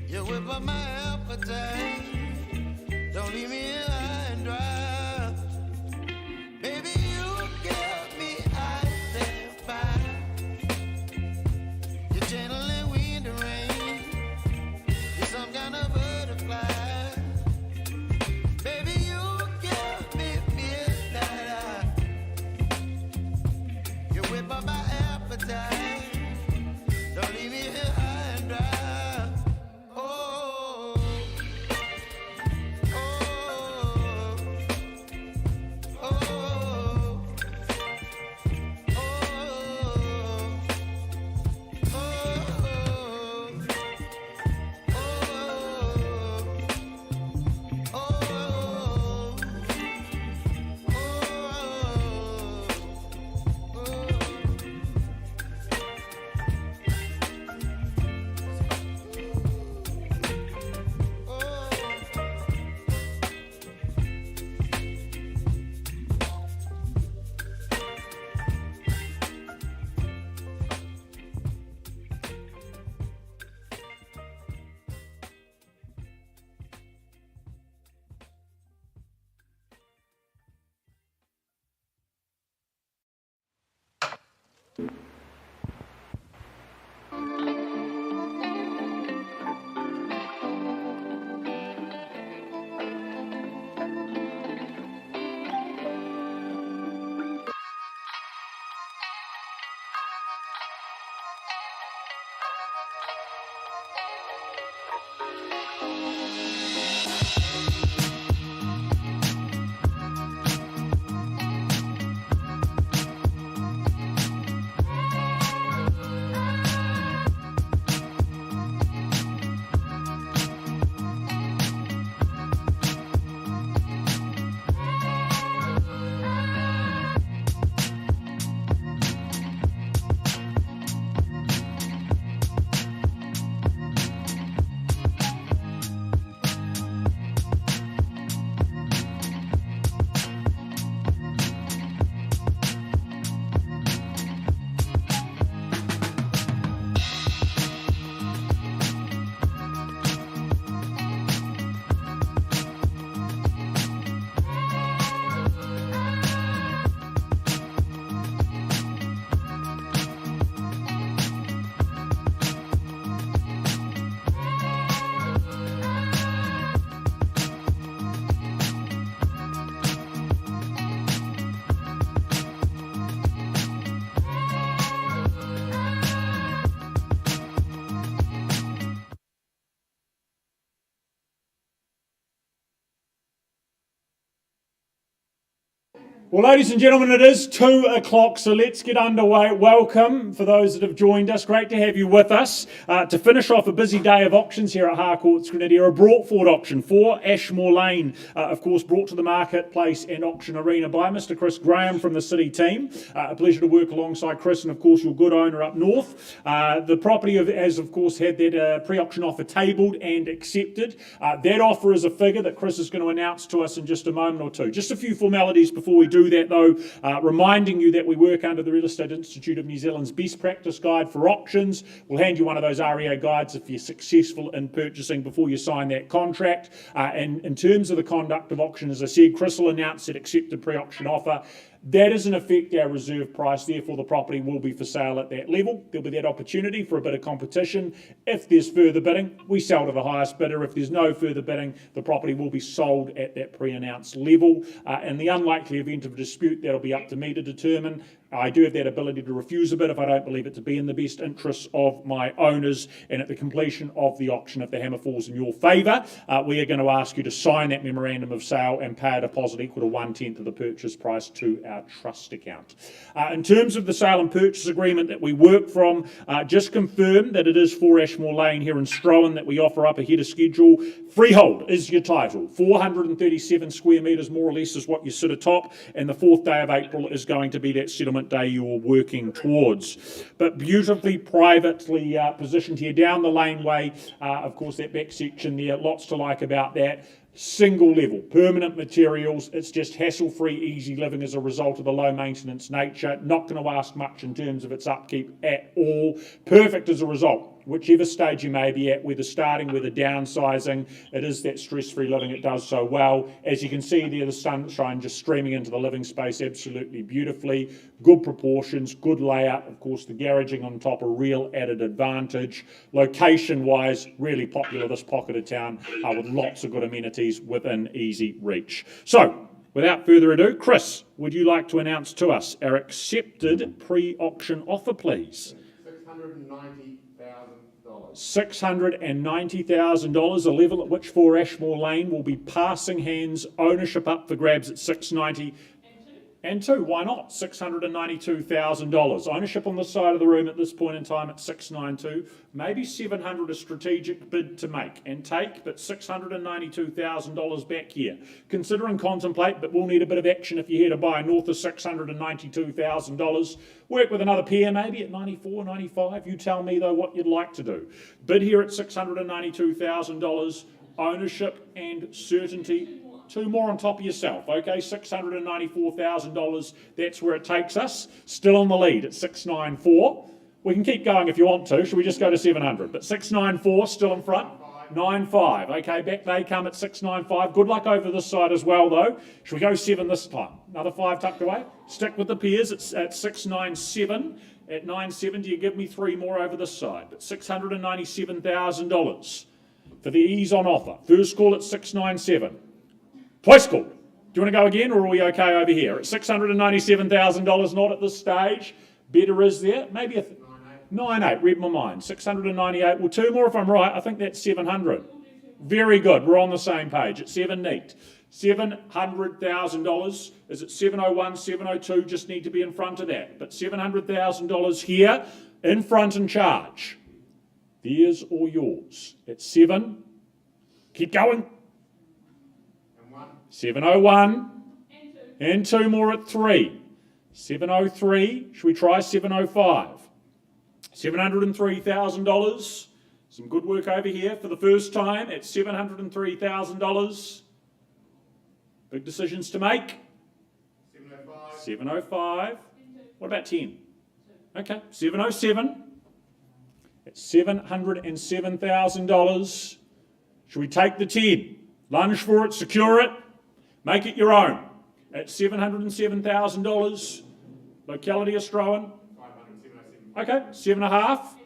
you whip up my appetite. Don't leave me high and dry. Baby, you give me ice and fire. You're channeling wind and rain. You're some kind of butterfly. Baby, you give me midnight. You whip up my appetite. Don't leave me here high and dry. Oh, oh, oh, oh, Well, ladies and gentlemen, it is 2 o'clock, so let's get underway. Welcome for those that have joined us. Great to have you with us. To finish off a busy day of auctions here at Harcourts Grenadier, a brought forward auction for Ashmore Lane, of course, brought to the marketplace and auction arena by Mr. Chris Graham from the City team. A pleasure to work alongside Chris and, of course, your good owner up north. The property has, of course, had that pre-auction offer tabled and accepted. That offer is a figure that Chris is going to announce to us in just a moment or two. Just a few formalities before we do that, though, reminding you that we work under the Real Estate Institute of New Zealand's Best Practice Guide for Auctions. We'll hand you one of those REA guides if you're successful in purchasing before you sign that contract. And in terms of the conduct of auction, as I said, Chris will announce that accepted pre-auction offer. That is in effect our reserve price, therefore the property will be for sale at that level. There'll be that opportunity for a bit of competition. If there's further bidding, we sell to the highest bidder. If there's no further bidding, the property will be sold at that pre-announced level. In the unlikely event of a dispute, that'll be up to me to determine. I do have that ability to refuse a bid if I don't believe it to be in the best interests of my owners. And at the completion of the auction, if the hammer falls in your favour, we are going to ask you to sign that memorandum of sale and pay a deposit equal to 1/10 of the purchase price to our trust account. In terms of the sale and purchase agreement that we work from, just confirm that it is for Ashmore Lane here in Strohan that we offer up ahead of schedule. Freehold is your title. 437 square metres more or less is what you sit atop, and the 4th day of April is going to be that settlement day you're working towards. But beautifully privately positioned here down the laneway, of course that back section there, lots to like about that. single level, permanent materials. It's just hassle-free, easy living as a result of the low maintenance nature. Not going to ask much in terms of its upkeep at all. Perfect as a result. Whichever stage you may be at, whether starting, whether downsizing, it is that stress-free living. It does so well. As you can see there, the sunshine just streaming into the living space absolutely beautifully. Good proportions, good layout. Of course, the garaging on top, a real added advantage. Location-wise, really popular, this pocket of town, with lots of good amenities within easy reach. So, without further ado, Chris, would you like to announce to us our accepted pre-auction offer, please? $690,000, a level at which 4 Ashmore Lane will be passing hands, ownership up for grabs at $690,000. And 2, why not? $692,000. Ownership on this side of the room at this point in time at $692,000. Maybe $700,000 a strategic bid to make and take, but $692,000 back here. Consider and contemplate, but we'll need a bit of action if you're here to buy north of $692,000. Work with another peer maybe at $94,000, $95,000. You tell me though what you'd like to do. Bid here at $692,000. Ownership and certainty. 2 more on top of yourself, okay? $694,000, that's where it takes us. Still on the lead at $694,000. We can keep going if you want to. Should we just go to $700,000? But $694,000 still in front. $9,500. Okay, back they come at $695,000. Good luck over this side as well, though. Should we go $7 this time? Another $5 tucked away. Stick with the peers. It's at $697,000. At $970,000, you give me 3 more over this side. But $697,000 for the ease on offer. First call at $697,000. Twice called. Do you want to go again, or are we okay over here? At $697,000, not at this stage. Better is there. Maybe a 9.8. Read my mind. 698. Well, 2 more if I'm right. I think that's 700. Very good. We're on the same page. At 7 neat. $700,000. Is it 701, 702? Just need to be in front of that. But $700,000 here, in front and charge. Theirs or yours. At 7. Keep going. 701 and 2 more at 3. 703. Should we try 705? $703,000. Some good work over here for the first time at $703,000. Big decisions to make. 705. What about 10? Okay, 707. At $707,000. Should we take the 10? Lunge for it, secure it. Make it your own at $707,000. Locality Australian. Okay, 7.5.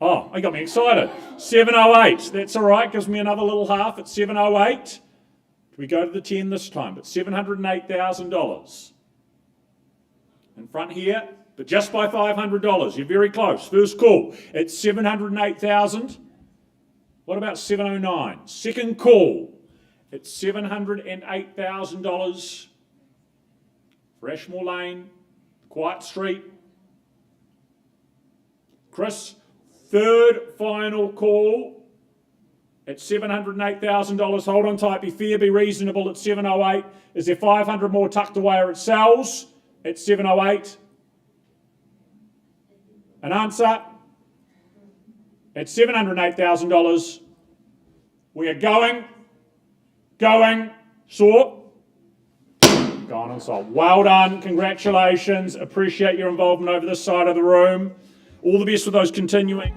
Oh, you got me excited. 708. That's all right. Gives me another little half at 708. We go to the 10 this time, but $708,000. In front here, but just by $500. You're very close. First call at $708,000. What about 709? Second call. It's $708,000 for Ashmore Lane, Quiet Street. Chris, third final call at $708,000. Hold on tight, be fair, be reasonable at 708. Is there 500 more tucked away or it sells at 708? An answer at $708,000. We are going, sort, gone and sold. Well done, congratulations. Appreciate your involvement over this side of the room. All the best with those continuing.